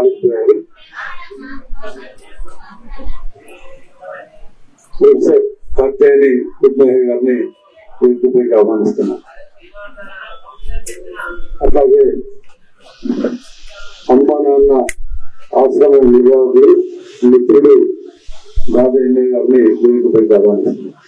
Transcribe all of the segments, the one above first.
రాలిపోయారు. కర్తేరి కుటుంబ గారిని వేదికపైకి ఆహ్వానిస్తున్నాం. అట్లాగే హనుమానన్న ఆశ్రమ నిర్వాహకుడు మిత్రుడు బాబయ్య గారిని వేదికపైకి ఆహ్వానిస్తున్నాం.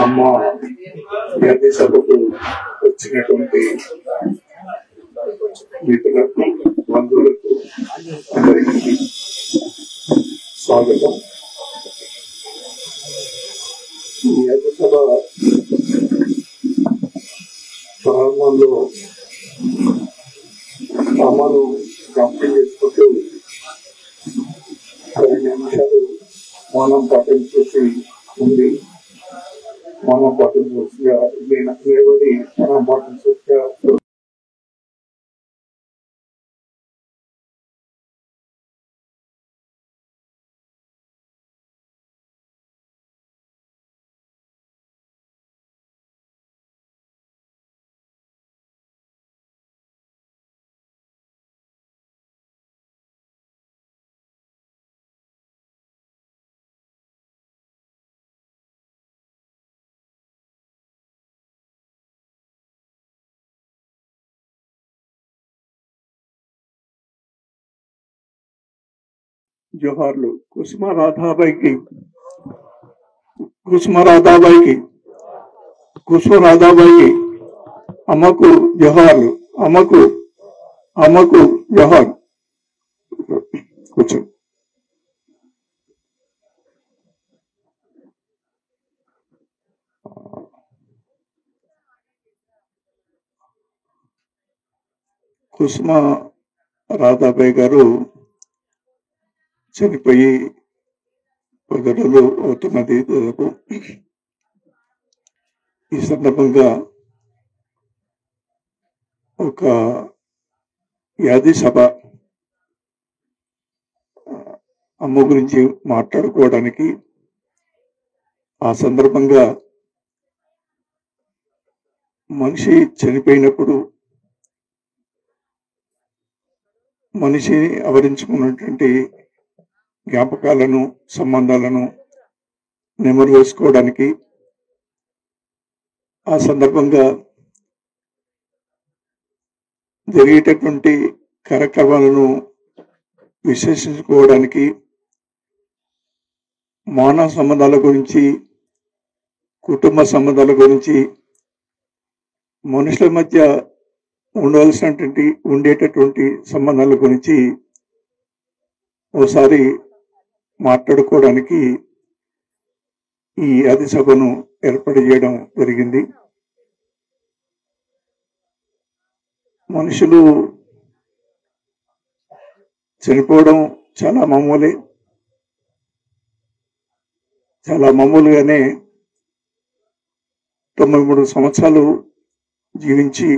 అమ్మ వ్యాధి సభకు వచ్చినటువంటి మిత్రులకు, బంధువులకు అందరికీ స్వాగతం. వ్యాధి సభ ప్రారంభంలో అమ్మను కంప్లీట్ చేసుకుంటూ 2 నిమిషాలు మౌనం పాటించేసి ఉంది. మౌనం పాటించవలసిగా నిలబడి మౌనం పాటించవలసిగా జోహార్లు. కుసుమ రాధాబాయికి అమ్మకు జోహార్లు. అమ్మకు జోహార్. కూర్చో. కుసుమ రాధాబాయి గారు చనిపోయి 10 రోజులు అవుతున్నది దాదాపు. ఈ సందర్భంగా ఒక వ్యాధి సభ అమ్మ గురించి మాట్లాడుకోవడానికి, ఆ సందర్భంగా మనిషి చనిపోయినప్పుడు మనిషిని ఆవరించుకున్నటువంటి జ్ఞాపకాలను, సంబంధాలను నెమరు వేసుకోవడానికి, ఆ సందర్భంగా జరిగేటటువంటి కార్యక్రమాలను విశ్లేషించుకోవడానికి, మానవ సంబంధాల గురించి, కుటుంబ సంబంధాల గురించి, మనుషుల మధ్య ఉండేటటువంటి సంబంధాల గురించి ఓసారి మాట్లాడుకోవడానికి ఈ వ్యాధి సభను ఏర్పాటు చేయడం జరిగింది. మనుషులు చనిపోవడం చాలా మామూలే. చాలా మామూలుగానే 93 సంవత్సరాలు జీవించి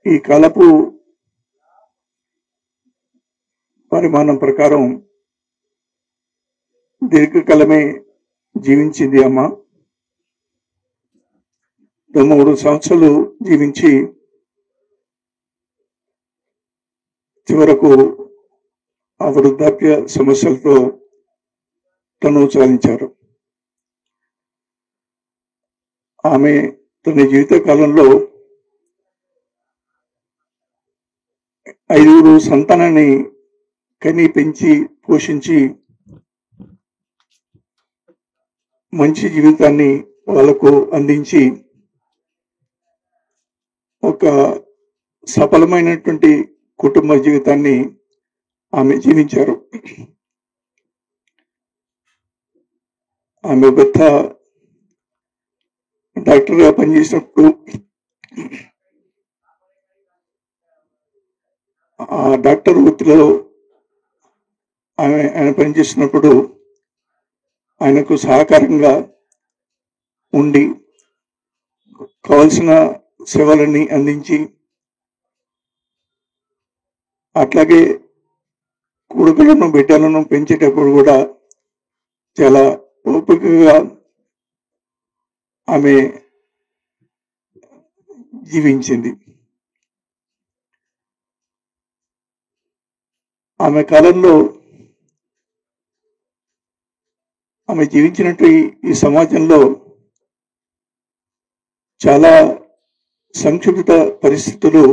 ఈ కాలపు పరిమాణం ప్రకారం దీర్ఘకాలమే జీవించింది అమ్మ. 93 సంవత్సరాలు జీవించి చివరకు ఆ వృద్ధాప్య సమస్యలతో తను చాలించారు. ఆమె తన జీవిత కాలంలో 5 సంతానాన్ని కని, పెంచి, పోషించి మంచి జీవితాన్ని వాళ్ళకు అందించి ఒక సఫలమైనటువంటి కుటుంబ జీవితాన్ని ఆమె జీవించారు. ఆమె భర్త డాక్టర్గా పనిచేసినప్పుడు ఆ డాక్టర్ వృత్తిలో ఆయన పనిచేసినప్పుడు ఆయనకు సహకారంగా ఉండి కావలసిన సేవలన్నీ అందించి, అట్లాగే కొడుకులను బిడ్డలను పెంచేటప్పుడు కూడా చాలా ఓపికగా ఆమె జీవించింది. ఆమె కాలంలో ఆమె జీవించినట్టు ఈ సమాజంలో చాలా సంక్షిప్త పరిస్థితులు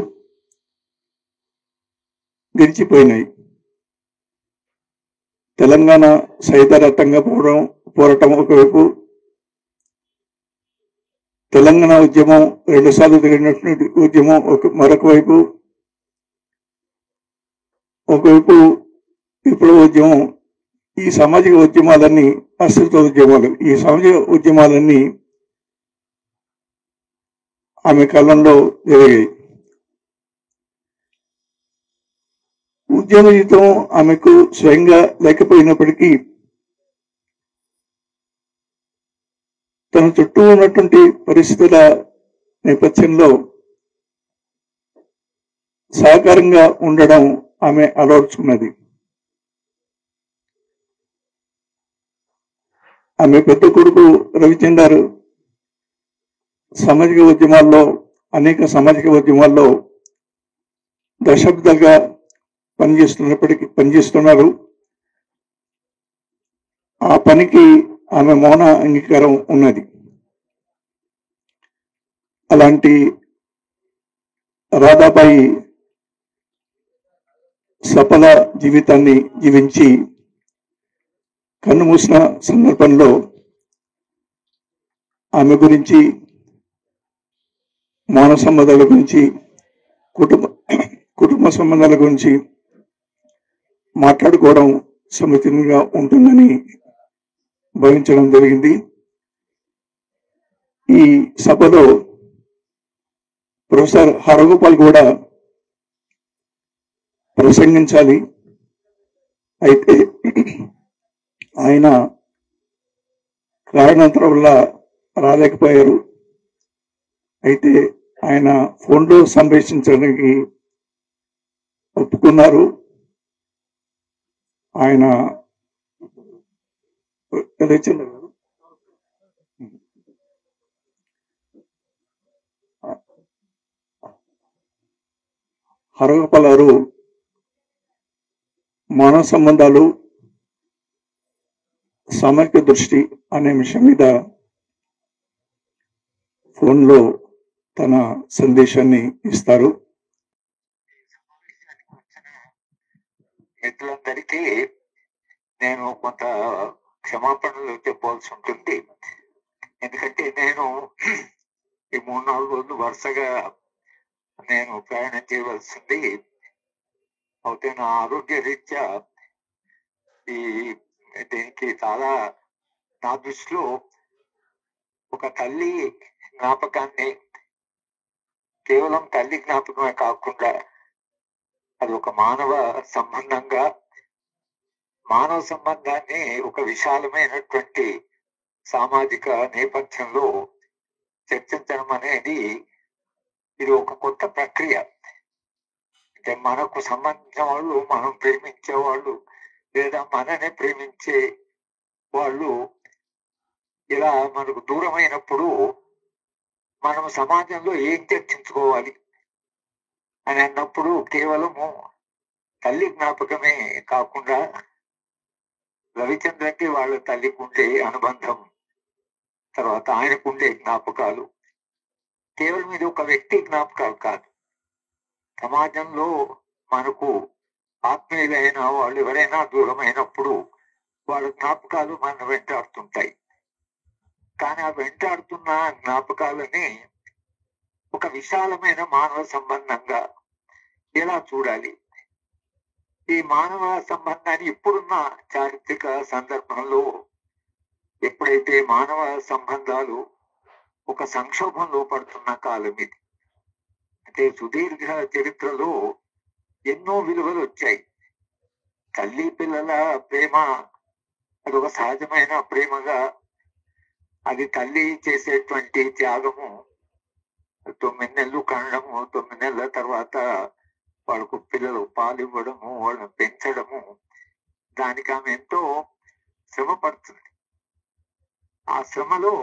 గడిచిపోయినాయి. తెలంగాణ సైతరత్తంగా పోరాటం ఒకవైపు, తెలంగాణ ఉద్యమం 2 సార్లు జరిగినటువంటి ఉద్యమం మరొక వైపు, ఒకవైపు విప్లవ ఉద్యమం. ఈ సామాజిక ఉద్యమాలన్నీ అస్తిత్వ ఉద్యమాలు. ఈ సామాజిక ఉద్యమాలన్నీ ఆమె కాలంలో జరిగాయి. ఉద్యమ జీవితం ఆమెకు స్వయంగా లేకపోయినప్పటికీ తన చుట్టూ ఉన్నటువంటి పరిస్థితుల నేపథ్యంలో సహకారంగా ఉండడం ఆమె అలవర్చుకున్నది. ఆమె పెద్ద కొడుకు రవిచందర్ అనేక సామాజిక ఉద్యమాల్లో దశాబ్దాలుగా పనిచేస్తున్నారు. ఆ పనికి ఆమె మౌన అంగీకారం ఉన్నది. అలాంటి రాధాబాయి సఫల జీవితాన్ని జీవించి కన్నుమూసిన సందర్భంలో ఆమె గురించి, మానవ సంబంధాల గురించి, కుటుంబ సంబంధాల గురించి మాట్లాడుకోవడం సముచితంగా ఉంటుందని భావించడం జరిగింది. ఈ సభలో ప్రొఫెసర్ హరగోపాల్ కూడా ప్రసంగించాలి. అయితే ఆయన కారణాంతరం వల్ల రాలేకపోయారు. అయితే ఆయన ఫోన్లో సంభాషించడానికి ఒప్పుకున్నారు. ఆయన హరగోపాల్ గారు మానవ సంబంధాలు, సామాజిక దృష్టి అనే విషయం మీద ఫోన్లో తన సందేశాన్ని ఇస్తారు. మిత్రులందరికీ నేను కొంత క్షమాపణలు చెప్పవలసి ఉంటుంది. ఎందుకంటే నేను ఈ 3-4 రోజులు వరుసగా నేను ప్రయాణం చేయవలసింది. అయితే నా ఆరోగ్య రీత్యా దీనికి చాలా, నా దృష్టిలో ఒక తల్లి జ్ఞాపకాన్ని కేవలం తల్లి జ్ఞాపకమే కాకుండా అది ఒక మానవ సంబంధాన్ని ఒక విశాలమైనటువంటి సామాజిక నేపథ్యంలో చర్చించడం అనేది ఇది ఒక కొత్త ప్రక్రియ. అంటే మనకు సంబంధించిన వాళ్ళు, మనం ప్రేమించే వాళ్ళు, లేదా మననే ప్రేమించే వాళ్ళు ఇలా మనకు దూరమైనప్పుడు మనం సమాజంలో ఏం చర్చించుకోవాలి అని అన్నప్పుడు కేవలము తల్లి జ్ఞాపకమే కాకుండా రవిచంద్రకి వాళ్ళ తల్లికి ఉండే అనుబంధం, తర్వాత ఆయనకుండే జ్ఞాపకాలు, కేవలం ఇది ఒక వ్యక్తి జ్ఞాపకాలు కాదు. సమాజంలో మనకు ఆత్మీయులైన వాళ్ళు ఎవరైనా దూరమైనప్పుడు వాళ్ళ జ్ఞాపకాలు మన వెంటాడుతుంటాయి. కానీ ఆ వెంటాడుతున్న జ్ఞాపకాలని ఒక విశాలమైన మానవ సంబంధంగా ఎలా చూడాలి? ఈ మానవ సంబంధాన్ని ఇప్పుడున్న చారిత్రక సందర్భంలో ఎప్పుడైతే మానవ సంబంధాలు ఒక సంక్షోభంలో పడుతున్న కాలం ఇది. అంటే సుదీర్ఘ చరిత్రలో ఎన్నో విలువలు వచ్చాయి. తల్లి పిల్లల ప్రేమ అదొక సహజమైన ప్రేమగా, అది తల్లి చేసేటువంటి త్యాగము, 9 నెలలు కనడము, 9 నెలల తర్వాత వాళ్ళకు పిల్లలు పాలు ఇవ్వడము, వాళ్ళని పెంచడము, దానికి ఆమె ఎంతో శ్రమ పడుతుంది. ఆ శ్రమలో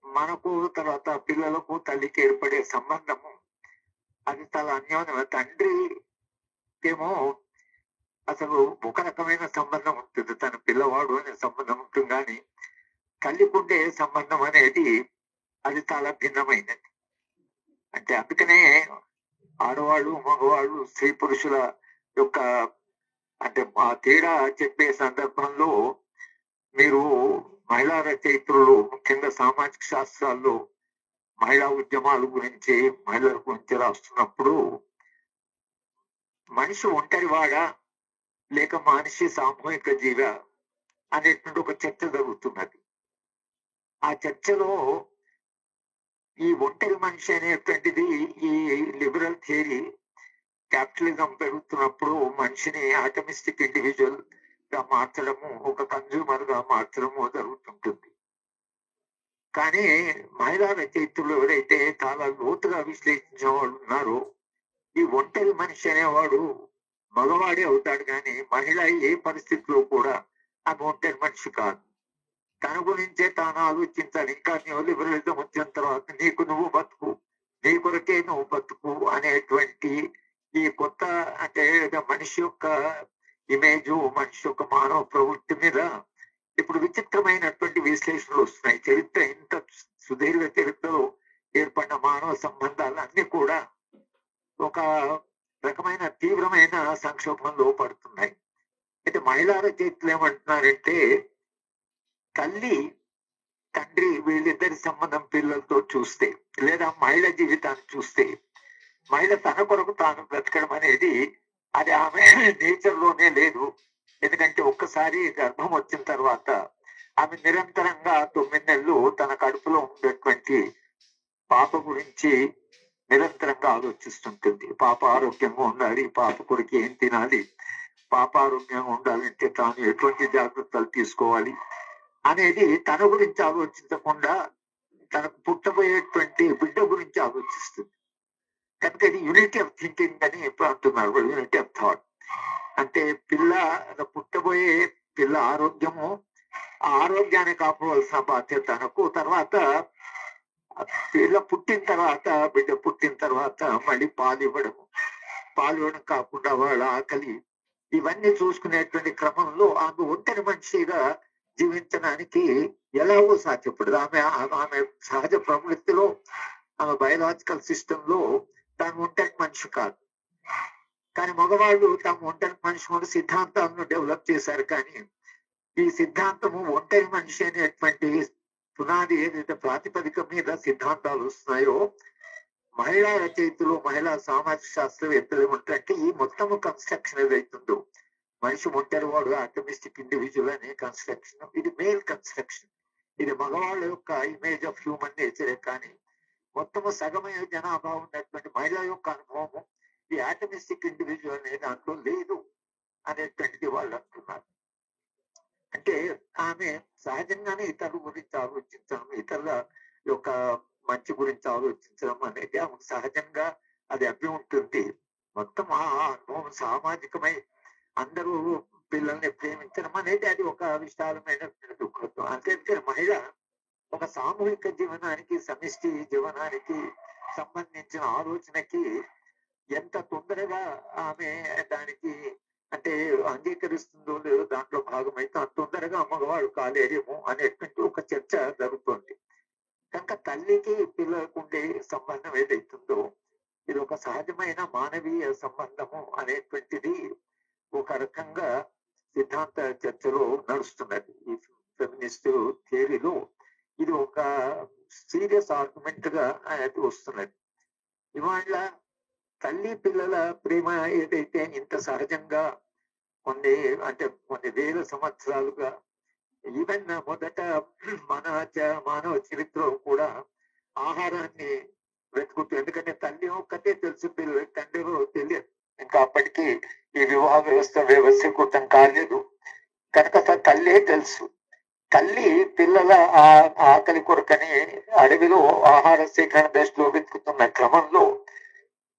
మనకు తర్వాత పిల్లలకు తల్లికి ఏర్పడే సంబంధము అది చాలా అన్యోన్యం. తండ్రి ఏమో అసలు ఒక రకమైన సంబంధం ఉంటుంది, తన పిల్లవాడు అనే సంబంధం ఉంటుంది, కానీ తల్లికుండే సంబంధం అనేది అది చాలా భిన్నమైనది. అంటే అందుకనే ఆడవాళ్ళు మగవాళ్ళు స్త్రీ పురుషుల యొక్క అంటే ఆ తేడా చెప్పే సందర్భంలో మీరు మహిళా రచయిత్రులు ముఖ్యంగా సామాజిక శాస్త్రాల్లో మహిళా ఉద్యమాల గురించి మహిళల గురించి రాస్తున్నప్పుడు మనిషి ఒంటరివాడా లేక మనిషి సామూహిక జీవ అనేటువంటి ఒక చర్చ జరుగుతున్నది. ఆ చర్చలో ఈ ఒంటరి మనిషి అనేటువంటిది ఈ లిబరల్ థియరీ క్యాపిటలిజం పెరుగుతున్నప్పుడు మనిషిని ఆటమిస్టిక్ ఇండివిజువల్ గా మార్చడము, ఒక కన్జ్యూమర్ గా మార్చడము జరుగుతుంటుంది. కానీ మహిళా రచయితులు ఎవరైతే చాలా లోతుగా విశ్లేషించిన వాళ్ళు ఉన్నారో, ఈ ఒంటరి మనిషి అనేవాడు మగవాడే అవుతాడు, కానీ మహిళ ఏ పరిస్థితిలో కూడా ఆమె ఒంటరి మనిషి కాదు. తన గురించే తాను ఆలోచించాలి. ఇంకా న్యూ లిబరలిజం వచ్చిన తర్వాత నీకు నువ్వు బతుకు, నీ కొరకే నువ్వు బతుకు అనేటువంటి ఈ కొత్త అంటే మనిషి యొక్క ఇమేజ్, మనిషి యొక్క మానవ ప్రవృత్తి మీద ఇప్పుడు విచిత్రమైనటువంటి విశ్లేషణలు వస్తున్నాయి. చరిత్ర ఇంత సుదీర్ఘ చరిత్రలో ఏర్పడిన మానవ సంబంధాలు అన్ని కూడా ఒక రకమైన తీవ్రమైన సంక్షోభంలో పడుతున్నాయి. అయితే మహిళా రచయితలు ఏమంటున్నారంటే, తల్లి తండ్రి వీళ్ళిద్దరి సంబంధం పిల్లలతో చూస్తే, లేదా మహిళ జీవితాన్ని చూస్తే, మహిళ తన కొరకు తాను బ్రతకడం అనేది అది ఆమె నేచర్ లోనే లేదు. ఎందుకంటే ఒక్కసారి గర్భం వచ్చిన తర్వాత ఆమె నిరంతరంగా 9 నెలలు తన కడుపులో ఉండేటువంటి పాప గురించి నిరంతరంగా ఆలోచిస్తుంటుంది. పాప ఆరోగ్యంగా ఉండాలి, పాప కొరికి ఏం తినాలి, పాప ఆరోగ్యంగా ఉండాలంటే తాను ఎటువంటి జాగ్రత్తలు తీసుకోవాలి అనేది తన గురించి ఆలోచించకుండా తనకు పుట్టబోయేటువంటి బిడ్డ గురించి ఆలోచిస్తుంది. కనుక ఇది యూనిటీ ఆఫ్ థింకింగ్ అని ఎప్పుడు అంటున్నారు, యూనిటీ ఆఫ్ థాట్. అంటే పిల్ల పుట్టబోయే పిల్ల ఆరోగ్యము, ఆ ఆరోగ్యాన్ని కాపాడవలసిన బాధ్యత తనకు. తర్వాత పిల్ల పుట్టిన తర్వాత, బిడ్డ పుట్టిన తర్వాత మళ్ళీ పాలు ఇవ్వడము, పాలు ఇవ్వడం కాకుండా వాళ్ళ ఆకలి, ఇవన్నీ చూసుకునేటువంటి క్రమంలో ఆమె ఒంటరి మనిషిగా జీవించడానికి ఎలాగో సాధ్యపడదు. ఆమె సహజ ప్రవృత్తిలో, ఆమె బయోలాజికల్ సిస్టమ్ లో తాను ఒంటరి మనిషి కాదు. కానీ మగవాళ్ళు తాము ఒంటరి మనిషి మీద సిద్ధాంతాలను డెవలప్ చేశారు. కానీ ఈ సిద్ధాంతము ఒంటరి మనిషి అనేటువంటి పునాది ఏదైతే ప్రాతిపదిక మీద సిద్ధాంతాలు వస్తున్నాయో, మహిళా రచయితలు మహిళా సామాజిక శాస్త్రవేత్తలు ఏమంటారంటే, ఈ మొత్తము కన్స్ట్రక్షన్ ఏదైతుందో మనిషి ఒంటరి వాడు ఆటమిస్టిక్ ఇండివిజువల్ అనే కన్స్ట్రక్షన్, ఇది మేల్ కన్స్ట్రక్షన్. ఇది మగవాళ్ళ యొక్క ఇమేజ్ ఆఫ్ హ్యూమన్ నేచరే. కానీ మొత్తము సగమైన జనాభా ఉన్నటువంటి మహిళ యొక్క అనుభవము ఈ ఆటమిస్టిక్ ఇండివిజువల్ అనే దాంట్లో లేదు అనేటువంటిది వాళ్ళు అంటున్నారు. అంటే ఆమె సహజంగానే ఇతరుల గురించి ఆలోచించడం, ఇతరుల యొక్క మంచి గురించి ఆలోచించడం అనేది ఆమెకు సహజంగా అది అభి ఉంటుంది. మొత్తం ఆ అనుభవం సామాజికమై అందరూ పిల్లల్ని ప్రేమించడం అనేది అది ఒక విశాలమైన దుఃఖత్వం. అంతే మహిళ ఒక సామూహిక జీవనానికి, సమిష్టి జీవనానికి సంబంధించిన ఆలోచనకి ఎంత తొందరగా ఆమె దానికి అంటే అంగీకరిస్తుందో లేదో దాంట్లో భాగమైతే అంత తొందరగా మగవాడు కాలేరేమో అనేటువంటి ఒక చర్చ జరుగుతుంది. కనుక తల్లికి పిల్లలకు ఉండే సంబంధం ఏదైతుందో ఇది ఒక సహజమైన మానవీయ సంబంధము అనేటువంటిది ఒక రకంగా సిద్ధాంత చర్చలో నడుస్తున్నది. ఈ ఫెమినిస్ట్ థియరీలో ఇది ఒక సీరియస్ ఆర్గ్యుమెంట్ గా అది వస్తున్నది. ఇవాళ తల్లి పిల్లల ప్రేమ ఏదైతే ఇంత సహజంగా కొన్ని వేల సంవత్సరాలుగా, ఈవెన్ మొదట మానవ చరిత్రలో కూడా ఆహారాన్ని వెతుకుతూ, ఎందుకంటే తల్లి ఒక్కతే తెలుసు, పిల్లలకి తండ్రి తెలియదు. ఇంకా అప్పటికి ఈ వివాహ వ్యవస్థ వ్యవస్థీకృతం కాలేదు కనుక తల్లే తెలుసు. తల్లి పిల్లల ఆకలి కొరకని అడవిలో ఆహార సేకరణ దశలో వెతుకుతున్న క్రమంలో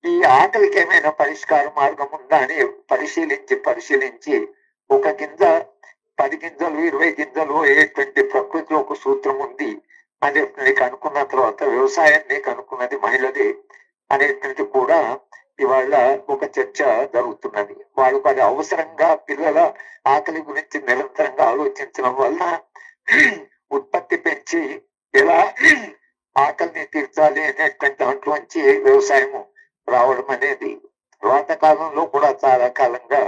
ఈ ఆకలికి ఏమైనా పరిష్కార మార్గం ఉందా అని పరిశీలించి ఒక గింజ 10 గింజలు 20 గింజలు అయ్యేటువంటి ప్రకృతిలో ఒక సూత్రం ఉంది అనేటువంటి అనుకున్న తర్వాత వ్యవసాయం నీకు అనుకున్నది మహిళదే అనేటువంటి కూడా ఇవాళ ఒక చర్చ జరుగుతున్నది. వాళ్ళకు అది అవసరంగా పిల్లల ఆకలి గురించి నిరంతరంగా ఆలోచించడం వల్ల ఉత్పత్తి పెంచి ఎలా ఆకలిని తీర్చాలి అనేటువంటి దాంట్లోంచి వ్యవసాయము రావడం అనేది తర్వాత కాలంలో కూడా చాలా కాలంగా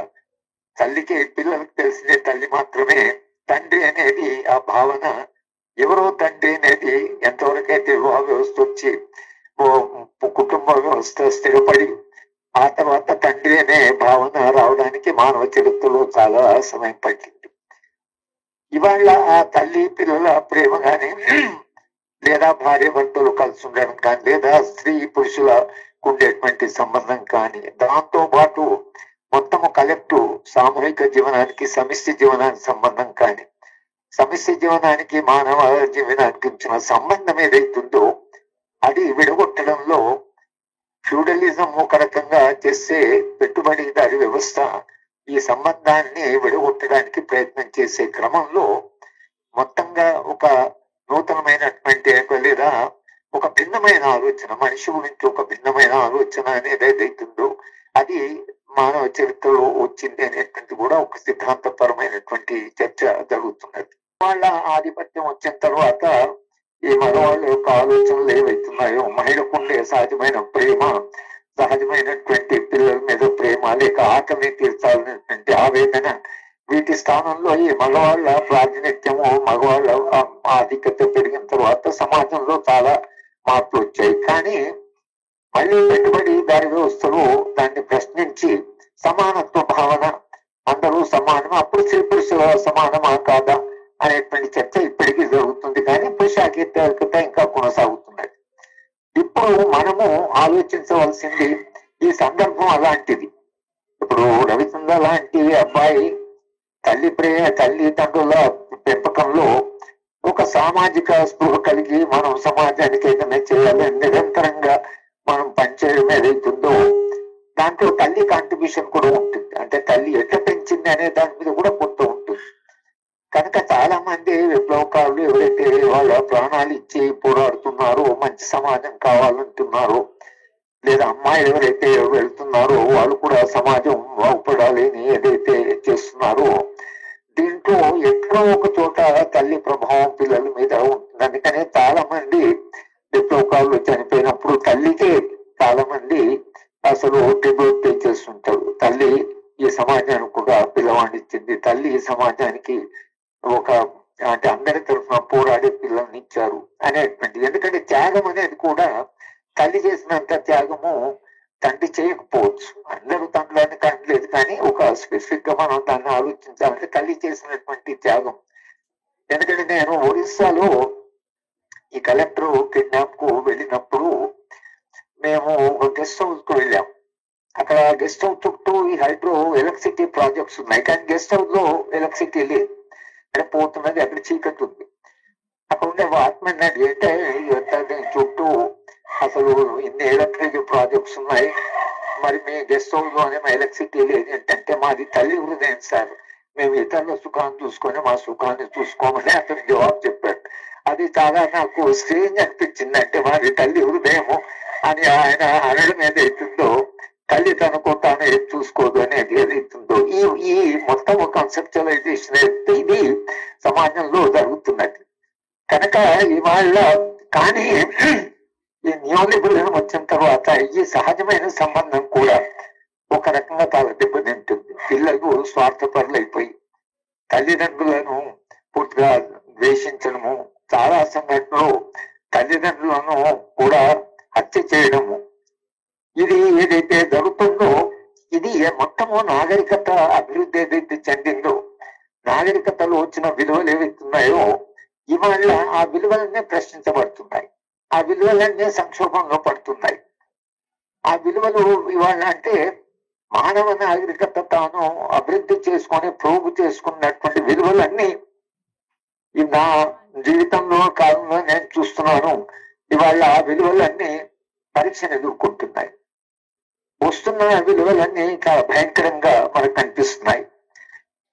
తల్లికి పిల్లలకు తెలిసిందే తల్లి మాత్రమే. తండ్రి అనేది ఆ భావన ఎవరో తండ్రి అనేది ఎంతవరకైతే వివాహ వ్యవస్థ వచ్చి కుటుంబ వ్యవస్థ స్థిరపడి ఆ తర్వాత తండ్రి అనే భావన రావడానికి మానవ చరిత్రలో చాలా సమయం పట్టింది. ఇవాళ ఆ తల్లి పిల్లల ప్రేమ కానీ లేదా భార్య భర్తలు కలిసి ఉండడం కానీ లేదా స్త్రీ పురుషుల ఉండేటువంటి సంబంధం కానీ దాంతో పాటు మొత్తము కలెక్టివ్ సామూహిక జీవనానికి సమిష్టి జీవనానికి సంబంధం కానీ సమిష్టి జీవనానికి మానవ జీవనానికి ఇచ్చిన సంబంధం ఏదైతుందో అది విడగొట్టడంలో ఫ్యూడలిజం ఒక రకంగా చేసే పెట్టుబడిదారి వ్యవస్థ ఈ సంబంధాన్ని విడగొట్టడానికి ప్రయత్నం చేసే క్రమంలో మొత్తంగా ఒక నూతనమైనటువంటి లేదా ఒక భిన్నమైన ఆలోచన మనిషి గురించి ఒక భిన్నమైన ఆలోచన అనేది ఏదైతుందో అది మానవ చరిత్రలో వచ్చింది అనేటువంటి కూడా ఒక సిద్ధాంతపరమైనటువంటి చర్చ జరుగుతున్నది. వాళ్ళ ఆధిపత్యం వచ్చిన తర్వాత ఈ మగవాళ్ళ యొక్క ఆలోచనలు ఏవైతున్నాయో మహిళకు ఉండే సహజమైన ప్రేమ సహజమైనటువంటి పిల్లల మీద ప్రేమ లేక ఆకలిని తీర్చాలనేటువంటి ఆవేదన వీటి స్థానంలో ఈ మగవాళ్ళ ప్రాతినిధ్యము మగవాళ్ళ ఆధిక్యత పెరిగిన తర్వాత సమాజంలో చాలా మార్పులు వచ్చాయి. కానీ మళ్ళీ పెట్టుబడి దారి వ్యవస్థలు దాన్ని ప్రశ్నించి సమానత్వ భావన అందరూ సమానం అప్పుడు స్త్రీ పురుషుల సమానమా కాదా అనేటువంటి చర్చ ఇప్పటికీ జరుగుతుంది. కానీ పురుషాధిక్యత ఇంకా కొనసాగుతున్నది. ఇప్పుడు మనము ఆలోచించవలసింది ఈ సందర్భం అలాంటిది. ఇప్పుడు రవిచంద్ర లాంటి అబ్బాయి తల్లిదండ్రుల పెంపకంలో ఒక సామాజిక స్పృహ కలిగి మనం సమాజానికి ఏదైనా చేయాలని నిరంతరంగా మనం పనిచేయడం ఏదైతుందో దాంట్లో తల్లి కాంట్రిబ్యూషన్ కూడా ఉంటుంది. అంటే తల్లి ఎట్లా పెంచింది అనే దాని మీద కూడా కొంత ఉంటుంది. కనుక చాలా మంది విప్లవకారులు ఎవరైతే వాళ్ళ ప్రాణాలు ఇచ్చి పోరాడుతున్నారో మంచి సమాజం కావాలంటున్నారో లేదా అమ్మాయిలు ఎవరైతే వెళ్తున్నారో వాళ్ళు కూడా సమాజం బాగుపడాలి అని ఏదైతే చేస్తున్నారో దీంట్లో ఎక్కడో ఒక చోట తల్లి ప్రభావం పిల్లల మీద ఉంటుంది. అందుకనే చాలా మంది విప్లవకారులు చనిపోయినప్పుడు తల్లికే చాలా మంది అసలు ట్రిబ్యూట్ పే చేస్తుంటారు. తల్లి ఈ సమాజానికి ఒక పిల్లవాడిని ఇచ్చింది, తల్లి ఈ సమాజానికి ఒక అంటే అందరి తరఫున పోరాడే పిల్లల్ని ఇచ్చారు అనేటువంటి. ఎందుకంటే త్యాగం అనేది కూడా తల్లి చేసినంత త్యాగము తండ్రి చేయకపోవచ్చు. అందరూ తండ్రులని కనలేదు కానీ ఒక స్పెసిఫిక్ గా మనం దాన్ని ఆలోచించాలంటే తల్లి చేసినటువంటి త్యాగం. ఎందుకంటే నేను ఒరిస్సాలో ఈ కలెక్టర్ కిడ్నాప్ కు వెళ్ళినప్పుడు మేము ఒక గెస్ట్ హౌస్ కు వెళ్ళాం. అక్కడ గెస్ట్ హౌస్ చుట్టూ ఈ హైడ్రో ఎలక్ట్రిసిటీ ప్రాజెక్ట్స్ ఉన్నాయి కానీ గెస్ట్ హౌస్ లో ఎలక్ట్రిసిటీ లేదు. అంటే పోతున్నది అక్కడ చీకటి ఉంది. అక్కడ ఉండే వాచ్మెన్ అంటే చుట్టూ అసలు ఇన్ని ఎలక్ట్రిక్ ప్రాజెక్ట్స్ ఉన్నాయి మరి మీ గెస్ట్ హౌస్ లోనే మా ఎలక్ట్రిసిటీ లేదు ఏంటంటే మాది తల్లి హృదయం సార్, మేము ఇతరుల సుఖాన్ని చూసుకొని మా సుఖాన్ని చూసుకోమని అతను జవాబు చెప్పాడు. అది చాలా నాకు స్ట్రేంజ్ అనిపించింది. అంటే మాది తల్లి హృదయము అని ఆయన అనడం ఏదైతుందో తల్లి తనకు తాను ఏది చూసుకోదు అనేది ఏదైతుందో ఈ మొత్తం కాన్సెప్చువలైజేషన్ ఇది సమాజంలో జరుగుతున్నది. కనుక ఇవాళ కానీ ఈ న్యూలిబరలిజం వచ్చిన తర్వాత ఈ సహజమైన సంబంధం కూడా ఒక రకంగా చాలా దెబ్బతింటుంది. పిల్లలు స్వార్థపరులు అయిపోయి తల్లిదండ్రులను పూర్తిగా ద్వేషించడము, చాలా సంఘటనలు తల్లిదండ్రులను కూడా హత్య చేయడము, ఇది ఏదైతే జరుగుతుందో ఇది మొత్తము నాగరికత అభివృద్ధి ఏదైతే చెందిందో నాగరికతలో వచ్చిన విలువలు ఏవైతున్నాయో ఇవాళ ఆ విలువలనే ప్రశ్నించబడుతున్నాయి. ఆ విలువలన్నీ సంక్షోభంలో పడుతున్నాయి. ఆ విలువలు ఇవాళ అంటే మానవ నాగరికత తాను అభివృద్ధి చేసుకొని ప్రోగు చేసుకున్నటువంటి విలువలన్నీ నా జీవితంలో కాలంలో నేను చూస్తున్నాను. ఇవాళ ఆ విలువలన్నీ పరీక్షను ఎదుర్కొంటున్నాయి. వస్తున్న విలువలన్నీ చాలా భయంకరంగా మనకు కనిపిస్తున్నాయి.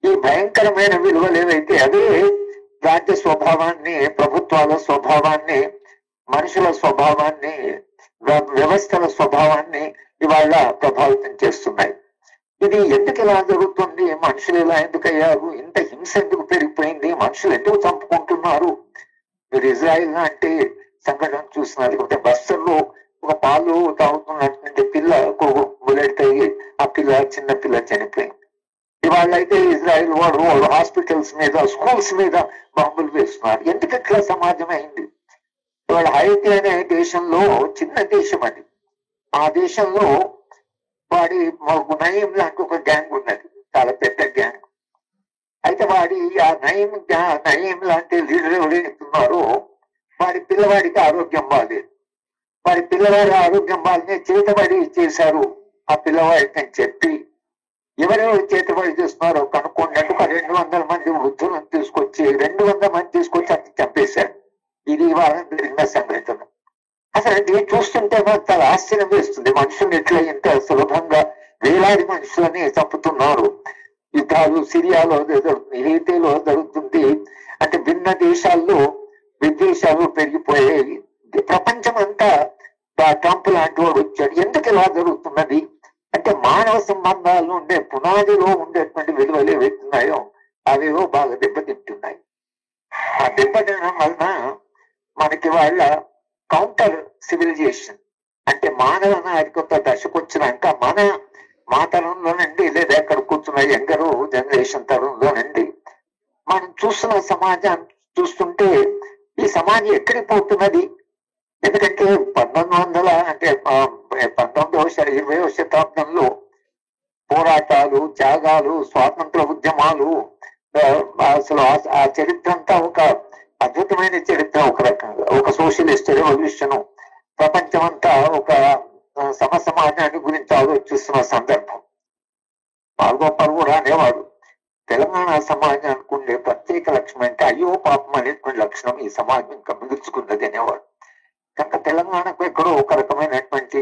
ఈ భయంకరమైన విలువలు ఏవైతే అవే రాజ్య స్వభావాన్ని, ప్రభుత్వాల స్వభావాన్ని, మనుషుల స్వభావాన్ని, వ్యవస్థల స్వభావాన్ని ఇవాళ ప్రభావితం చేస్తున్నాయి. ఇది ఎందుకు ఇలా జరుగుతుంది? మనుషులు ఇలా ఎందుకు అయ్యారు? ఇంత హింస ఎందుకు పెరిగిపోయింది? మనుషులు ఎందుకు చంపుకుంటున్నారు? మీరు ఇజ్రాయిల్ లాంటి సంఘటన చూస్తున్నారు. లేకపోతే బస్తర్లో ఒక పాలు తాగుతున్నటువంటి పిల్ల బుల్లెట్ అయ్యి ఆ చిన్న పిల్ల చనిపోయింది. ఇవాళ అయితే ఇజ్రాయిల్ వాళ్ళు హాస్పిటల్స్ మీద, స్కూల్స్ మీద బాంబులు వేస్తున్నారు. ఎందుకు ఇట్లా సమాజం అయింది? ఇవాళ హైతి అనే దేశంలో, చిన్న దేశం అది, ఆ దేశంలో వాడి నయీం లాంటి ఒక గ్యాంగ్ ఉన్నది, చాలా పెద్ద గ్యాంగ్. అయితే ఆ నయీం లాంటి లీడర్ ఎవరైతున్నారో వాడి పిల్లవాడికి ఆరోగ్యం బాగాలేదు. వాడి పిల్లవాడి ఆరోగ్యం బాగానే చేతబడి చేశారు ఆ పిల్లవాడికి అని చెప్పి, ఎవరెవరు చేతబడి చేస్తున్నారో కనుక్కున్నట్టు 200 మంది వృద్ధులను తీసుకొచ్చి 200 మంది తీసుకొచ్చి అతను చంపేశారు. ఇది ఇవాళ జరిగిన సంఘటన. అసలు ఇది చూస్తుంటే మాకు చాలా ఆశ్చర్యం వేస్తుంది. మనుషులు ఎట్లా ఇంత సులభంగా వేలాది మనుషులని చంపుతున్నారు. యుద్ధాలు సిరియాలో జరుగుతుంది, హైతీలో జరుగుతుంది. అంటే భిన్న దేశాల్లో విద్వేషాలు పెరిగిపోయాయి. ప్రపంచం అంతా ట్రంప్ లాంటి వాడు వచ్చాడు. ఎందుకు ఇలా జరుగుతున్నది అంటే మానవ సంబంధాలు ఉండే పునాదిలో ఉండేటువంటి విలువలు ఏవైతున్నాయో అవేవో బాగా దెబ్బతింటున్నాయి. ఆ దెబ్బతినడం వలన మనకి వాళ్ళ కౌంటర్ సివిలైజేషన్ అంటే మానవ నాగరికత దశకొచ్చినాక మా తరంలోనండి, లేదా ఎక్కడ కూర్చున్న యంగరు జనరేషన్ తరంలోనండి మనం చూస్తున్న సమాజాన్ని చూస్తుంటే ఈ సమాజం ఎక్కడికి పోతున్నది? ఎందుకంటే 20వ శతాబ్దంలో పోరాటాలు, త్యాగాలు, స్వాతంత్ర ఉద్యమాలు, అసలు ఆ చరిత్ర అంతా ఒక అద్భుతమైన చరిత్ర. ఒక రకంగా ఒక సోషలిస్ట్ రెవల్యూషన్, ప్రపంచం అంతా ఒక సమాజాన్ని గురించి ఆలోచిస్తున్న సందర్భం. పాల్గొప్పలు కూడా అనేవాడు, తెలంగాణ సమాజానికి ఉండే ప్రత్యేక లక్షణం అంటే అయ్యో పాపం అనేటువంటి లక్షణం ఈ సమాజం ఇంకా మిగుల్చుకున్నది అనేవాడు. కనుక తెలంగాణకు ఎక్కడో ఒక రకమైనటువంటి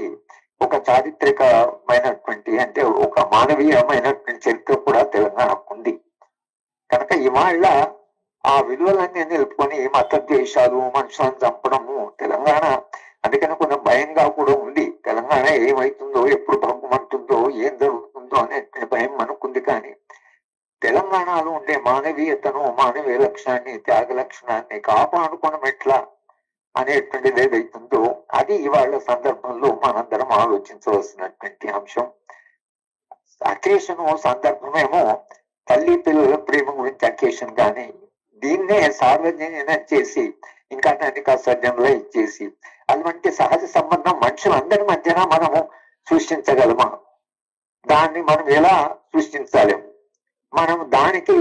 ఒక చారిత్రకమైనటువంటి అంటే ఒక మానవీయమైనటువంటి చరిత్ర కూడా తెలంగాణకు ఉంది. కనుక ఇవాళ ఆ విలువలన్నీ నిలుపుకొని మత ద్వేషాలు, మనుషులను చంపడము తెలంగాణ అందుకని కొంచెం భయంగా కూడా ఉంది. తెలంగాణ ఏమవుతుందో, ఎప్పుడు భంగమంటుందో, ఏం జరుగుతుందో అనే భయం మనకుంది. కానీ తెలంగాణలో ఉండే మానవీయతను, మానవీయ లక్షణాన్ని, త్యాగ లక్షణాన్ని కాపాడుకోవడం ఎట్లా అనేటువంటిది ఏదైతుందో అది ఇవాళ సందర్భంలో మనందరం ఆలోచించవలసినటువంటి అంశం. అకేషను సందర్భమేమో తల్లి పిల్లల ప్రేమ గురించి అకేషన్, కానీ దీన్నే సార్వజనీనం చేసి ఇంకా దాన్ని కాస్త జనరలైజ్ చేసి అటువంటి సహజ సంబంధం మనుషులందరి మధ్యన మనము సృష్టించగలమా? దాన్ని మనం ఎలా సృష్టించాలి? మనం దానికి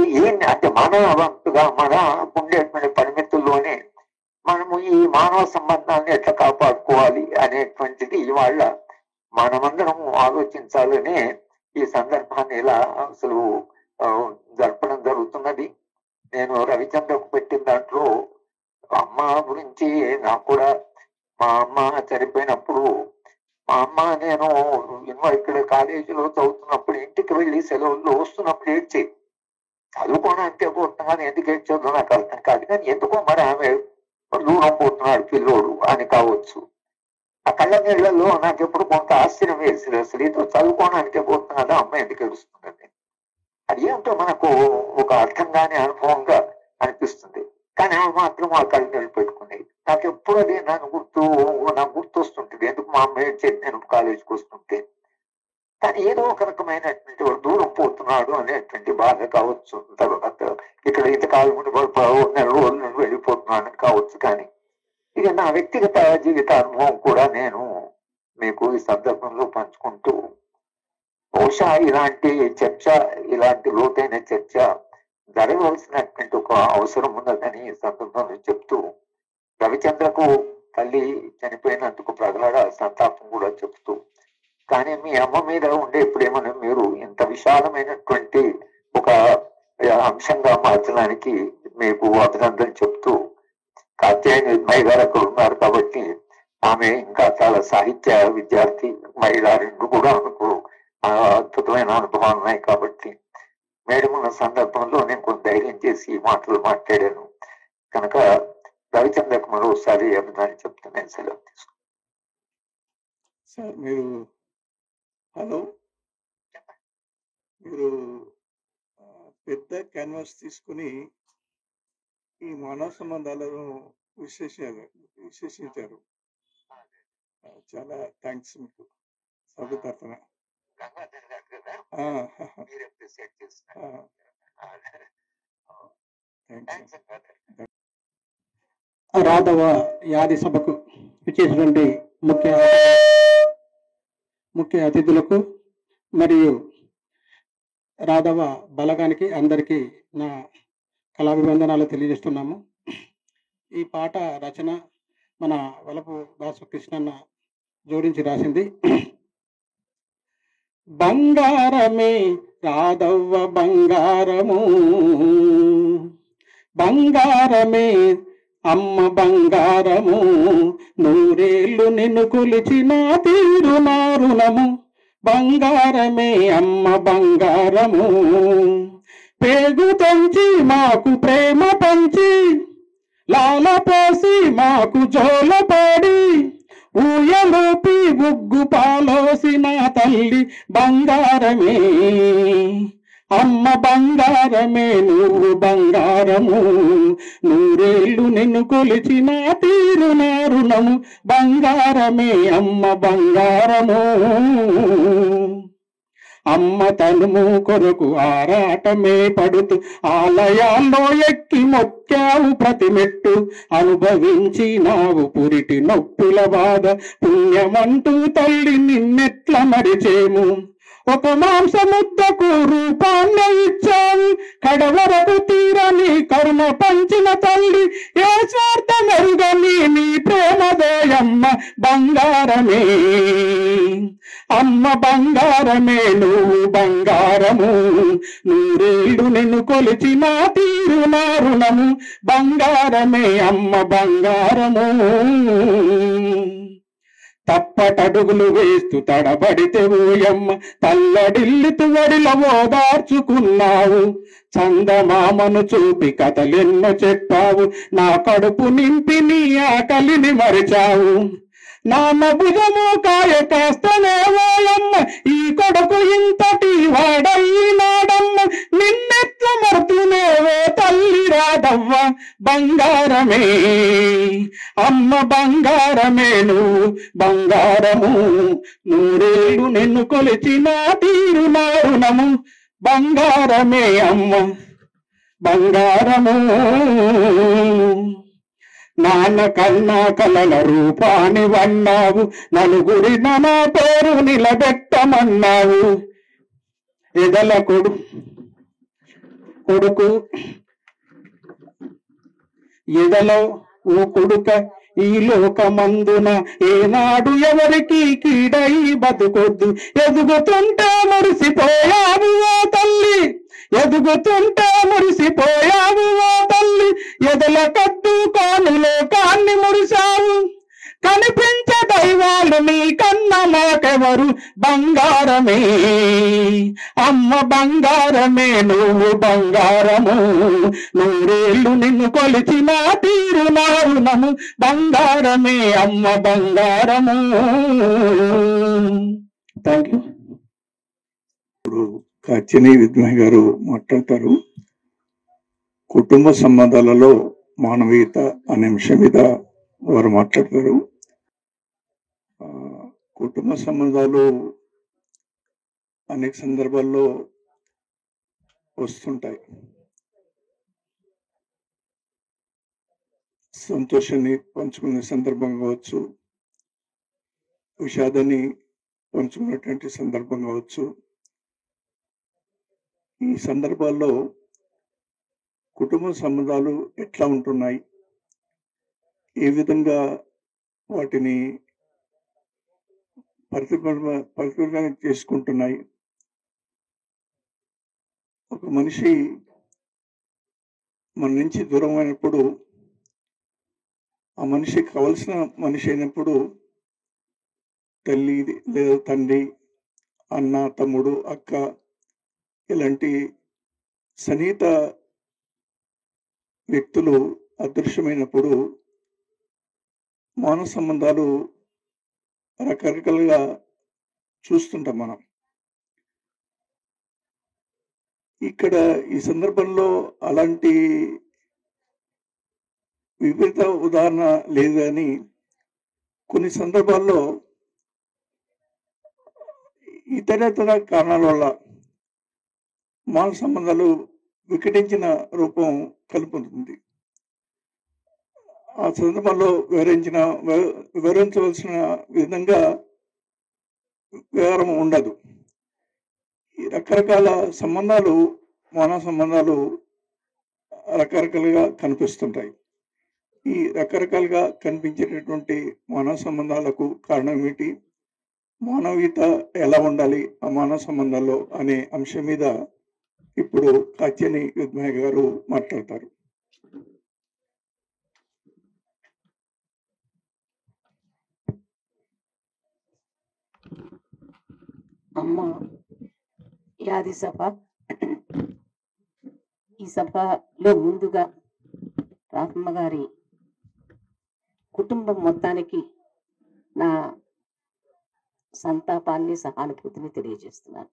అంటే మన వంతుగా మన ఉండేటువంటి పరిమితుల్లోనే మనము ఈ మానవ సంబంధాన్ని ఎట్లా కాపాడుకోవాలి అనేటువంటిది ఇవాళ మనమందరం ఆలోచించాలనే ఈ సందర్భాన్ని ఇలా అసలు జరపడం జరుగుతున్నది. నేను రవిచంద్రకు పెట్టిన దాంట్లో అమ్మ గురించి నాకు కూడా, మా అమ్మ చనిపోయినప్పుడు మా అమ్మ నేను ఇక్కడ కాలేజీలో చదువుతున్నప్పుడు ఇంటికి వెళ్ళి సెలవుల్లో వస్తున్నప్పుడు ఏడ్చి, చదువుకోవడానికి పోతున్నాను, ఎందుకు ఏడ్చోదో నాకు అర్థం కాదు. కానీ ఎందుకో మరి ఆమె దూరం పోతున్నాడు పిల్లోడు అని కావచ్చు. ఆ కళ్ళ నీళ్లలో నాకు ఎప్పుడు కొంత ఆశ్చర్యం వేసింది. అసలు ఏదో చదువుకోవడానికే పోతున్నాడా అమ్మ ఎందుకు ఏడుస్తుందండి? అది ఏమిటో మనకు ఒక అర్థం కాని అనుభవంగా అనిపిస్తుంది. కానీ ఆమె మాత్రం ఆ కళ్ళు నీళ్ళు పెట్టుకునేది. నాకు ఎప్పుడు అది నాకు గుర్తొస్తుంటుంది. ఎందుకు మా అమ్మ ఏడ్చేది నేను కాలేజీకి వస్తుంటే. కానీ ఏదో ఒక రకమైనటువంటి వాడు దూరం పోతున్నాడు అనేటువంటి బాధ కావచ్చు. తర్వాత ఇక్కడ ఇంతకాలం నుండి నెల రోజుల నుండి వెళ్ళిపోతున్నాను కావచ్చు. కానీ ఇది నా వ్యక్తిగత జీవిత అనుభవం కూడా నేను మీకు ఈ సందర్భంలో పంచుకుంటూ, బహుశా ఇలాంటి చర్చ, ఇలాంటి లోతైన చర్చ జరగవలసినటువంటి ఒక అవసరం ఉన్నదని ఈ సందర్భంలో చెప్తూ, రవిచంద్రకు తల్లి చనిపోయినందుకు ప్రగాఢ సంతాపం కూడా చెప్తూ, కానీ మీ అమ్మ మీద ఉండే ప్రేమను మీరు ఇంత విశాలమైనటువంటి ఒక అంశంగా మార్చడానికి మీకు అభినందన చెప్తూ, కాత్యాయని నిర్మయ్య గారు అక్కడ ఉన్నారు కాబట్టి ఆమె ఇంకా చాలా సాహిత్య విద్యార్థి మహిళ రెండు కూడా అనుకో అద్భుతమైన అనుభవాలు ఉన్నాయి కాబట్టి మేడం ఉన్న సందర్భంలో నేను కొంత ధైర్యం చేసి ఈ మాటలు మాట్లాడాను కనుక రవిచంద్రకు మరోసారి అభినందన చెప్తున్నాను. సెలవు తీసుకు సార్ మీరు హలో మీరు పెద్ద క్యాన్వాస్ తీసుకుని ఈ మానవ సంబంధాలను విశ్లేషించారు. చాలా థ్యాంక్స్ మీకు సభ తరఫున. గంగాధర్ గారు కదా మీరు అప్రిషియేట్ చేస్తున్నారు. రాధవ యాది సభకు విచ్చేసినటువంటి ముఖ్య అతిథులకు మరియు రాధవ బలగానికి అందరికీ నా కళాభివందనాలు తెలియజేస్తున్నాము. ఈ పాట రచన మన వలపు దాసు కృష్ణన్న జోడించి రాసింది. బంగారమే రాధవ్వ బంగారము, బంగారమే అమ్మ బంగారము, నూరేళ్ళు నిన్ను కొలిచిన తీరు నారుణము, బంగారమే అమ్మ బంగారము, పేగు తంచి మాకు ప్రేమ పంచి లాల పోసి మాకు జోల పాడి ఊయలోపి బుగ్గు పాలోసిన తల్లి బంగారమే, అమ్మ బంగారమే నువ్వు బంగారము, నూరేళ్ళు నిన్ను కొలిచిన తీరు నారుణము, బంగారమే అమ్మ బంగారము. అమ్మ తనుము కొరకు ఆరాటమే పడుతూ ఆలయాల్లో ఎక్కి మొక్కావు ప్రతి మెట్టు, అనుభవించినావు పురిటి నొప్పుల బాధ, పుణ్యమంటూ తల్లి నిన్నెట్ల మరిచేము, ఒక మాంసముద్దకు రూపాన్ని ఇచ్చావు, కడవరకు తీరని కరుణ పంచిన తల్లి, ఏ స్వార్థమెరుగని నీ ప్రేమదోయమ్మ బంగారమే, అమ్మ బంగారమే నువ్వు బంగారము, నూరేళ్ళు నిన్ను కొలిచిన తీరు నారుణము, బంగారమే అమ్మ బంగారము. తప్పటడుగులు వేస్తూ తడబడితే ఓయమ్మ తల్లడిల్లితు వడిల ఓదార్చుకున్నావు, చందమామను చూపి కథలెన్నో చెప్పావు, నా కడుపు నింపి నీ ఆకలిని మరిచావు, నాన్న భుజము కాయ కాస్తనేవోయమ్మ ఈ కొడుకు ఇంతటి వాడయ్యినాడమ్మ, నిన్నెట్ల మరుతునేవో తల్లి రాధవ్వ బంగారమే, అమ్మ బంగారమే నువ్వు బంగారము, నూరేళ్ళు నిన్ను కొలిచిన తీరు నారుణము, బంగారమే అమ్మ బంగారము. నాన్న కన్నా కలల రూపాన్ని వన్నావు, నలుగురి నా పేరు నిలబెట్టమన్నావు, ఎదల కొడుకు ఎదలో ఓ కొడుక ఈ లోకమందున ఏనాడు ఎవరికి కీడై బతుకొద్దు, ఎదుగుతుంటే మురిసిపోయావు ఓ తల్లి, ఎదుగుతుంటే మురిసిపోయావు ఓ తల్లి, ఎదల కట్టు కాను లోకాన్ని మురిసావు, కనిపించే దైవాలు నీ కన్న నాకెవరు, బంగారమే అమ్మ బంగారమే నువ్వు బంగారము, నూరేళ్ళు నిన్ను కొలిచిన తీరు నారుణము, బంగారమే అమ్మ బంగారము. Thank you. ఇప్పుడు కాత్యాయని నిర్మయ్య గారు మాట్లాడతారు. కుటుంబ సంబంధాలలో మానవీయత అనే అంశం మీద వారు మాట్లాడతారు. కుటుంబ సంబంధాలు అనేక సందర్భాల్లో వస్తుంటాయి. సంతోషాన్ని పంచుకునే సందర్భం కావచ్చు, విషాదాన్ని పంచుకున్నటువంటి సందర్భం కావచ్చు. ఈ సందర్భాల్లో కుటుంబ సంబంధాలు ఎట్లా ఉంటున్నాయి, ఏ విధంగా వాటిని పరిశుభ్రంగా చేసుకుంటున్నాయి. ఒక మనిషి మన నుంచి దూరం అయినప్పుడు, ఆ మనిషికి కావలసిన మనిషి అయినప్పుడు తల్లి లేదా తండ్రి, అన్న, తమ్ముడు, అక్క ఇలాంటి సన్నిహిత వ్యక్తులు అదృశ్యమైనప్పుడు మానవ సంబంధాలు రకరకాలుగా చూస్తుంటాం మనం. ఇక్కడ ఈ సందర్భంలో అలాంటి విపరీత ఉదాహరణ లేదు, కానీ కొన్ని సందర్భాల్లో ఇతర కారణాల వల్ల మానవ సంబంధాలు వికటించిన రూపం కలుపుతుంది. ఆ సందర్భంలో వివరించవలసిన విధంగా వివరం ఉండదు. ఈ రకరకాల సంబంధాలు, మానవ సంబంధాలు రకరకాలుగా కనిపిస్తుంటాయి. ఈ రకరకాలుగా కనిపించేటటువంటి మానవ సంబంధాలకు కారణం ఏమిటి, మానవీయత ఎలా ఉండాలి ఆ మానవ సంబంధాల్లో అనే అంశం మీద ఇప్పుడు కాత్యాయని యుద్ధమయ్య గారు మాట్లాడతారు. అమ్మ యాది సభ. ఈ సభలో ముందుగా రామమ్మ గారి కుటుంబం మొత్తానికి నా సంతాపాన్ని, సహానుభూతిని తెలియజేస్తున్నాను.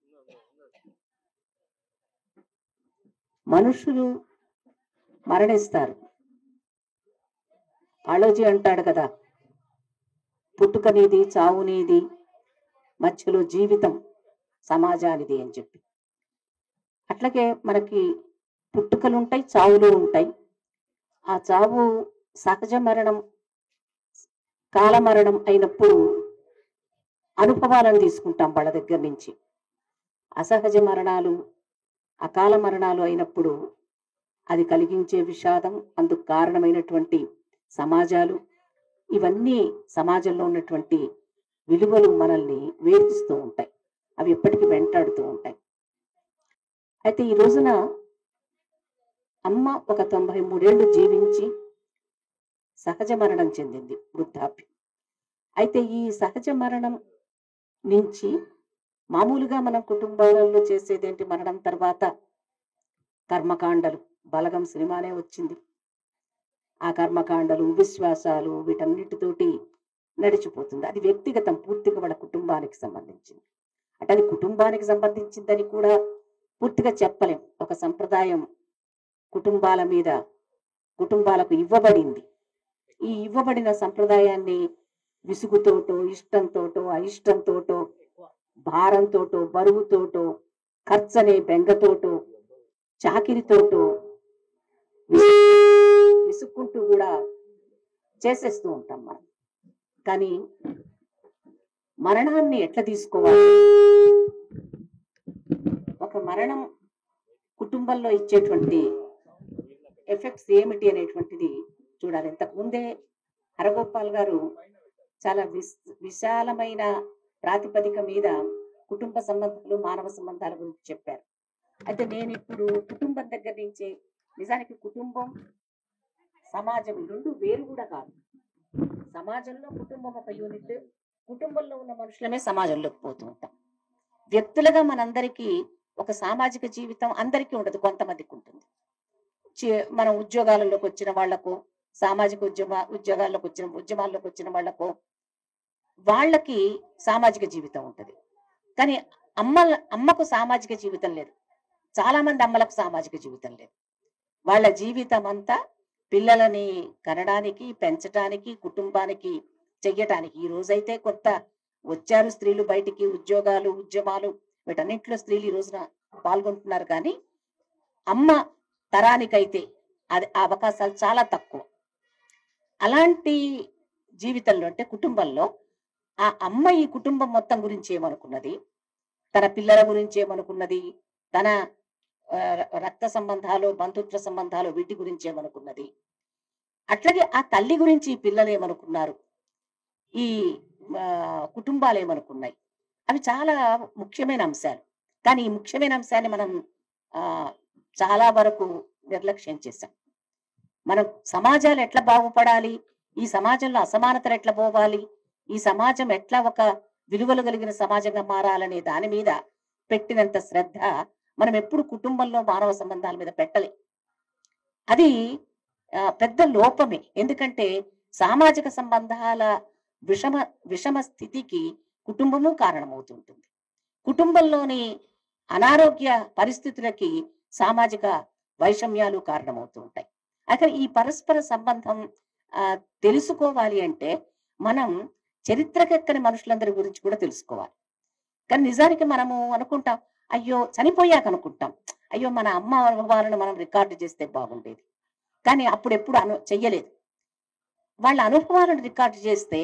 మనుషులు మరణిస్తారు. కాళోజీ అంటాడు కదా, పుట్టుక నీది, చావు నీది, మధ్యలో జీవితం సమాజానిది అని చెప్పి. అట్లాగే మనకి పుట్టుకలు ఉంటాయి, చావులు ఉంటాయి. ఆ చావు సహజ మరణం, కాలమరణం అయినప్పుడు అనుభవాలను తీసుకుంటాం వాళ్ళ దగ్గర నుంచి. అసహజ మరణాలు, అకాల మరణాలు అయినప్పుడు అది కలిగించే విషాదం, అందుకు కారణమైనటువంటి సమాజాలు, ఇవన్నీ సమాజంలో ఉన్నటువంటి విలువలు మనల్ని వేధిస్తూ ఉంటాయి. అవి ఎప్పటికీ వెంటాడుతూ ఉంటాయి. అయితే ఈ రోజున అమ్మ ఒక 93 ఏళ్ళు జీవించి సహజ మరణం చెందింది, వృద్ధాప్యం. అయితే ఈ సహజ మరణం నుంచి మామూలుగా మనం కుటుంబాలలో చేసేదేంటి, మరణం తర్వాత కర్మకాండలు, బలగం సినిమానే వచ్చింది. ఆ కర్మకాండలు, విశ్వాసాలు, వీటన్నిటితోటి నడిచిపోతుంది. అది వ్యక్తిగతం, పూర్తిగా వాళ్ళ కుటుంబానికి సంబంధించింది. అంటే అది కుటుంబానికి సంబంధించిందని కూడా పూర్తిగా చెప్పలేం. ఒక సంప్రదాయం కుటుంబాల మీద, కుటుంబాలకు ఇవ్వబడింది. ఈ ఇవ్వబడిన సంప్రదాయాన్ని విసుగుతోటో, ఇష్టంతోటో, అయిష్టంతోటో, భారంతోటో, బరువుతోటో, ఖర్చనే బెంగతోటో, చాకిరితోటో విసుక్కుంటూ కూడా చేసేస్తూ ఉంటాం మనం. కానీ మరణాన్ని ఎట్లా తీసుకోవాలి, ఒక మరణం కుటుంబంలో ఇచ్చేటువంటి ఎఫెక్ట్స్ ఏమిటి అనేటువంటిది చూడాలి. ఇంతకు ముందే హరగోపాల్ గారు చాలా విశాలమైన ప్రాతిపదిక మీద కుటుంబ సంబంధాలు, మానవ సంబంధాల గురించి చెప్పారు. అయితే నేను ఇప్పుడు కుటుంబం దగ్గర నుంచి, నిజానికి కుటుంబం, సమాజం రెండు వేరు కూడా కాదు. సమాజంలో కుటుంబం ఒక యూనిట్, కుటుంబంలో ఉన్న మనుషులమే సమాజంలోకి పోతూ ఉంటాం. వ్యక్తులుగా మనందరికీ ఒక సామాజిక జీవితం అందరికీ ఉండదు, కొంతమందికి ఉంటుంది. మనం ఉద్యోగాలలోకి వచ్చిన వాళ్లకు, సామాజిక ఉద్యమాల్లోకి వచ్చిన వాళ్లకు, వాళ్ళకి సామాజిక జీవితం ఉంటుంది. కానీ అమ్మకు సామాజిక జీవితం లేదు. చాలా మంది అమ్మలకు సామాజిక జీవితం లేదు. వాళ్ళ జీవితం అంతా పిల్లలని కనడానికి, పెంచడానికి, కుటుంబానికి చెయ్యటానికి. ఈ రోజైతే కొత్త వచ్చారు స్త్రీలు బయటికి, ఉద్యోగాలు, ఉద్యమాలు, వీటన్నింటిలో స్త్రీలు ఈ రోజున పాల్గొంటున్నారు. కానీ అమ్మ తరానికైతే అది ఆ అవకాశాలు చాలా తక్కువ. అలాంటి జీవితంలో, అంటే కుటుంబంలో, ఆ అమ్మ ఈ కుటుంబం మొత్తం గురించి ఏమనుకున్నది, తన పిల్లల గురించి ఏమనుకున్నది, తన రక్త సంబంధాలు, బంధుత్వ సంబంధాలు, వీటి గురించి ఏమనుకున్నది, అట్లాగే ఆ తల్లి గురించి పిల్లలు ఏమనుకున్నారు, ఈ కుటుంబాలు ఏమనుకున్నాయి, అవి చాలా ముఖ్యమైన అంశాలు. కానీ ఈ ముఖ్యమైన అంశాన్ని మనం చాలా వరకు నిర్లక్ష్యం చేశాం. మనం సమాజాలు ఎట్లా బాగుపడాలి, ఈ సమాజంలో అసమానతలు ఎట్లా పోవాలి, ఈ సమాజం ఎట్లా ఒక విలువలు కలిగిన సమాజంగా మారాలనే దాని మీద పెట్టినంత శ్రద్ధ మనం ఎప్పుడు కుటుంబంలో మానవ సంబంధాల మీద పెట్టలే. అది పెద్ద లోపమే. ఎందుకంటే సామాజిక సంబంధాల విషమ స్థితికి కుటుంబము కారణమవుతుంటుంది. కుటుంబంలోని అనారోగ్య పరిస్థితులకి సామాజిక వైషమ్యాలు కారణమవుతూ ఉంటాయి. అక్కడ ఈ పరస్పర సంబంధం తెలుసుకోవాలి అంటే మనం చరిత్రకెక్కని మనుషులందరి గురించి కూడా తెలుసుకోవాలి. కానీ నిజానికి మనము అనుకుంటాం, అయ్యో చనిపోయాక అనుకుంటాం, అయ్యో మన అమ్మ వాళ్ళని మనం రికార్డు చేస్తే బాగుండేది. కానీ అప్పుడు ఎప్పుడు చెయ్యలేదు. వాళ్ళ అనుభవాలను రికార్డు చేస్తే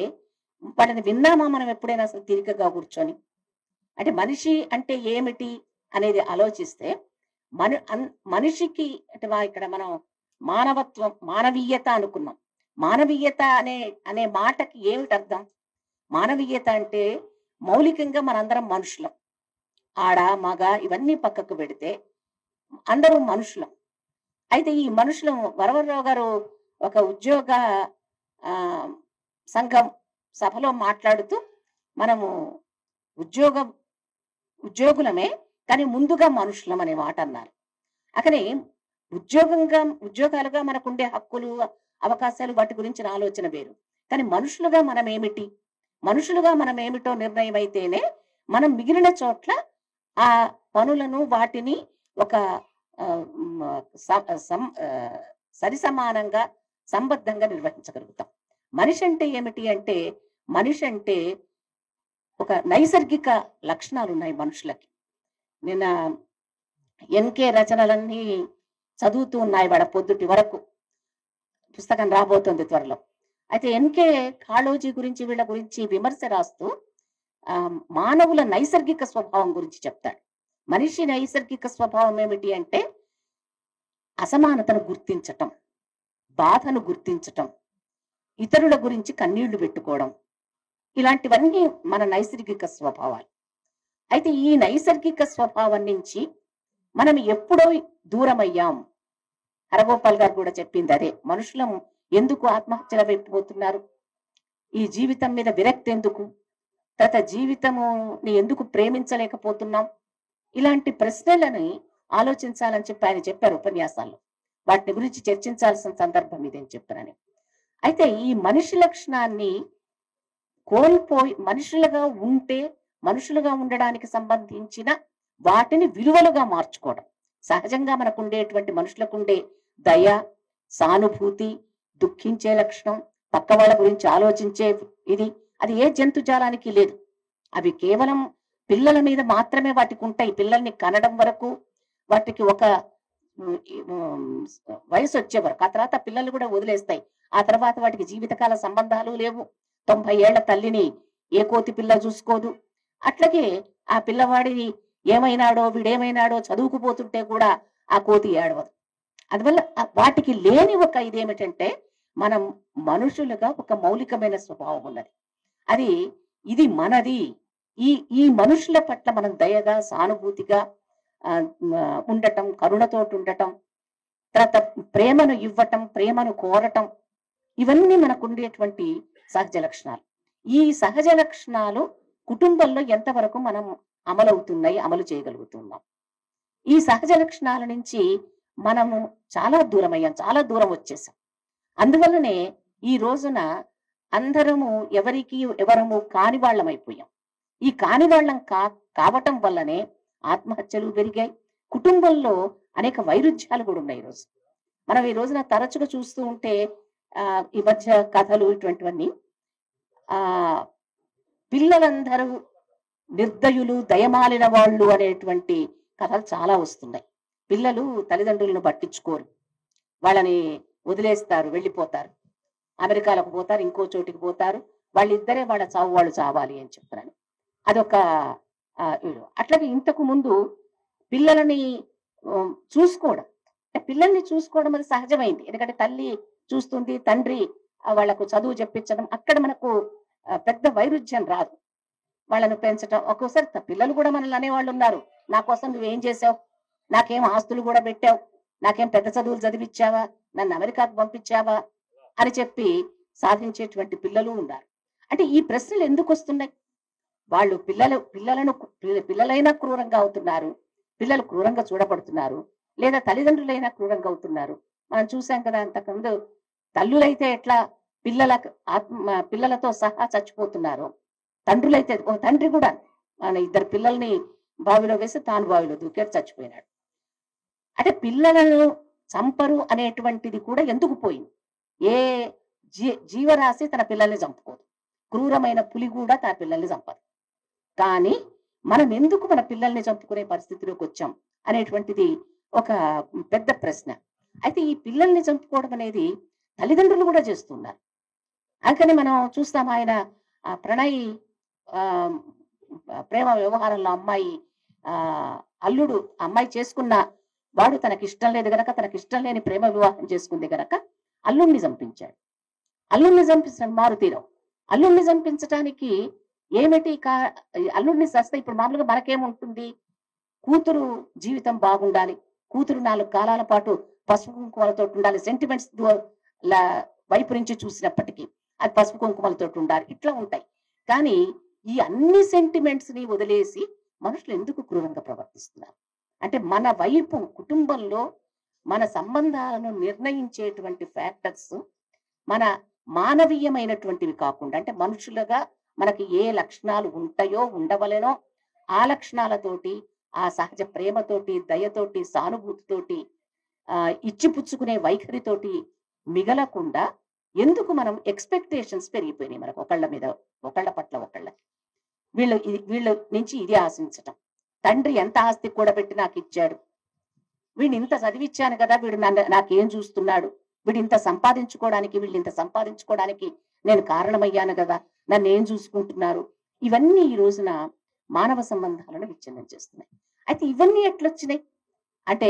వాళ్ళని విన్నామా మనం ఎప్పుడైనా అసలు తీరికగా కూర్చొని? అంటే మనిషి అంటే ఏమిటి అనేది ఆలోచిస్తే మనిషికి అంటే ఇక్కడ మనం మానవత్వం, మానవీయత అనుకున్నాం. మానవీయత అనే మాటకి ఏమిటి అర్థం? మానవీయత అంటే మౌలికంగా మనందరం మనుషులం. ఆడ మగ ఇవన్నీ పక్కకు పెడితే అందరూ మనుషులం. అయితే ఈ మనుషులం వరవరరావు గారు ఒక ఉద్యోగ సంఘం సభలో మాట్లాడుతూ మనము ఉద్యోగులమే కానీ ముందుగా మనుషులం అనే మాట అన్నారు. అక్కడే ఉద్యోగాలుగా మనకుండే హక్కులు అవకాశాలు వాటి గురించిన ఆలోచన వేరు. కానీ మనుషులుగా మనం ఏమిటి, మనుషులుగా మనం ఏమిటో నిర్ణయం అయితేనే మనం మిగిలిన చోట్ల ఆ పనులను వాటిని ఒక సరిసమానంగా సంబద్ధంగా నిర్వహించగలుగుతాం. మనిషి అంటే ఏమిటి అంటే, మనిషి అంటే ఒక నైసర్గిక లక్షణాలు ఉన్నాయి మనుషులకి. నిన్న ఎన్కే రచనలన్నీ చదువుతూ ఉన్నాయి వాడ పొద్దుటి వరకు. పుస్తకం రాబోతుంది త్వరలో. అయితే ఎన్కే కాళోజీ గురించి వీళ్ళ గురించి విమర్శ రాస్తూ మానవుల నైసర్గిక స్వభావం గురించి చెప్తాడు. మనిషి నైసర్గిక స్వభావం ఏమిటి అంటే అసమానతను గుర్తించటం, బాధను గుర్తించటం, ఇతరుల గురించి కన్నీళ్లు పెట్టుకోవడం, ఇలాంటివన్నీ మన నైసర్గిక స్వభావాలు. అయితే ఈ నైసర్గిక స్వభావం నుంచి మనం ఎప్పుడో దూరమయ్యాం. హరగోపాల్ గారు కూడా చెప్పింది అదే. మనుషులం ఎందుకు ఆత్మహత్యల వైపు పోతున్నారు, ఈ జీవితం మీద విరక్తి ఎందుకు, తర్వాత జీవితముని ఎందుకు ప్రేమించలేకపోతున్నాం, ఇలాంటి ప్రశ్నలని ఆలోచించాలని చెప్పి ఆయన చెప్పారు ఉపన్యాసాల్లో. వాటి గురించి చర్చించాల్సిన సందర్భం ఇదేని చెప్పారని. అయితే ఈ మనిషి లక్షణాన్ని కోల్పోయి మనుషులుగా ఉంటే మనుషులుగా ఉండడానికి సంబంధించిన వాటిని విలువలుగా మార్చుకోవడం. సహజంగా మనకు ఉండేటువంటి మనుషులకు ఉండే దయ, సానుభూతి, దుఃఖించే లక్షణం, పక్క వాళ్ళ గురించి ఆలోచించే ఇది, అది ఏ జంతుజాలానికి లేదు. అవి కేవలం పిల్లల మీద మాత్రమే వాటికి ఉంటాయి. పిల్లల్ని కనడం వరకు, వాటికి ఒక వయసు వచ్చే వరకు. ఆ తర్వాత పిల్లలు కూడా వదిలేస్తాయి. ఆ తర్వాత వాటికి జీవితకాల సంబంధాలు లేవు. 90 ఏళ్ల తల్లిని ఏ కోతి పిల్ల చూసుకోదు. అట్లాగే ఆ పిల్లవాడిని ఏమైనాడో వీడేమైనాడో చదువుకుపోతుంటే కూడా ఆ కోతి ఏడవదు. అందువల్ల వాటికి లేని ఒక ఇదేమిటంటే మనం మనుషులుగా ఒక మౌలికమైన స్వభావం ఉన్నది. ఇది మనది. ఈ మనుషుల పట్ల మనం దయగా, సానుభూతిగా ఉండటం, కరుణతోటి ఉండటం, తర్వాత ప్రేమను ఇవ్వటం, ప్రేమను కోరటం, ఇవన్నీ మనకు ఉండేటువంటి సహజ లక్షణాలు. ఈ సహజ లక్షణాలు కుటుంబంలో ఎంతవరకు మనం అమలు చేయగలుగుతున్నాం? ఈ సహజ లక్షణాల నుంచి మనము చాలా దూరం అయ్యాం, చాలా దూరం వచ్చేసాం. అందువల్లనే ఈ రోజున అందరము ఎవరము కాని వాళ్ళం అయిపోయాం. ఈ కాని వాళ్ళం కావటం వల్లనే ఆత్మహత్యలు పెరిగాయి. కుటుంబంలో అనేక వైరుధ్యాలు కూడా ఉన్నాయి. మనం ఈ రోజున తరచుగా చూస్తూ ఉంటే ఈ మధ్య కథలు ఇటువంటివన్నీ పిల్లలందరూ నిర్దయులు, దయమాలిన వాళ్ళు అనేటువంటి కథలు చాలా వస్తున్నాయి. పిల్లలు తల్లిదండ్రులను పట్టించుకోరు, వాళ్ళని వదిలేస్తారు, వెళ్ళిపోతారు, అమెరికాలకు పోతారు, ఇంకో చోటికి పోతారు, వాళ్ళిద్దరే వాళ్ళ చావు వాళ్ళు చావాలి అని చెప్తారని. అదొక అట్లాగే ఇంతకు ముందు పిల్లలని చూసుకోవడం అది సహజమైంది. ఎందుకంటే తల్లి చూస్తుంది, తండ్రి వాళ్లకు చదువు చెప్పించడం, అక్కడ మనకు పెద్ద వైరుధ్యం రాదు. వాళ్ళను పెంచటం, ఒక్కోసారి పిల్లలు కూడా మనల్ని అనేవాళ్ళు ఉన్నారు, నా కోసం నువ్వేం చేసావు, నాకేం ఆస్తులు కూడా పెట్టావు, నాకేం పెద్ద చదువులు చదివిచ్చావా, నన్ను అమెరికాకు పంపించావా అని చెప్పి సాధించేటువంటి పిల్లలు ఉన్నారు. అంటే ఈ ప్రశ్నలు ఎందుకు వస్తున్నాయి? వాళ్ళు పిల్లలైనా క్రూరంగా అవుతున్నారు, పిల్లలు క్రూరంగా చూడబడుతున్నారు, లేదా తల్లిదండ్రులైనా క్రూరంగా అవుతున్నారు. మనం చూసాం కదా, అంతకుముందు తల్లులైతే ఎట్లా పిల్లలతో సహా చచ్చిపోతున్నారు, తండ్రులైతే, ఒక తండ్రి కూడా మన 2 పిల్లల్ని బావిలో వేసి తాను బావిలో దూకాడు, చచ్చిపోయినాడు. అంటే పిల్లలను చంపరు అనేటువంటిది కూడా ఎందుకు పోయింది? ఏ జీవరాశి తన పిల్లల్ని చంపుకోదు, క్రూరమైన పులి కూడా తన పిల్లల్ని చంపదు. కానీ మనం ఎందుకు మన పిల్లల్ని చంపుకునే పరిస్థితిలోకి వచ్చాం అనేటువంటిది ఒక పెద్ద ప్రశ్న. అయితే ఈ పిల్లల్ని చంపుకోవడం అనేది తల్లిదండ్రులు కూడా చేస్తున్నారు. అందుకని మనం చూస్తాం, ఆయన ప్రణయ్ ప్రేమ వ్యవహారంలో అమ్మాయి అల్లుడు అమ్మాయి చేసుకున్న వాడు తనకి ఇష్టం లేదు గనక, తనకి ఇష్టం లేని ప్రేమ వివాహం చేసుకుంది గనక అల్లుడిని చంపించాడు. అల్లుడిని చంపించడం మారుతీరం. అల్లుడిని చంపించడానికి ఏమిటి అల్లుడిని చస్తే ఇప్పుడు మామూలుగా మనకేముంటుంది, కూతురు జీవితం బాగుండాలి, కూతురు 4 కాలాల పాటు పసుపు కుంకుమలతో ఉండాలి, సెంటిమెంట్స్ వైపు నుంచి చూసినప్పటికీ అది పసుపు కుంకుమలతో ఉండాలి, ఇట్లా ఉంటాయి. కానీ ఈ అన్ని సెంటిమెంట్స్ ని వదిలేసి మనుషులు ఎందుకు క్రూరంగా ప్రవర్తిస్తున్నారు అంటే, మన వైపు కుటుంబంలో మన సంబంధాలను నిర్ణయించేటువంటి ఫ్యాక్టర్స్ మన మానవీయమైనటువంటివి కాకుండా, అంటే మనుషులుగా మనకి ఏ లక్షణాలు ఉంటాయో ఉండవలేనో ఆ లక్షణాలతోటి, ఆ సహజ ప్రేమతోటి, దయతోటి, సానుభూతితోటి, ఇచ్చిపుచ్చుకునే వైఖరితోటి మిగలకుండా ఎందుకు మనం ఎక్స్పెక్టేషన్స్ పెరిగిపోయినాయి మనకు, ఒకళ్ళ పట్ల ఒకళ్ళకి. వీళ్ళ నుంచి ఇది ఆశించటం, తండ్రి ఎంత ఆస్తి కూడా పెట్టి నాకు ఇచ్చాడు, వీడిని ఇంత చదివిచ్చాను కదా, వీడు నాకేం చూస్తున్నాడు, వీళ్ళు ఇంత సంపాదించుకోవడానికి నేను కారణమయ్యాను కదా, నన్ను ఏం చూసుకుంటున్నారు. ఇవన్నీ ఈ రోజున మానవ సంబంధాలను విచ్ఛిన్నం చేస్తున్నాయి. అయితే ఇవన్నీ ఎట్లొచ్చినాయి అంటే,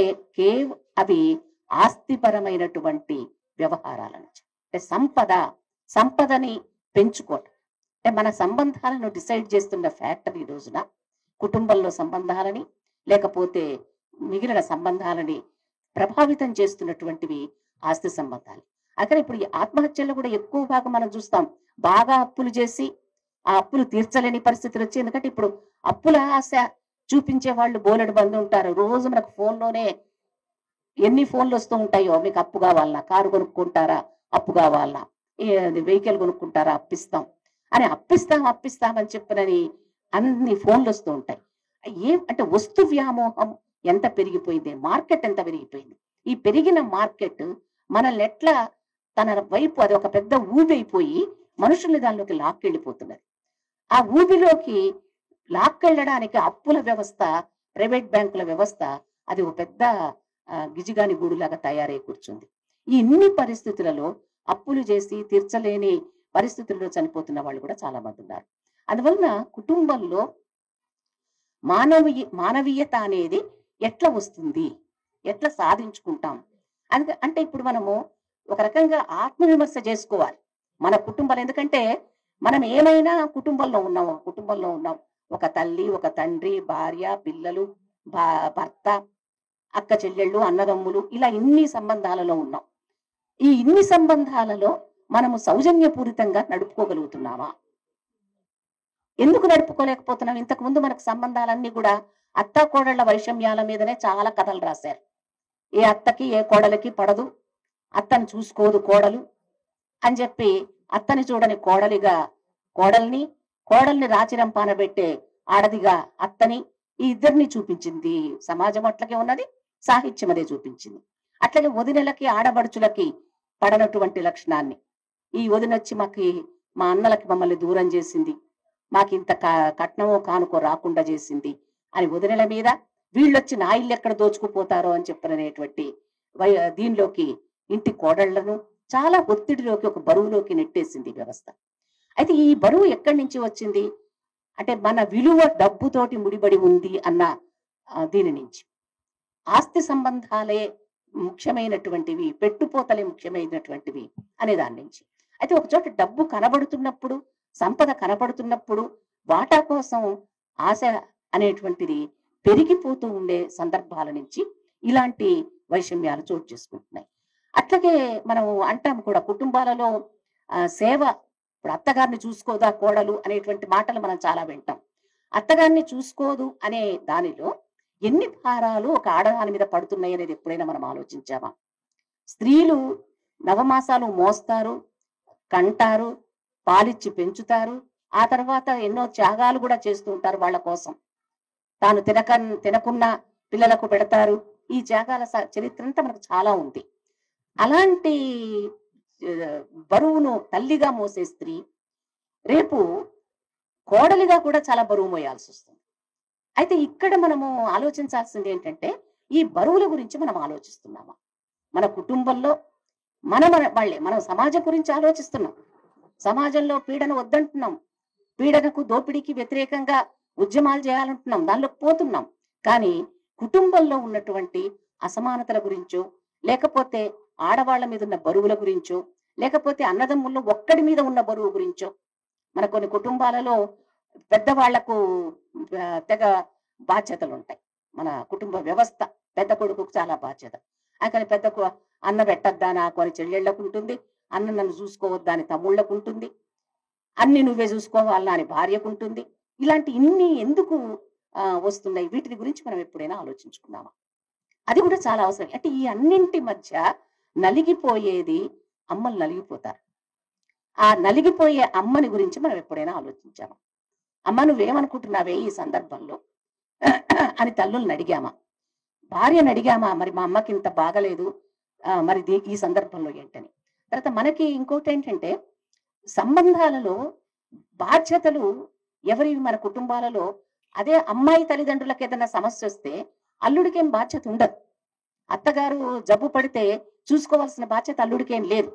అవి ఆస్తిపరమైనటువంటి వ్యవహారాల నుంచి, అంటే సంపదని పెంచుకోవటం, అంటే మన సంబంధాలను డిసైడ్ చేస్తున్న ఫ్యాక్టర్ ఈ రోజున కుటుంబంలో సంబంధాలని, లేకపోతే మిగిలిన సంబంధాలని ప్రభావితం చేస్తున్నటువంటివి ఆస్తి సంబంధాలు. అక్కడ ఇప్పుడు ఈ ఆత్మహత్యల్లో కూడా ఎక్కువ భాగం మనం చూస్తాం, బాగా అప్పులు చేసి ఆ అప్పులు తీర్చలేని పరిస్థితులు వచ్చి, ఎందుకంటే ఇప్పుడు అప్పుల ఆశ చూపించే వాళ్ళు బోలెడు మంది ఉంటారు. రోజు మనకు ఫోన్లోనే ఎన్ని ఫోన్లు వస్తూ ఉంటాయో, మీకు అప్పు కావాలన్నా, కారు కొనుక్కుంటారా అప్పు కావాలన్నా, వెహికల్ కొనుక్కుంటారా అప్పిస్తాం అని, అప్పిస్తామని చెప్పినని అన్ని ఫోన్లు వస్తూ ఉంటాయి. అంటే వస్తు వ్యామోహం ఎంత పెరిగిపోయింది, మార్కెట్ ఎంత పెరిగిపోయింది. ఈ పెరిగిన మార్కెట్ మనల్ని ఎట్లా తన వైపు, అది ఒక పెద్ద ఊబి అయిపోయి మనుషుల్ని దానిలోకి లాక్కెళ్ళిపోతున్నది. ఆ ఊబిలోకి లాక్కెళ్ళడానికి అప్పుల వ్యవస్థ, ప్రైవేట్ బ్యాంకుల వ్యవస్థ, అది ఒక పెద్ద గిజిగాని గూడులాగా తయారై కూర్చుంది. ఈ ఇన్ని పరిస్థితులలో అప్పులు చేసి తీర్చలేని పరిస్థితుల్లో చనిపోతున్న వాళ్ళు కూడా చాలా మంది ఉన్నారు. అందువలన కుటుంబంలో మానవీయత అనేది ఎట్లా వస్తుంది, ఎట్లా సాధించుకుంటాం అంటే, ఇప్పుడు మనము ఒక రకంగా ఆత్మవిమర్శ చేసుకోవాలి మన కుటుంబాలు. ఎందుకంటే మనం ఏమైనా కుటుంబంలో ఉన్నాం, ఒక తల్లి, ఒక తండ్రి, భార్య, పిల్లలు, భర్త, అక్క చెల్లెళ్ళు, అన్నదమ్ములు, ఇలా ఇన్ని సంబంధాలలో ఉన్నాం. ఈ ఇన్ని సంబంధాలలో మనము సౌజన్యపూరితంగా నడుపుకోగలుగుతున్నామా? ఎందుకు నడుపుకోలేకపోతున్నాం? ఇంతకు ముందు మనకు సంబంధాలన్నీ కూడా అత్తా కోడళ్ల వైషమ్యాల మీదనే చాలా కథలు రాశారు. ఏ అత్తకి ఏ కోడలికి పడదు, అత్తని చూసుకోదు కోడలు అని చెప్పి, అత్తని చూడని కోడల్ని రాచిరంపాన పెట్టే ఆడదిగా అత్తని, ఈ ఇద్దరిని చూపించింది సమాజం. అట్లకే ఉన్నది, సాహిత్యం అదే చూపించింది. అట్లాగే వదినలకి, ఆడబడుచులకి పడనటువంటి లక్షణాన్ని, ఈ వదినొచ్చి మా అన్నలకి మమ్మల్ని దూరం చేసింది, మాకింత కట్నమో కానుకో రాకుండా చేసింది అని వదినల మీద, వీళ్ళొచ్చి నా ఇల్లు ఎక్కడ దోచుకుపోతారో అని చెప్పననేటువంటి దీనిలోకి ఇంటి కోడళ్లను చాలా ఒత్తిడిలోకి, ఒక బరువులోకి నెట్టేసింది వ్యవస్థ. అయితే ఈ బరువు ఎక్కడి నుంచి వచ్చింది అంటే, మన విలువ డబ్బుతోటి ముడిపడి ఉంది అన్న దీని నుంచి. ఆస్తి సంబంధాలే ముఖ్యమైనటువంటివి, పెట్టుపోతలే ముఖ్యమైనటువంటివి అనే దాని నుంచి. అయితే ఒక చోట డబ్బు కనబడుతున్నప్పుడు సంపద కనపడుతున్నప్పుడు వాటా కోసం ఆశ అనేటువంటిది పెరిగిపోతూ ఉండే సందర్భాల నుంచి ఇలాంటి వైషమ్యాలు చోటు చేసుకుంటున్నాయి. అట్లాగే మనం అంటాం కూడా కుటుంబాలలో సేవ, ఇప్పుడు అత్తగారిని చూసుకోదా కోడలు అనేటువంటి మాటలు మనం చాలా వింటాం. అత్తగారిని చూసుకోదు అనే దానిలో ఎన్ని భారాలు ఒక ఆడదాని మీద పడుతున్నాయి అనేది ఎప్పుడైనా మనం ఆలోచించామా? స్త్రీలు నవమాసాలు మోస్తారు, కంటారు, పాలిచ్చి పెంచుతారు, ఆ తర్వాత ఎన్నో త్యాగాలు కూడా చేస్తూ ఉంటారు వాళ్ళ కోసం. తాను తినకున్న పిల్లలకు పెడతారు. ఈ త్యాగాల చరిత్ర అంతా మనకు చాలా ఉంది. అలాంటి బరువును తల్లిగా మోసే స్త్రీ రేపు కోడలిగా కూడా చాలా బరువు మోయాల్సి వస్తుంది. అయితే ఇక్కడ మనము ఆలోచించాల్సింది ఏంటంటే, ఈ బరువుల గురించి మనం ఆలోచిస్తున్నామా? మన కుటుంబంలో మనం సమాజం గురించి ఆలోచిస్తున్నాం. సమాజంలో పీడన వద్దంటున్నాం, పీడనకు దోపిడీకి వ్యతిరేకంగా ఉద్యమాలు చేయాలంటున్నాం, దానిలోకి పోతున్నాం. కానీ కుటుంబంలో ఉన్నటువంటి అసమానతల గురించో, లేకపోతే ఆడవాళ్ల మీద ఉన్న బరువుల గురించో, లేకపోతే అన్నదమ్ముల్లో ఒక్కడి మీద ఉన్న బరువు గురించో, మన కొన్ని కుటుంబాలలో పెద్దవాళ్లకు తెగ బాధ్యతలు ఉంటాయి. మన కుటుంబ వ్యవస్థ పెద్ద కొడుకుకు చాలా బాధ్యత. కానీ అన్న పెట్టద్దా నాకు అని చెల్లెళ్లకు ఉంటుంది, అన్న నన్ను చూసుకోవద్దా అని తమ్ముళ్లకు ఉంటుంది, అన్ని నువ్వే చూసుకోవాలా అని భార్యకు ఉంటుంది. ఇలాంటి ఇన్ని ఎందుకు వస్తున్నాయి? వీటి గురించి మనం ఎప్పుడైనా ఆలోచించుకున్నామా? అది కూడా చాలా అవసరం. అంటే ఈ అన్నింటి మధ్య నలిగిపోయేది అమ్మలు నలిగిపోతారు. ఆ నలిగిపోయే అమ్మని గురించి మనం ఎప్పుడైనా ఆలోచించామా? అమ్మ నువ్వేమనుకుంటున్నావే ఈ సందర్భంలో అని తల్లుల్ని అడిగామా? భార్యను అడిగామా? మరి మా అమ్మకి ఇంత బాగలేదు, మరి ఈ సందర్భంలో ఏంటని. తర్వాత మనకి ఇంకోటి ఏంటంటే, సంబంధాలలో బాధ్యతలు ఎవరివి మన కుటుంబాలలో? అదే అమ్మాయి తల్లిదండ్రులకు ఏదైనా సమస్య వస్తే అల్లుడికేం బాధ్యత ఉండదు. అత్తగారు జబ్బు పడితే చూసుకోవాల్సిన బాధ్యత అల్లుడికేం లేదు.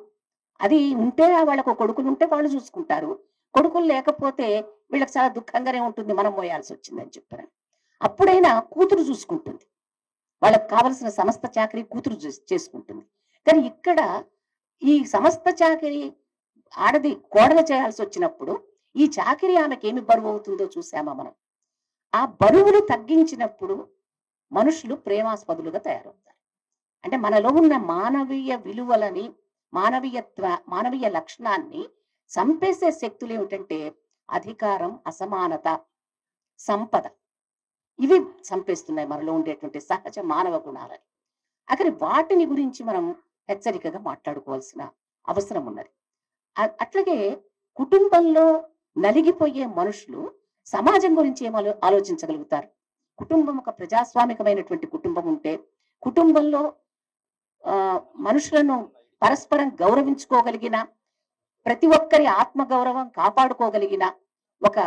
అది ఉంటే వాళ్ళకు కొడుకులు ఉంటే వాళ్ళు చూసుకుంటారు, కొడుకులు లేకపోతే వీళ్ళకి చాలా దుఃఖంగానే ఉంటుంది, మనం మోయాల్సి వచ్చిందని చెప్పారని. అప్పుడైనా కూతురు చూసుకుంటుంది, వాళ్ళకి కావలసిన సమస్త చాకరీ కూతురు చేసుకుంటుంది. కానీ ఇక్కడ ఈ సమస్త చాకరీ ఆడది కోడలు చేయాల్సి వచ్చినప్పుడు ఈ చాకరీ ఆమెకి ఏమి బరువు అవుతుందో చూసామా మనం? ఆ బరువులు తగ్గించినప్పుడు మనుషులు ప్రేమాస్పదులుగా తయారవుతారు. అంటే మనలో ఉన్న మానవీయ విలువలని, మానవీయ లక్షణాన్ని చంపేసే శక్తులు ఏమిటంటే అధికారం, అసమానత, సంపద. ఇవి చంపేస్తున్నాయి మనలో ఉండేటువంటి సహజ మానవ గుణాలని. అక్కడ వాటిని గురించి మనం హెచ్చరికగా మాట్లాడుకోవాల్సిన అవసరం ఉన్నది. అట్లాగే కుటుంబంలో నలిగిపోయే మనుషులు సమాజం గురించి ఏం ఆలోచించగలుగుతారు? కుటుంబం ఒక ప్రజాస్వామికమైనటువంటి కుటుంబం ఉంటే, కుటుంబంలో మనుషులను పరస్పరం గౌరవించుకోగలిగిన, ప్రతి ఒక్కరి ఆత్మగౌరవం కాపాడుకోగలిగిన ఒక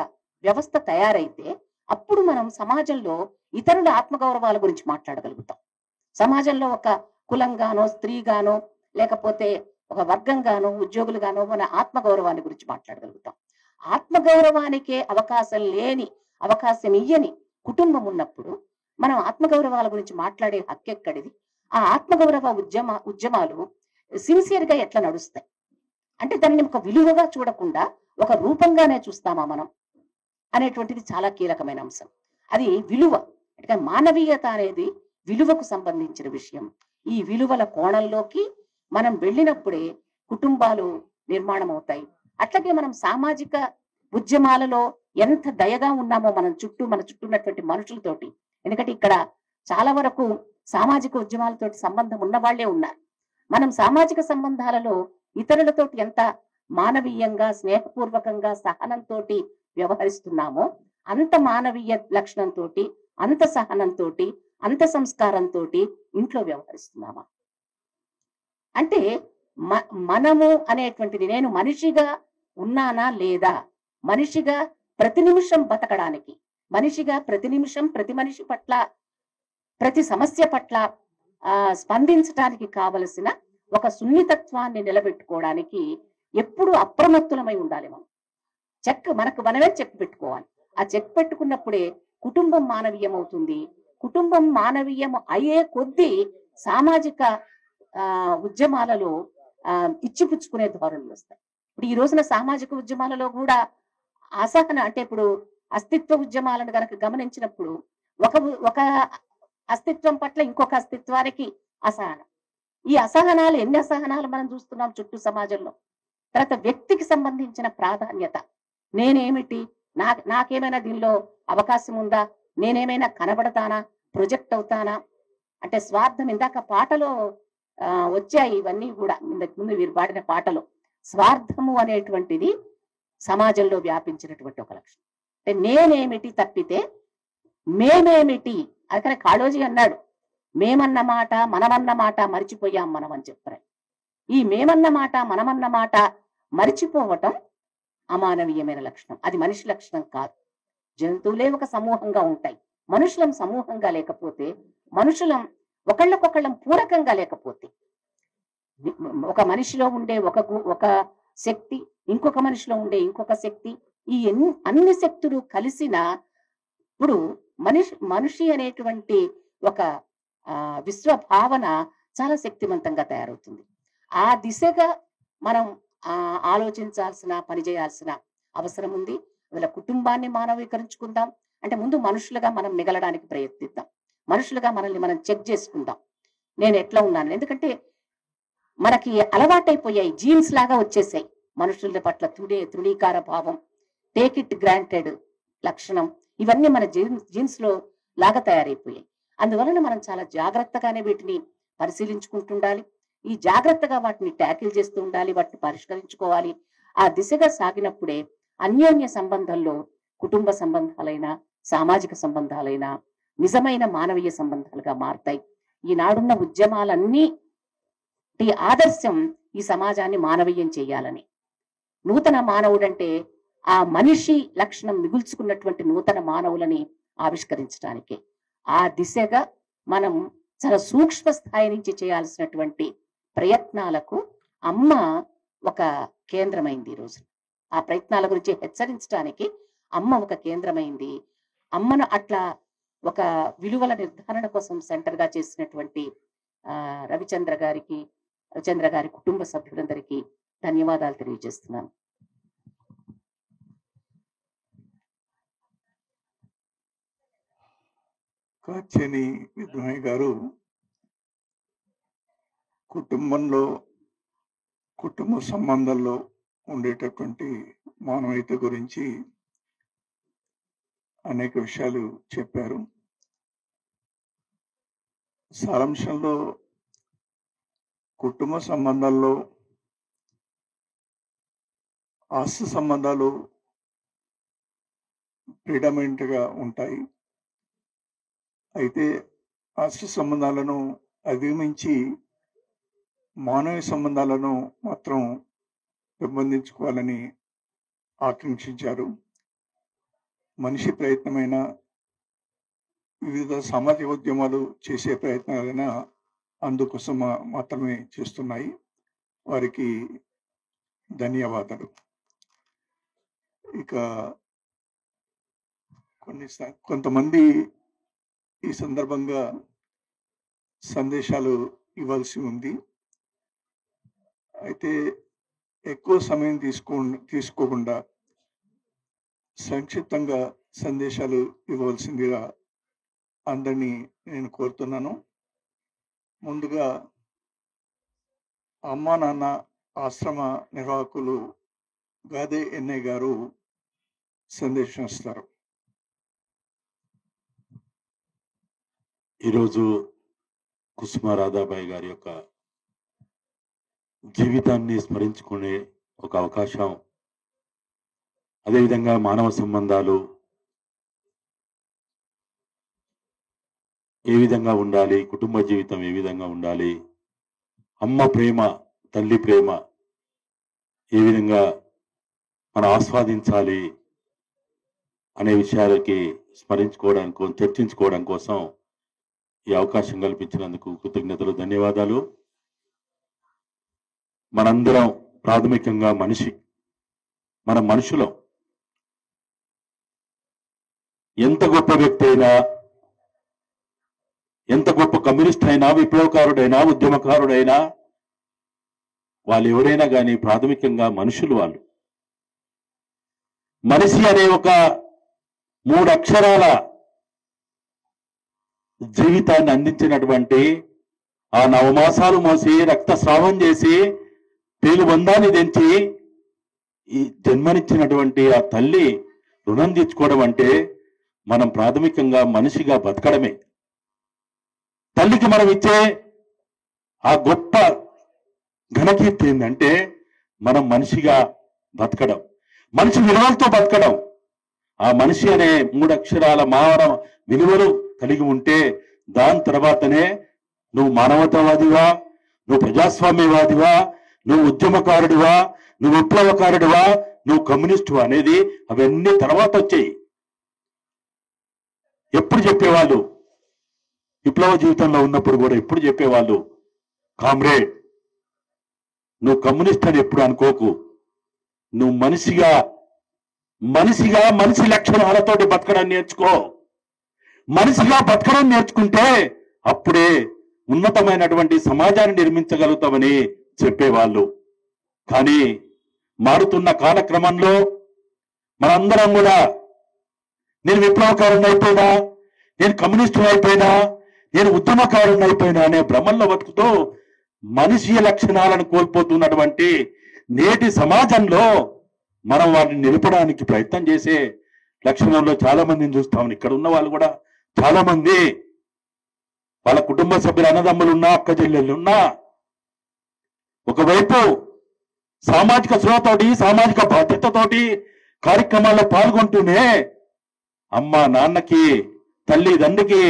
వ్యవస్థ తయారైతే అప్పుడు మనం సమాజంలో ఇతరుల ఆత్మగౌరవాల గురించి మాట్లాడగలుగుతాం. సమాజంలో ఒక కులంగానో, స్త్రీగానో, లేకపోతే ఒక వర్గంగానో, ఉద్యోగులుగానో మన ఆత్మగౌరవాన్ని గురించి మాట్లాడగలుగుతాం. ఆత్మగౌరవానికే అవకాశం ఇయ్యని కుటుంబం ఉన్నప్పుడు మనం ఆత్మగౌరవాల గురించి మాట్లాడే హక్కు ఎక్కడిది? ఆ ఆత్మగౌరవ ఉద్యమాలు సిన్సియర్ గా ఎట్లా నడుస్తాయి? అంటే దాన్ని ఒక విలువగా చూడకుండా ఒక రూపంగానే చూస్తామా మనం అనేటువంటిది చాలా కీలకమైన అంశం. అది విలువ. అంటే మానవీయత అనేది విలువకు సంబంధించిన విషయం. ఈ విలువల కోణంలోకి మనం వెళ్ళినప్పుడే కుటుంబాలు నిర్మాణం అవుతాయి. అట్లాగే మనం సామాజిక ఉద్యమాలలో ఎంత దయగా ఉన్నామో మన చుట్టూ ఉన్నటువంటి మనుషులతోటి, ఎందుకంటే ఇక్కడ చాలా వరకు సామాజిక ఉద్యమాలతోటి సంబంధం ఉన్న వాళ్లే ఉన్నారు. మనం సామాజిక సంబంధాలలో ఇతరులతో ఎంత మానవీయంగా, స్నేహపూర్వకంగా, సహనంతో వ్యవహరిస్తున్నామో అంత మానవీయ లక్షణంతో, అంత సహనంతో, అంత సంస్కారంతో ఇంట్లో వ్యవహరిస్తున్నామా? అంటే మనము అనేటువంటిది, నేను మనిషిగా ఉన్నానా లేదా, మనిషిగా ప్రతి నిమిషం బతకడానికి, మనిషిగా ప్రతి నిమిషం ప్రతి మనిషి పట్ల, ప్రతి సమస్య పట్ల స్పందించడానికి కావలసిన ఒక సున్నితత్వాన్ని నిలబెట్టుకోవడానికి ఎప్పుడు అప్రమత్తులమై ఉండాలి. మనమే చెక్ పెట్టుకోవాలి. ఆ చెక్ పెట్టుకున్నప్పుడే కుటుంబం మానవీయం అవుతుంది. కుటుంబం మానవీయం అయ్యే కొద్దీ సామాజిక ఉద్యమాలలో ఇచ్చిపుచ్చుకునే ధోరణులు వస్తాయి. ఇప్పుడు ఈ రోజున సామాజిక ఉద్యమాలలో కూడా అసహన అంటే ఇప్పుడు అస్తిత్వ ఉద్యమాలను గనక గమనించినప్పుడు ఒక ఒక అస్తిత్వం పట్ల ఇంకొక అస్తిత్వానికి అసహనం. ఈ అసహనాలు ఎన్ని అసహనాలు మనం చూస్తున్నాం చుట్టూ సమాజంలో. తర్వాత వ్యక్తికి సంబంధించిన ప్రాధాన్యత, నేనేమిటి, నాకేమైనా దీనిలో అవకాశం ఉందా, నేనేమైనా కనబడతానా, ప్రొజెక్ట్ అవుతానా, అంటే స్వార్థం. ఇందాక పాటలో వచ్చాయి ఇవన్నీ కూడా, ఇంతకు ముందు వీరు పాడిన పాటలో స్వార్థము అనేటువంటిది సమాజంలో వ్యాపించినటువంటి ఒక లక్షణం. అంటే నేనేమిటి తప్పితే మేమేమిటి. అక్కడ కాళోజీ అన్నాడు, మేమన్న మాట మనమన్న మాట మరిచిపోయాం మనం అని చెప్తారు. ఈ మేమన్న మాట మనమన్న మాట మరిచిపోవటం అమానవీయమైన లక్షణం. అది మనిషి లక్షణం కాదు. జంతువులే ఒక సమూహంగా ఉంటాయి. మనుషులం సమూహంగా లేకపోతే, మనుషులం ఒకళ్ళకొకళ్ళం పూరకంగా లేకపోతే, ఒక మనిషిలో ఉండే ఒక శక్తి ఇంకొక మనిషిలో ఉండే ఇంకొక శక్తి, ఈ అన్ని శక్తులు కలిసిన ఇప్పుడు మనిషి అనేటువంటి ఒక విశ్వ భావన చాలా శక్తివంతంగా తయారవుతుంది. ఆ దిశగా మనం ఆలోచించాల్సిన, పనిచేయాల్సిన అవసరం ఉంది. అందులో కుటుంబాన్ని మానవీకరించుకుందాం. అంటే ముందు మనుషులుగా మనం మిగలడానికి ప్రయత్నిద్దాం. మనుషులుగా మనల్ని మనం చెక్ చేసుకుందాం, నేను ఎట్లా ఉన్నాను. ఎందుకంటే మనకి అలవాటైపోయాయి, జీన్స్ లాగా వచ్చేసాయి. మనుషుల పట్ల తృణీకార భావం, టేక్ ఇట్ గ్రాంటెడ్ లక్షణం, ఇవన్నీ మన జీన్స్ లో లాగా తయారైపోయాయి. అందువలన మనం చాలా జాగ్రత్తగానే వీటిని పరిశీలించుకుంటుండాలి. ఈ జాగ్రత్తగా వాటిని ట్యాకిల్ చేస్తూ ఉండాలి, వాటిని పరిష్కరించుకోవాలి. ఆ దిశగా సాగినప్పుడే అన్యోన్య సంబంధంలో కుటుంబ సంబంధాలైనా సామాజిక సంబంధాలైనా నిజమైన మానవీయ సంబంధాలుగా మారతాయి. ఈనాడున్న ఉద్యమాలన్నీ ఆదర్శం ఈ సమాజాన్ని మానవీయం చేయాలని. నూతన మానవుడంటే ఆ మనిషి లక్షణం మిగుల్చుకున్నటువంటి నూతన మానవులని ఆవిష్కరించడానికి. ఆ దిశగా మనం చాలా సూక్ష్మ స్థాయి నుంచి చేయాల్సినటువంటి ప్రయత్నాలకు అమ్మ ఒక కేంద్రమైంది ఈరోజు. ఆ ప్రయత్నాల గురించి హెచ్చరించడానికి అమ్మ ఒక కేంద్రమైంది. అమ్మను అట్లా ఒక విలువల నిర్ధారణ కోసం సెంటర్ గా చేసినటువంటి రవిచంద్ర గారి కుటుంబ సభ్యులందరికీ ధన్యవాదాలు తెలియజేస్తున్నాను. కాచేని విద్వాయి గారు కుటుంబ సంబంధాల్లో ఉండేటటువంటి మానవీయత గురించి అనేక విషయాలు చెప్పారు. సారాంశంలో కుటుంబ సంబంధాల్లో ఆస్తి సంబంధాలు ప్రిడమినెంట్ గా ఉంటాయి. అయితే ఆస్తి సంబంధాలను అధిగమించి మానవ సంబంధాలను మాత్రం పెంపొందించుకోవాలని ఆకాంక్షించారు. మనిషి ప్రయత్నమైన, వివిధ సామాజిక ఉద్యమాలు చేసే ప్రయత్నాలైనా అందుకోసం మాత్రమే చేస్తున్నాయి. వారికి ధన్యవాదాలు. ఇక కొంతమంది ఈ సందర్భంగా సందేశాలు ఇవ్వాల్సి ఉంది. అయితే ఎక్కువ సమయం తీసుకోకుండా సంక్షిప్తంగా సందేశాలు ఇవ్వవలసిందిగా అందరినీ నేను కోరుతున్నాను. ముందుగా అమ్మా నాన్న ఆశ్రమ నిర్వాహకులు గాదే ఎన్ఐ గారు సందేశం ఇస్తారు. ఈరోజు కుసుమ రాధాబాయి గారి యొక్క జీవితాన్ని స్మరించుకునే ఒక అవకాశం, అదేవిధంగా మానవ సంబంధాలు ఏ విధంగా ఉండాలి, కుటుంబ జీవితం ఏ విధంగా ఉండాలి, అమ్మ ప్రేమ, తల్లి ప్రేమ ఏ విధంగా మనం ఆస్వాదించాలి అనే విషయాలకి స్మరించుకోవడానికి, చర్చించుకోవడం కోసం ఈ అవకాశం కల్పించినందుకు కృతజ్ఞతలు, ధన్యవాదాలు. మనందరం ప్రాథమికంగా మన మనుషులం. ఎంత గొప్ప వ్యక్తి అయినా, ఎంత గొప్ప కమ్యూనిస్ట్ అయినా, విప్లవకారుడైనా, ఉద్యమకారుడైనా, వాళ్ళు ఎవరైనా కానీ ప్రాథమికంగా మనుషులు. వాళ్ళు మనిషి అనే ఒక 3 అక్షరాల జీవితాన్ని అందించినటువంటి ఆ 9 మాసాలు మోసి రక్తస్రావం చేసి పేలుబంధాన్ని తెంచి ఈ జన్మనిచ్చినటువంటి ఆ తల్లి రుణం తీర్చుకోవడం అంటే మనం ప్రాథమికంగా మనిషిగా బతకడమే. తల్లికి మనం ఇచ్చే ఆ గొప్ప ఘనకీర్తి ఏంటంటే మనం మనిషిగా బతకడం, మనిషి విలువలతో బతకడం. ఆ మనిషి అనే 3 అక్షరాల మానవ విలువలు కలిగి ఉంటే దాని తర్వాతనే నువ్వు మానవతావాదివా, నువ్వు ప్రజాస్వామ్యవాదివా, నువ్వు ఉద్యమకారుడివా, నువ్వు విప్లవకారుడివా, నువ్వు కమ్యూనిస్టు అనేది అవన్నీ తర్వాత వచ్చాయి. ఎప్పుడు చెప్పేవాళ్ళు విప్లవ జీవితంలో ఉన్నప్పుడు కూడా ఎప్పుడు చెప్పేవాళ్ళు, కామ్రేడ్ నువ్వు కమ్యూనిస్ట్ అని ఎప్పుడు అనుకోకు, నువ్వు మనిషిగా మనిషి లక్షణాలతోటి బతకడం నేర్చుకో. మనిషిగా బతకడం నేర్చుకుంటే అప్పుడే ఉన్నతమైనటువంటి సమాజాన్ని నిర్మించగలుగుతామని చెప్పేవాళ్ళు. కానీ మారుతున్న కాలక్రమంలో మనందరం కూడా నేను విప్లవకారుని అయిపోయినా, నేను కమ్యూనిస్టు అయిపోయినా, నేను ఉద్యమకారుని అయిపోయినా అనే భ్రమంలో బతుకుతూ మనిషి లక్షణాలను కోల్పోతున్నటువంటి నేటి సమాజంలో మనం వాటిని నిలపడానికి ప్రయత్నం చేసే లక్షణంలో చాలా మందిని చూస్తామని. ఇక్కడ ఉన్న వాళ్ళు కూడా చాలా మంది వాళ్ళ కుటుంబ సభ్యులు అన్నదమ్ములున్నా, అక్క చెల్లెళ్ళున్నా ఒకవైపు సామాజిక స్పృహతోటి, సామాజిక బాధ్యతతోటి కార్యక్రమాల్లో పాల్గొంటూనే అమ్మ నాన్నకి, తల్లి తండ్రికి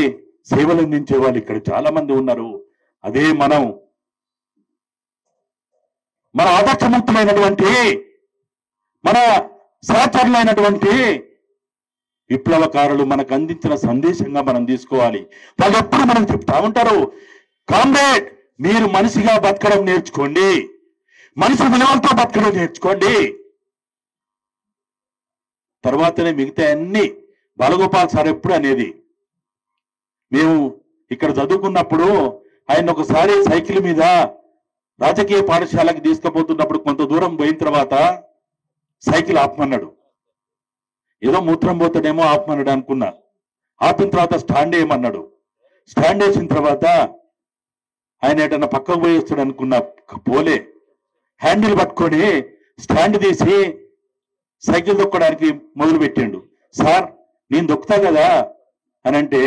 సేవలు అందించే వాళ్ళు ఇక్కడ చాలా మంది ఉన్నారు. అదే మన ఆదర్శముక్తులైనటువంటి, మన సహచరులైనటువంటి విప్లవకారులు మనకు అందించిన సందేశంగా మనం తీసుకోవాలి. వాళ్ళు ఎప్పుడు మనం చెప్తా ఉంటారు, కామ్రేడ్ మీరు మనిషిగా బతకడం నేర్చుకోండి, మనిషి విలువలతో బతకడం నేర్చుకోండి, తర్వాతనే మిగతా అన్ని. బాలగోపాల్ సార్ ఎప్పుడు అనేది, మేము ఇక్కడ చదువుకున్నప్పుడు ఆయన ఒకసారి సైకిల్ మీద రాజకీయ పాఠశాలకి తీసుకుపోతున్నప్పుడు కొంత దూరం పోయిన తర్వాత సైకిల్ ఆపమన్నాడు. ఏదో మూత్రం పోతాడేమో ఆపమన్నాడు అనుకున్నా. ఆపిన తర్వాత స్టాండ్ వేయమన్నాడు. స్టాండ్ వేసిన తర్వాత ఆయన ఏటన్నా పక్కకు పోయి వస్తాడు అనుకున్నా, పోలే. హ్యాండిల్ పట్టుకొని స్టాండ్ తీసి సైకిల్ దొక్కడానికి మొదలు పెట్టాడు. సార్ నేను దొక్కుతా కదా అని అంటే,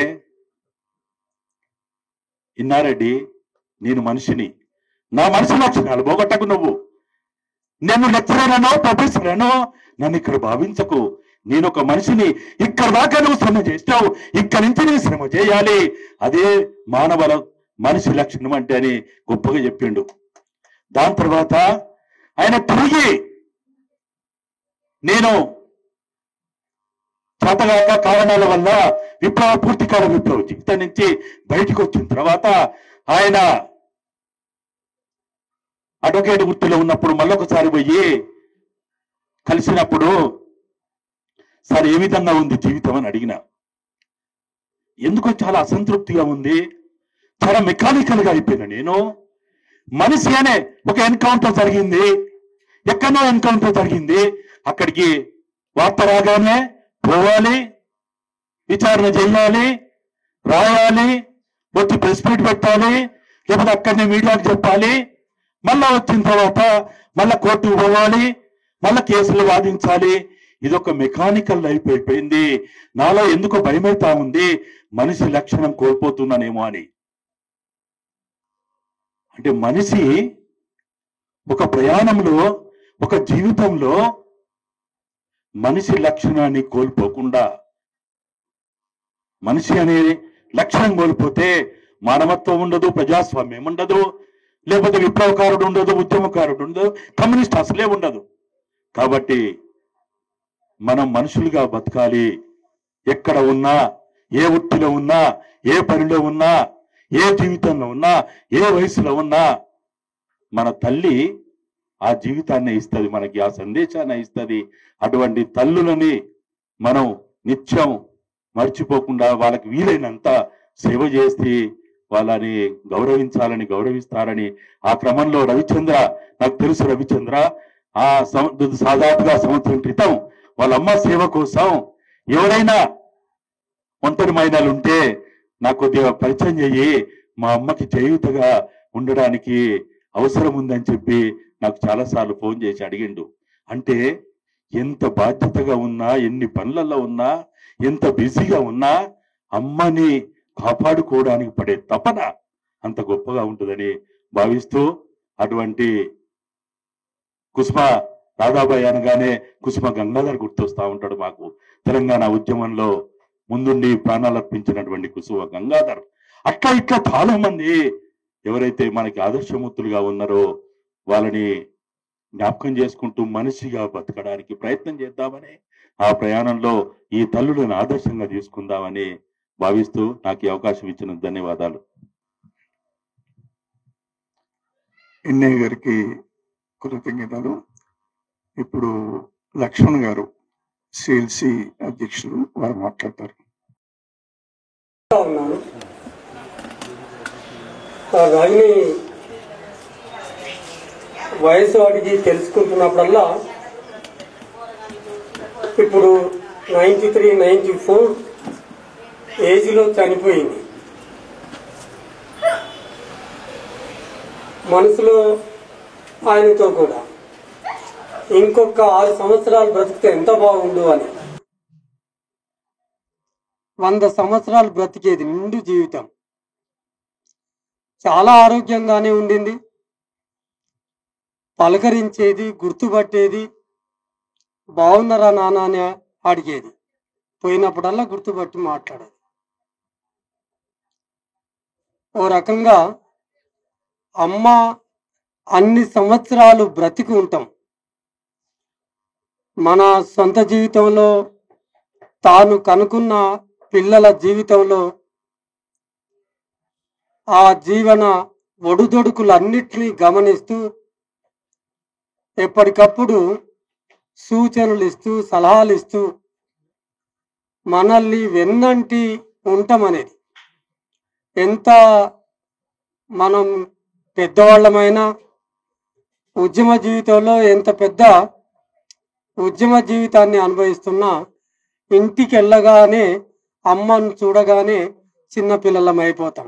ఇన్నారెడ్డి నేను మనిషిని, నా మనిషి లక్షణాలు పోగొట్టకు, నువ్వు నేను లెక్చరర్నో ప్రొఫెసర్నో నన్ను ఇక్కడ భావించకు, నేను ఒక మనిషిని, ఇక్కడ దాకా నువ్వు శ్రమ చేస్తావు, ఇక్కడి నుంచి నేను శ్రమ చేయాలి, అదే మనిషి లక్షణం అంటే అని గొప్పగా చెప్పిండు. దాని తర్వాత ఆయన తిరిగి నేను చేతగాక కారణాల వల్ల పూర్తికాల విప్లవ జీవితం నుంచి బయటకు వచ్చిన తర్వాత ఆయన అడ్వకేట్ వృత్తిలో ఉన్నప్పుడు మళ్ళొకసారి పోయి కలిసినప్పుడు, సార్ ఏ విధంగా ఉంది జీవితం అని అడిగిన. ఎందుకో చాలా అసంతృప్తిగా ఉంది, చాలా మెకానికల్ గా అయిపోయినా. నేను మనిషి అనే ఒక ఎన్కౌంటర్ జరిగింది, ఎక్కడో ఎన్కౌంటర్ జరిగింది, అక్కడికి వార్త రాగానే పోవాలి, విచారణ చేయాలి, రాయాలి, వచ్చి ప్రెస్ మీట్ పెట్టాలి, లేకపోతే అక్కడనే మీడియాకు చెప్పాలి, మళ్ళా వచ్చిన తర్వాత మళ్ళా కోర్టుకు పోవాలి, మళ్ళా కేసులు వాదించాలి. ఇదొక మెకానికల్ లైఫ్ అయిపోయింది. నాలో ఎందుకో భయమైతా ఉంది, మనిషి లక్షణం కోల్పోతున్నానేమో అని. అంటే మనిషి ఒక ప్రయాణంలో, ఒక జీవితంలో మనిషి లక్షణాన్ని కోల్పోకుండా, మనిషి అనే లక్షణం కోల్పోతే మానవత్వం ఉండదు, ప్రజాస్వామ్యం ఉండదు, లేకపోతే విప్లవకారుడు ఉండదు, ఉద్యమకారుడు ఉండదు, కమ్యూనిస్ట్ అసలే ఉండదు. కాబట్టి మనం మనుషులుగా బతకాలి. ఎక్కడ ఉన్నా, ఏ వృత్తిలో ఉన్నా, ఏ పనిలో ఉన్నా, ఏ జీవితంలో ఉన్నా, ఏ వయసులో ఉన్నా మన తల్లి ఆ జీవితాన్ని ఇస్తుంది, మనకి ఆ సందేశాన్ని ఇస్తుంది. అటువంటి తల్లులని మనం నిత్యం మర్చిపోకుండా వాళ్ళకి వీలైనంత సేవ చేసి వాళ్ళని గౌరవిస్తారని ఆ క్రమంలో రవిచంద్ర, నాకు తెలుసు రవిచంద్ర, దాదాపుగా సంవత్సరం క్రితం వాళ్ళ అమ్మ సేవ కోసం ఎవరైనా ఒంటరి మహిళలు ఉంటే నాకు కొద్దిగా పరిచయం చెయ్యి, మా అమ్మకి చేయూతగా ఉండడానికి అవసరం ఉందని చెప్పి నాకు చాలాసార్లు ఫోన్ చేసి అడిగిండు. అంటే ఎంత బాధ్యతగా ఉన్నా, ఎన్ని పనులలో ఉన్నా, ఎంత బిజీగా ఉన్నా అమ్మని కాపాడుకోవడానికి పడే తపన అంత గొప్పగా ఉంటుందని భావిస్తూ, అటువంటి కుసుమ రాధాబాయి అనగానే కుసుమ గంగాధర్ గుర్తొస్తా ఉంటాడు మాకు. తెలంగాణ ఉద్యమంలో ముందుండి ప్రాణాలు అర్పించినటువంటి కుసుమ గంగాధర్. అట్లా ఇట్లా చాలా మంది ఎవరైతే మనకి ఆదర్శమూర్తులుగా ఉన్నారో వాళ్ళని జ్ఞాపకం చేసుకుంటూ మనిషిగా బతకడానికి ప్రయత్నం చేద్దామని, ఆ ప్రయాణంలో ఈ తల్లులను ఆదర్శంగా తీసుకుందామని భావిస్తూ నాకు ఈ అవకాశం ఇచ్చిన ధన్యవాదాలు. ఎన్ఐ గారికి కృతజ్ఞతలు. ఇప్పుడు లక్ష్మణ్ గారు సిఎల్సి అధ్యక్షులు, వారు మాట్లాడతారు. ఉన్నాను రవిని వయసు అడిగి తెలుసుకుంటున్నప్పుడల్లా ఇప్పుడు 93, 94 ఏజ్లో చనిపోయింది. మనసులో ఆయనతో కూడా ఇంకొక 6 సంవత్సరాలు బ్రతికితే ఎంత బాగుండు అని. 100 సంవత్సరాలు బ్రతికేది నిండు జీవితం. చాలా ఆరోగ్యంగానే ఉండింది, పలకరించేది, గుర్తుపట్టేది, బాగున్నారా నాన్న అని అడిగేది, పోయినప్పుడల్లా గుర్తుపట్టి మాట్లాడేది. ఓ రకంగా అమ్మ అన్ని సంవత్సరాలు బ్రతికి ఉంటాం. మన సొంత జీవితంలో, తాను కనుక్కున్న పిల్లల జీవితంలో ఆ జీవన ఒడుదొడుకులన్నిటినీ గమనిస్తూ ఎప్పటికప్పుడు సూచనలు ఇస్తూ, సలహాలు ఇస్తూ మనల్ని వెన్నంటి ఉండమనేది. ఎంత మనం పెద్దవాళ్ళమైనా ఉద్యమ జీవితంలో ఎంత పెద్ద ఉద్యమ జీవితాన్ని అనుభవిస్తున్నా ఇంటికి వెళ్ళగానే అమ్మను చూడగానే చిన్నపిల్లలం అయిపోతాం.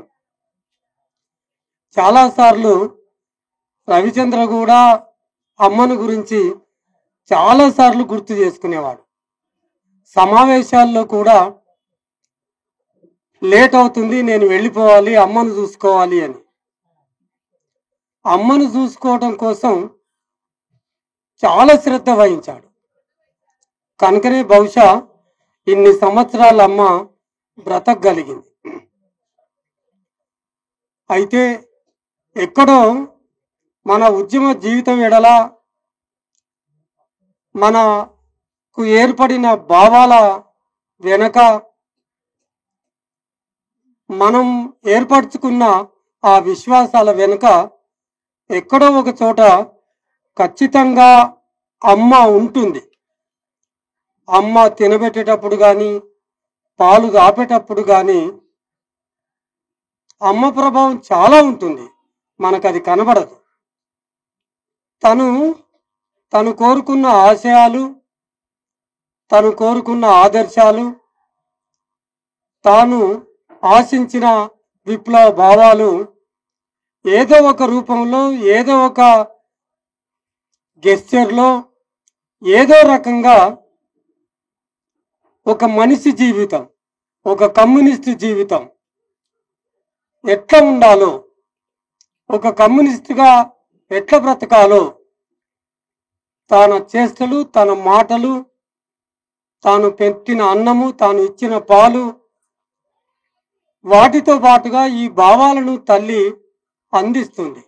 చాలాసార్లు రవిచంద్ర కూడా అమ్మను గురించి చాలాసార్లు గుర్తు చేసుకునేవాడు. సమావేశాల్లో కూడా లేట్ అవుతుంది, నేను వెళ్ళిపోవాలి, అమ్మను చూసుకోవాలి అని. అమ్మను చూసుకోవడం కోసం చాలా శ్రద్ధ వహించాడు. కనుకనే బహుశా ఇన్ని సంవత్సరాల అమ్మ బ్రతకగలిగింది. అయితే ఎక్కడో మన ఉద్యమ జీవితం ఎడల మనకు ఏర్పడిన భావాల వెనక, మనం ఏర్పరచుకున్న ఆ విశ్వాసాల వెనుక ఎక్కడో ఒక చోట ఖచ్చితంగా అమ్మ ఉంటుంది. అమ్మ తినబెట్టేటప్పుడు కానీ, పాలు ఆపేటప్పుడు కానీ అమ్మ ప్రభావం చాలా ఉంటుంది. మనకు అది కనబడదు. తను కోరుకున్న ఆశయాలు, తను కోరుకున్న ఆదర్శాలు, తాను ఆశించిన విప్లవ భావాలు ఏదో ఒక రూపంలో, ఏదో ఒక గెస్చర్లో, ఏదో రకంగా ఒక మనిషి జీవితం, ఒక కమ్యూనిస్టు జీవితం ఎట్లా ఉండాలో, ఒక కమ్యూనిస్టుగా ఎట్లా బ్రతకాలో, తన చేష్టలు, తన మాటలు, తాను పెట్టిన అన్నము, తాను ఇచ్చిన పాలు, వాటితో పాటుగా ఈ భావాలను తల్లి అందిస్తుంది.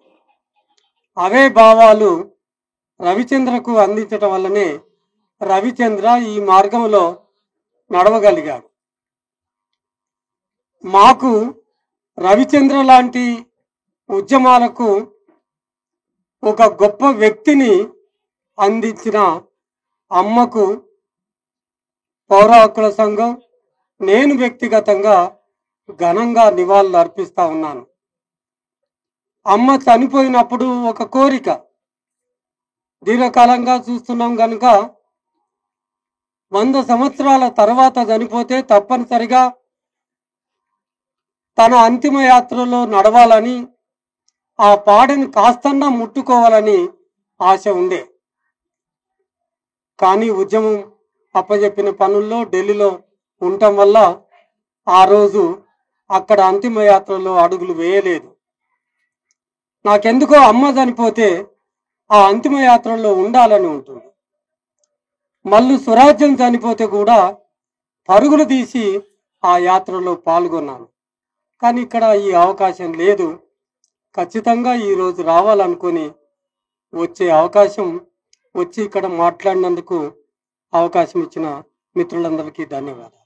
అవే భావాలు రవిచంద్రకు అందించటం వల్లనే రవిచంద్ర ఈ మార్గంలో నడవగలిగాడు. మాకు రవిచంద్ర లాంటి ఉద్యమాలకు ఒక గొప్ప వ్యక్తిని అందించిన అమ్మకు పౌర హక్కుల సంఘం, నేను వ్యక్తిగతంగా ఘనంగా నివాళులు అర్పిస్తా ఉన్నాను. అమ్మ చనిపోయినప్పుడు ఒక కోరిక, దీర్ఘకాలంగా చూస్తున్నాం కనుక 100 సంవత్సరాల తర్వాత చనిపోతే తప్పనిసరిగా తన అంతిమ యాత్రలో నడవాలని, ఆ పాడని కాస్తన్నా ముట్టుకోవాలని ఆశ ఉండే. కానీ ఉద్యమం అప్పచెప్పిన పనుల్లో ఢిల్లీలో ఉండటం వల్ల ఆ రోజు అక్కడ అంతిమ యాత్రలో అడుగులు వేయలేదు. నాకెందుకో అమ్మ చనిపోతే ఆ అంతిమ యాత్రలో ఉండాలని ఉంటుంది. మల్లు స్వరాజ్యం చనిపోతే కూడా పరుగులు తీసి ఆ యాత్రలో పాల్గొన్నాను. కానీ ఇక్కడ ఈ అవకాశం లేదు. ఖచ్చితంగా ఈరోజు రావాలనుకొని వచ్చే అవకాశం వచ్చి ఇక్కడ మాట్లాడినందుకు అవకాశం ఇచ్చిన మిత్రులందరికీ ధన్యవాదాలు.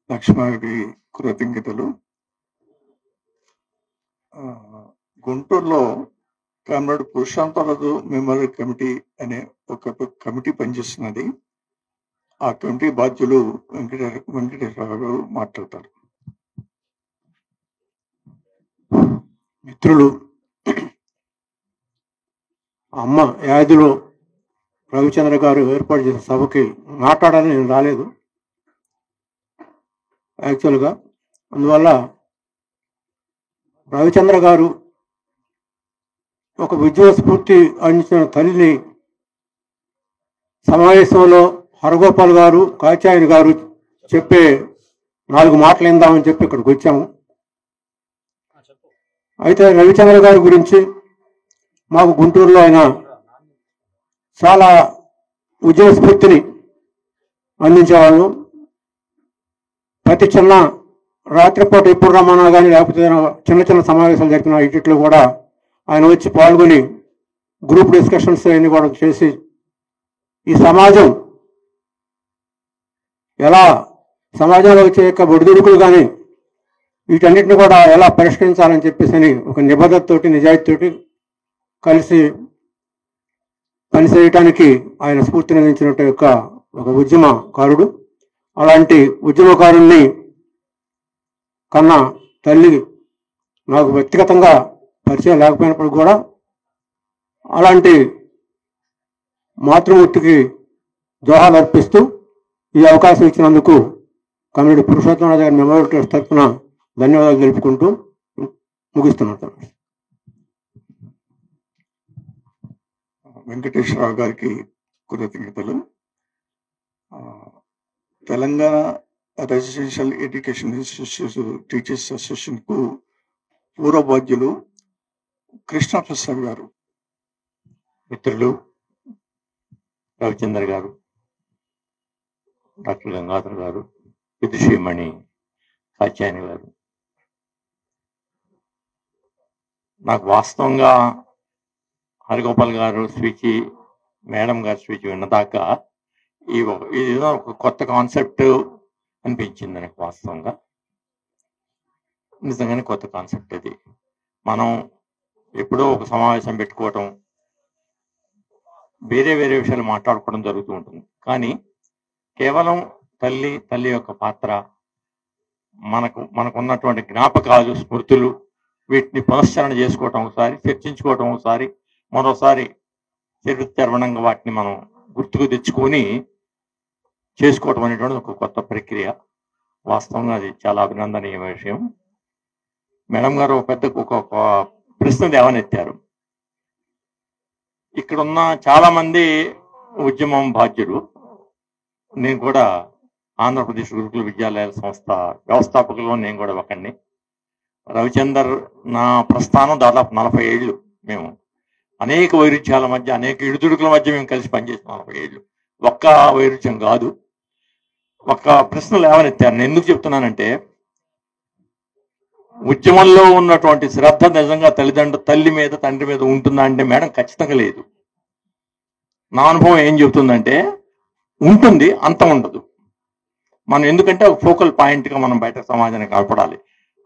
లక్ష్మారెడ్డి కృతజ్ఞతలు. గుంటూరులో కామ్రేడ్ పురుషాంతరాజు మెమోరియల్ కమిటీ అనే ఒక కమిటీ పనిచేస్తున్నది. ఆ కమిటీ బాధ్యులు వెంకటేశ్వరరావు గారు మాట్లాడతారు. మిత్రులు, అమ్మ యాదిలో రవిచంద్ర గారు ఏర్పాటు చేసిన సభకి మాట్లాడాలని నేను రాలేదు యాక్చువల్గా. అందువల్ల రవిచంద్ర గారు ఒక విద్యా స్ఫూర్తి అందించిన తల్లిని సమావేశంలో హరగోపాల్ గారు, కాచాయని గారు చెప్పే 4 మాటలు విందామని చెప్పి ఇక్కడికి వచ్చాము. అయితే రవిచంద్ర గారి గురించి మాకు గుంటూరులో ఆయన చాలా ఉద్యమ స్ఫూర్తిని అందించేవాళ్ళు. ప్రతి చిన్న రాత్రిపూట ఎప్పుడు రమ్మన్నా కానీ లేకపోతే చిన్న చిన్న సమావేశాలు జరిపిన వీటిలో కూడా ఆయన వచ్చి పాల్గొని గ్రూప్ డిస్కషన్స్ అన్ని కూడా చేసి ఈ సమాజం ఎలా సమాజంలో వచ్చే యొక్క ఒడిదుడుకులు కానీ వీటన్నిటిని కూడా ఎలా పరిష్కరించాలని చెప్పేసి అని ఒక నిబద్ధతతోటి నిజాయితీతోటి కలిసి పనిచేయటానికి ఆయన స్ఫూర్తిని అందించినట్టు యొక్క ఒక ఉద్యమకారుడు. అలాంటి ఉద్యమకారుణ్ణి కన్నా తల్లి నాకు వ్యక్తిగతంగా పరిచయం లేకపోయినప్పుడు కూడా అలాంటి మాతృమూర్తికి జోహాలు అర్పిస్తూ ఈ అవకాశం ఇచ్చినందుకు కమ్రేడ్ పురుషోత్తమరాజు గారి మెమోరియల్ ట్రస్ట్ తరఫున ధన్యవాదాలు తెలుపుకుంటూ ముగిస్తున్నాను. వెంకటేశ్వరరావు గారికి కృతజ్ఞతలు. Telangana residential education teachers association కు పూర్వ బాధ్యులు కృష్ణప్రసాద్ గారు. మిత్రులు రవిచంద్ర గారు, డాక్టర్ గంగాధర్ గారు, విదుషీమణి కాచాయని గారు, నాకు వాస్తవంగా హరిగోపాల్ గారు స్పీచ్, మేడం గారి స్పీచ్ విన్నదాకా ఇదేదో ఒక కొత్త కాన్సెప్ట్ అనిపించింది నాకు. వాస్తవంగా నిజంగానే కొత్త కాన్సెప్ట్ అది. మనం ఎప్పుడో ఒక సమావేశం పెట్టుకోవటం, వేరే వేరే విషయాలు మాట్లాడుకోవడం జరుగుతూ ఉంటుంది. కానీ కేవలం తల్లి యొక్క పాత్ర, మనకున్నటువంటి జ్ఞాపకాలు, స్మృతులు, వీటిని పునశ్చరణ చేసుకోవటం ఒకసారి, చర్చించుకోవటం ఒకసారి, మరోసారి చరిత్రవణంగా వాటిని మనం గుర్తుకు తెచ్చుకొని చేసుకోవటం అనేటువంటి ఒక కొత్త ప్రక్రియ. వాస్తవంగా అది చాలా అభినందనీయ విషయం. మేడం గారు ఒక ప్రశ్న లేవనెత్తారు. ఇక్కడున్న చాలా మంది ఉద్యమం బాధ్యులు, నేను కూడా ఆంధ్రప్రదేశ్ గురుకుల విద్యాలయాల సంస్థ వ్యవస్థాపకుల్లో నేను కూడా ఒకడిని. రవిచందర్ నా ప్రస్థానం దాదాపు 40 ఏళ్ళు. మేము అనేక వైరుధ్యాల మధ్య, అనేక ఇడుదుడుకుల మధ్య మేము కలిసి పనిచేసిన 40 ఏళ్ళు. ఒక్క వైరుధ్యం కాదు. ఒక ప్రశ్న లేవనెత్తారు. నేను ఎందుకు చెప్తున్నానంటే, ఉద్యమంలో ఉన్నటువంటి శ్రద్ధ నిజంగా తల్లి మీద, తండ్రి మీద ఉంటుందా అంటే మేడం ఖచ్చితంగా లేదు. నా అనుభవం ఏం చెబుతుందంటే ఉంటుంది, అంతం ఉండదు. మనం ఎందుకంటే ఒక ఫోకల్ పాయింట్గా మనం బయట సమాజానికి కనపడాలి.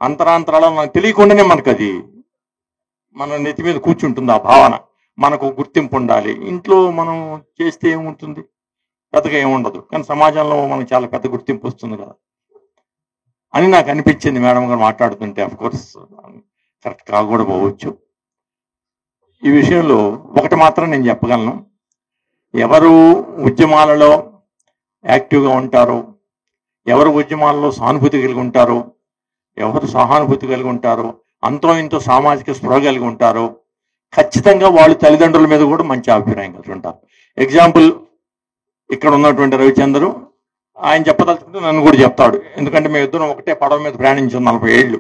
అంతరాంతరాలు మనకు తెలియకుండానే మనకు అది మన నెత్తి మీద కూర్చుంటుంది ఆ భావన. మనకు గుర్తింపు ఉండాలి. ఇంట్లో మనం చేస్తే ఏముంటుంది, పెద్దగా ఏముండదు. కానీ సమాజంలో మనకు చాలా పెద్ద గుర్తింపు వస్తుంది కదా అని నాకు అనిపించింది మేడం గారు మాట్లాడుతుంటే. అఫ్ కోర్స్ కరెక్ట్ కాకూడపోవచ్చు. ఈ విషయంలో ఒకటి మాత్రం నేను చెప్పగలను, ఎవరు ఉద్యమాలలో యాక్టివ్గా ఉంటారో, ఎవరు ఉద్యమాలలో సానుభూతి కలిగి ఉంటారో, ఎవరు సహానుభూతి కలిగి ఉంటారో, అంతో ఇంతో సామాజిక స్పృహ కలిగి ఉంటారో, ఖచ్చితంగా వాళ్ళు తల్లిదండ్రుల మీద కూడా మంచి అభిప్రాయం కలిగి ఉంటారు. ఎగ్జాంపుల్, ఇక్కడ ఉన్నటువంటి రవిచంద్రు ఆయన చెప్పదలుచుకుంటే నన్ను కూడా చెప్తాడు, ఎందుకంటే మేము ఇద్దరం ఒకటే పడవ మీద ప్రయాణించాం 40 ఏళ్ళు.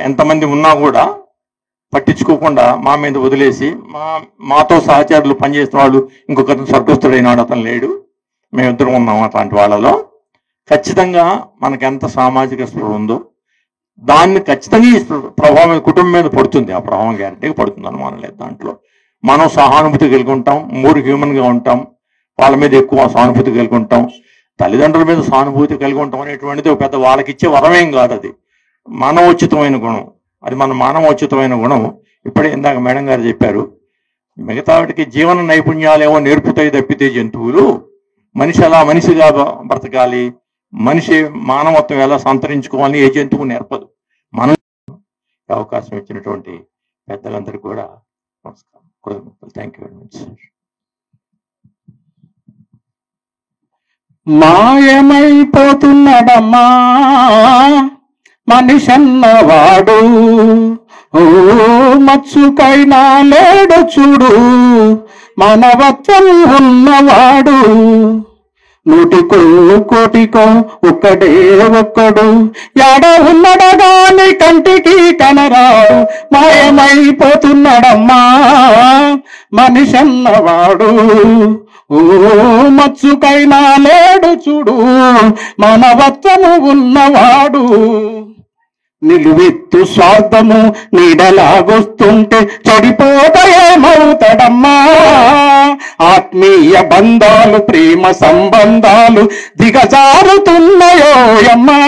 ఎంతమంది ఉన్నా కూడా పట్టించుకోకుండా మా మీద వదిలేసి మాతో సహచరులు పనిచేసిన వాళ్ళు ఇంకొకరిని స్వర్గస్థుడైన వాడు అతను లేడు, మేమిద్దరం ఉన్నాం. అట్లాంటి వాళ్ళలో ఖచ్చితంగా మనకి ఎంత సామాజిక స్పృహ ఉందో దాన్ని ఖచ్చితంగా ఈ ప్రభావం కుటుంబం మీద పడుతుంది. ఆ ప్రభావం గ్యారెంటీగా పడుతుంది, అనుమానం లేదు దాంట్లో. మనం సహానుభూతి కలిగి ఉంటాం, మోర్ హ్యూమన్గా ఉంటాం, వాళ్ళ మీద ఎక్కువ సానుభూతి కలిగి ఉంటాం. తల్లిదండ్రుల మీద సానుభూతి కలిగి ఉంటాం అనేటువంటిది ఒక పెద్ద వాళ్ళకి ఇచ్చే వరమేం కాదు, అది మానవోచితమైన గుణం. అది మన మానవోచితమైన గుణం. ఇప్పుడే ఇందాక మేడం గారు చెప్పారు, మిగతా వాటికి జీవన నైపుణ్యాలేమో నేర్పుతాయి తప్పితే జంతువులు మనిషి ఎలా మనిషిగా బ్రతకాలి, మనిషి మానవత్వం ఎలా సంతరించుకోవాలని ఏ జంతువు నేర్పదు. మనం అవకాశం ఇచ్చినటువంటి పెద్దలందరికీ కూడా నమస్కారం, కృతజ్ఞతలు. Thank you very much. మాయమైపోతున్నాడమ్మా మనిషన్నవాడు, ఓ మచ్చుకైనా లేడు చూడు మానవత్వం ఉన్నవాడు. 100 కోటికో ఒక్కడే ఒక్కడు, ఎడ ఉన్నడగాని కంటికి కనరాడు. మాయమైపోతున్నాడమ్మా మనిషన్నవాడు, ఓ మచ్చుకైనా లేడు చూడు మానవత్వము ఉన్నవాడు. నిలువెత్తు స్వార్థము నీడలాగొస్తుంటే చెడిపోతాయేమవుతాడమ్మా. ఆత్మీయ బంధాలు ప్రేమ సంబంధాలు దిగజారుతున్నాయోయమ్మా.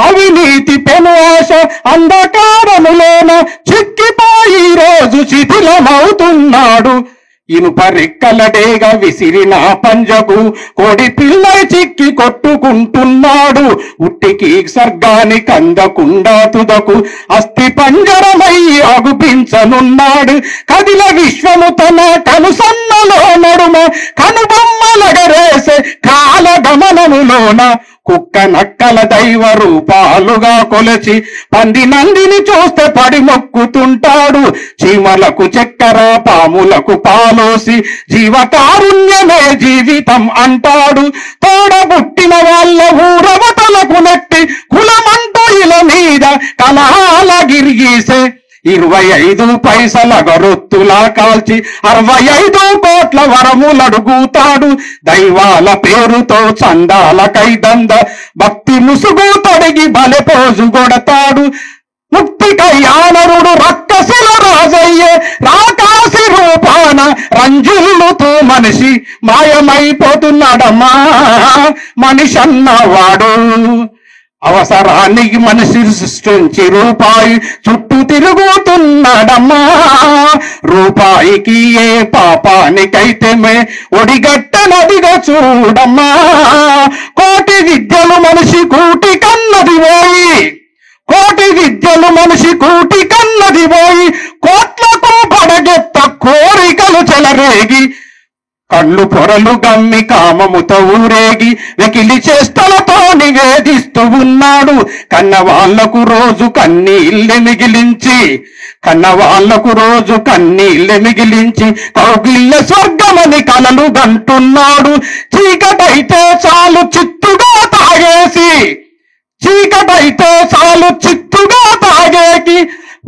అవినీతి పెనుఆశ అంధకారములోన చిక్కిపోయి రోజు శిథిలమవుతున్నాడు. ఇనుప రెక్కలడేగా విసిరిన పంజకు కోడి పిల్ల చిక్కి కొట్టుకుంటున్నాడు. ఉట్టికి స్వర్గానికి అందకుండా తుదకు అస్థి పంజరమై అగుపించనున్నాడు. కదిల విశ్వము తన కనుసన్నలో నడుమ కనుబొమ్మలగరేసే కాల గమనములోన కుక్క నక్కల దైవ రూపాలుగా కొలచి పంది నందిని చూస్తే పడి మొక్కుతుంటాడు. చీమలకు చక్కెర పాములకు పాలోసి జీవకారుణ్యమే జీవితం అంటాడు. తోడబుట్టిన వాళ్ళ ఊరవతలకు నెట్టి కులమంటూ ఇలా మీద కలహాల గిరిగీసే 25 పైసల గరొత్తులా కాల్చి 65 కోట్ల వరములడుగుతాడు. దైవాల పేరుతో చందాల కైదంద భక్తి ముసుగు తొడిగి బలెపోజు కొడతాడు. ముక్తికై ఆనరుడు రక్కసుల రాజయ్యే రాకాసి రూపాన రంజుల్లుతూ మనిషి మాయమైపోతున్నాడమ్మా మనిషన్నవాడు. అవసరానికి మనిషి సృష్టించి రూపాయి చుట్టూ తిరుగుతున్నాడమ్మా. రూపాయికి ఏ పాపానికైతే ఒడిగట్టనదిగా చూడమ్మా. కోటి విద్యలు మనిషి కూటి కన్నది పోయి, కోటి విద్యలు మనిషి కూటి కన్నది పోయి, కోట్లకు పడగెత్త కోరికలు చెలరేగి కళ్ళు పొరలు గమ్మి కామముతో ఊరేగి వెకిలి చేష్టలతో నివేదిస్తూ ఉన్నాడు. కన్నవాళ్లకు రోజు కన్నీళ్ళె మిగిలించి, కన్నవాళ్లకు రోజు కన్నీళ్ళె మిగిలించి కౌగిళ్ళ స్వర్గమని కలలు గంటున్నాడు. చీకటైతే చాలు చిత్తుగా తాగేసి, చీకటైతే చాలు చిత్తుగా తాగేకి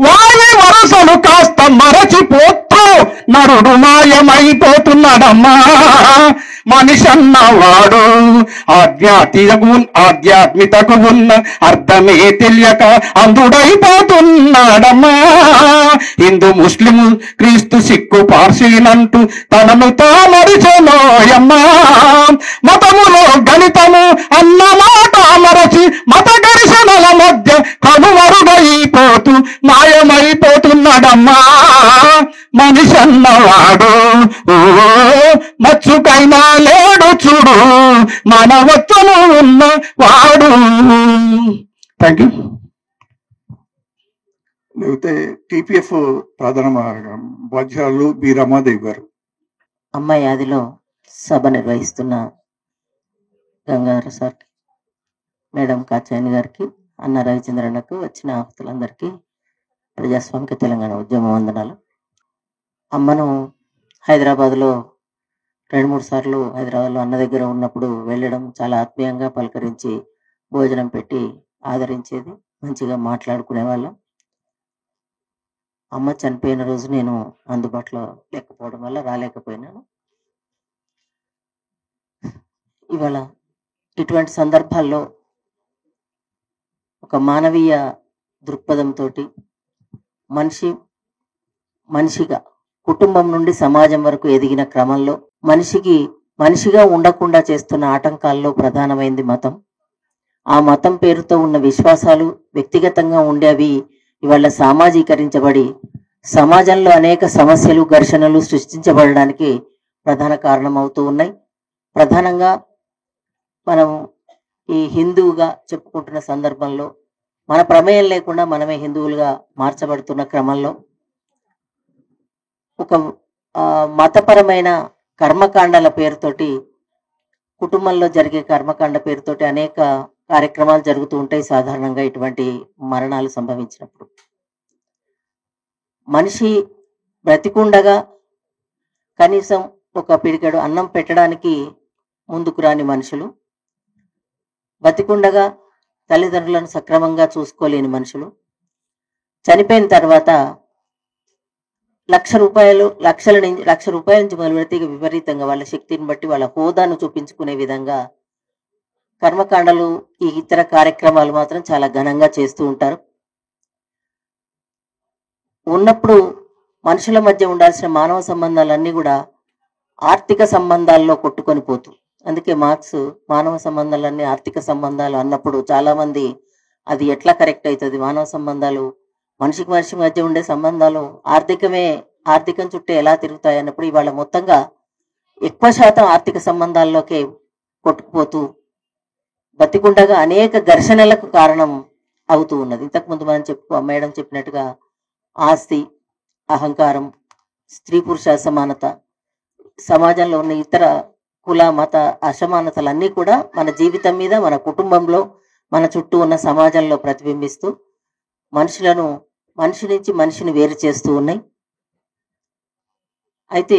వారి వరసలు కాస్త మరచిపోతూ నరుడు మాయమైపోతున్నాడమ్మా మనిషన్నవాడు. ఆధ్యాత్మికకు ఉన్న అర్థమే తెలియక అందుడైపోతున్నాడమ్మా. హిందూ ముస్లిం క్రీస్తు సిక్కు పార్సీలంటూ తనను తామరిచనోయమ్మా. మతములో గణితము అన్న మాట మరచి మత ఘర్షణల మధ్య కనుమరుగైపోతూ మాయమైపోతున్నాడమ్మా మనిషన్నవాడు. ఓ మచ్చుకైనా లేడు చూడు మానవత్వము ఉన్న వాడు. Thank you. లేకపోతే టీపీఎఫ్ ప్రధాన బాధ్యురాలు బి రమాదేవి గారు. అమ్మాయి ఆదిలో సభ నిర్వహిస్తున్న గంగాధర సార్కి, మేడం కాచాయని గారికి, అన్న రవిచంద్రన్నకు, వచ్చిన ఆహుతులందరికీ ప్రజాస్వామిక తెలంగాణ ఉద్యమ వందనాలు. అమ్మను హైదరాబాద్లో 2-3 సార్లు హైదరాబాద్లో అన్న దగ్గర ఉన్నప్పుడు వెళ్ళడం, చాలా ఆత్మీయంగా పలకరించి భోజనం పెట్టి ఆదరించేది, మంచిగా మాట్లాడుకునే వాళ్ళం. అమ్మ చనిపోయిన రోజు నేను అందుబాటులో లేకపోవడం వల్ల రాలేకపోయినాను. ఇవాళ ఇటువంటి సందర్భాల్లో ఒక మానవీయ దృక్పథంతో మనిషిగా కుటుంబం నుండి సమాజం వరకు ఎదిగిన క్రమంలో మనిషిగా ఉండకుండా చేస్తున్న ఆటంకాల్లో ప్రధానమైంది మతం. ఆ మతం పేరుతో ఉన్న విశ్వాసాలు వ్యక్తిగతంగా ఉండేవి ఇవాళ సామాజీకరించబడి సమాజంలో అనేక సమస్యలు, ఘర్షణలు సృష్టించబడడానికి ప్రధాన కారణం అవుతూ ఉన్నాయి. ప్రధానంగా మనం ఈ హిందువుగా చెప్పుకుంటున్న సందర్భంలో మన ప్రమేయం లేకుండా మనమే హిందువులుగా మార్చబడుతున్న క్రమంలో ఒక మతపరమైన కర్మకాండాల పేరుతోటి, కుటుంబంలో జరిగే కర్మకాండ పేరుతోటి అనేక కార్యక్రమాలు జరుగుతూ ఉంటాయి. సాధారణంగా ఇటువంటి మరణాలు సంభవించినప్పుడు మనిషి బ్రతికుండగా కనీసం ఒక పిడికెడు అన్నం పెట్టడానికి ముందుకు రాని మనుషులు, బతికుండగా తల్లిదండ్రులను సక్రమంగా చూసుకోలేని మనుషులు, చనిపోయిన తర్వాత లక్ష రూపాయల నుంచి మొదలు పెడితే విపరీతంగా వాళ్ళ శక్తిని బట్టి వాళ్ళ హోదాను చూపించుకునే విధంగా కర్మకాండలు, ఈ ఇతర కార్యక్రమాలు మాత్రం చాలా ఘనంగా చేస్తూ ఉంటారు. ఉన్నప్పుడు మనుషుల మధ్య ఉండాల్సిన మానవ సంబంధాలన్నీ కూడా ఆర్థిక సంబంధాల్లో కొట్టుకొని పోతూ, అందుకే మార్క్స్ మానవ సంబంధాలన్నీ ఆర్థిక సంబంధాలు అన్నప్పుడు చాలా మంది అది ఎట్లా కరెక్ట్ అవుతుంది, మానవ సంబంధాలు మనిషి మధ్య ఉండే సంబంధాలు ఆర్థికం చుట్టూ ఎలా తిరుగుతాయి అన్నప్పుడు ఇవాళ మొత్తంగా ఎక్కువ శాతం ఆర్థిక సంబంధాల్లోకే కొట్టుకుపోతూ బతికుండగా అనేక ఘర్షణలకు కారణం అవుతూ ఉన్నది. ఇంతకుముందు మనం మేడం చెప్పినట్టుగా ఆస్తి, అహంకారం, స్త్రీ పురుష అసమానత, సమాజంలో ఉన్న ఇతర కుల మత అసమానతలన్నీ కూడా మన జీవితం మీద, మన కుటుంబంలో, మన చుట్టూ ఉన్న సమాజంలో ప్రతిబింబిస్తూ మనిషి నుంచి మనిషిని వేరు చేస్తూ ఉన్నాయి. అయితే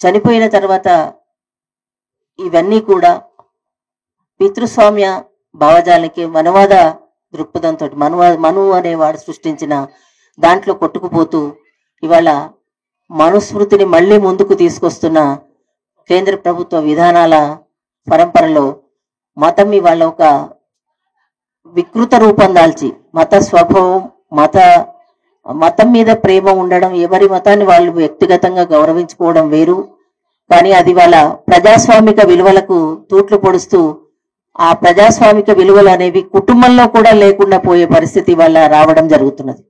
చనిపోయిన తర్వాత ఇవన్నీ కూడా పితృస్వామ్య భావజాలకి, మనవాద దృక్పథంతో మనువు అనేవాడు సృష్టించిన దాంట్లో కొట్టుకుపోతూ ఇవాళ మనుస్మృతిని మళ్ళీ ముందుకు తీసుకొస్తున్న కేంద్ర ప్రభుత్వ విధానాల పరంపరలో మతం ఇవాళ ఒక వికృత రూపం దాల్చి, మత స్వభావం, మతం మీద ప్రేమ ఉండడం, ఎవరి మతాన్ని వాళ్ళు వ్యక్తిగతంగా గౌరవించుకోవడం వేరు, కానీ అది వాళ్ళ ప్రజాస్వామిక విలువలకు తూట్లు పొడుస్తూ ఆ ప్రజాస్వామిక విలువలు అనేవి కుటుంబంలో కూడా లేకుండా పోయే పరిస్థితి వల్ల రావడం జరుగుతున్నది.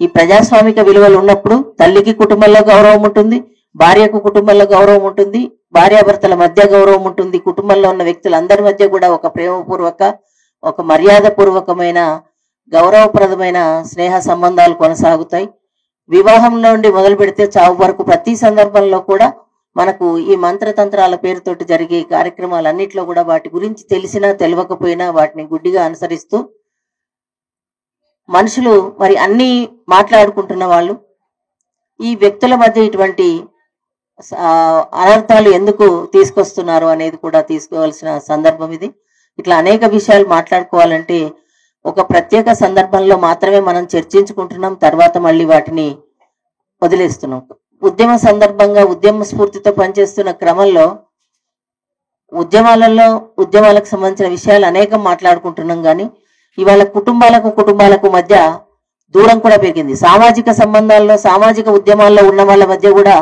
ఈ ప్రజాస్వామిక విలువలు ఉన్నప్పుడు తల్లికి కుటుంబంలో గౌరవం ఉంటుంది, భార్యకు కుటుంబంలో గౌరవం ఉంటుంది, భార్యాభర్తల మధ్య గౌరవం ఉంటుంది, కుటుంబంలో ఉన్న వ్యక్తులందరి మధ్య కూడా ఒక ప్రేమపూర్వక, ఒక మర్యాదపూర్వకమైన, గౌరవప్రదమైన స్నేహ సంబంధాలు కొనసాగుతాయి. వివాహం నుండి మొదలు పెడితే చావు వరకు ప్రతి సందర్భంలో కూడా మనకు ఈ మంత్రతంత్రాల పేరుతోటి జరిగే కార్యక్రమాలన్నింటిలో కూడా వాటి గురించి తెలిసినా తెలియకపోయినా వాటిని గుడ్డిగా అనుసరిస్తూ మనుషులు మరి అన్ని మాట్లాడుకుంటున్న వాళ్ళు ఈ వ్యక్తుల మధ్య ఇటువంటి అనర్థాలు ఎందుకు తీసుకొస్తున్నారు అనేది కూడా తీసుకోవాల్సిన సందర్భం ఇది. ఇట్లా అనేక విషయాలు మాట్లాడుకోవాలంటే ఒక ప్రత్యేక సందర్భంలో మాత్రమే మనం చర్చించుకుంటున్నాం, తర్వాత మళ్ళీ వాటిని వదిలేస్తున్నాం. ఉద్యమ సందర్భంగా ఉద్యమ స్ఫూర్తితో పనిచేస్తున్న క్రమంలో ఉద్యమాలకు సంబంధించిన విషయాలు అనేకం మాట్లాడుకుంటున్నాం, కానీ ఇవాళ కుటుంబాలకు మధ్య దూరం కూడా పెరిగింది. సామాజిక సంబంధాల్లో, సామాజిక ఉద్యమాల్లో ఉన్న వాళ్ళ మధ్య కూడా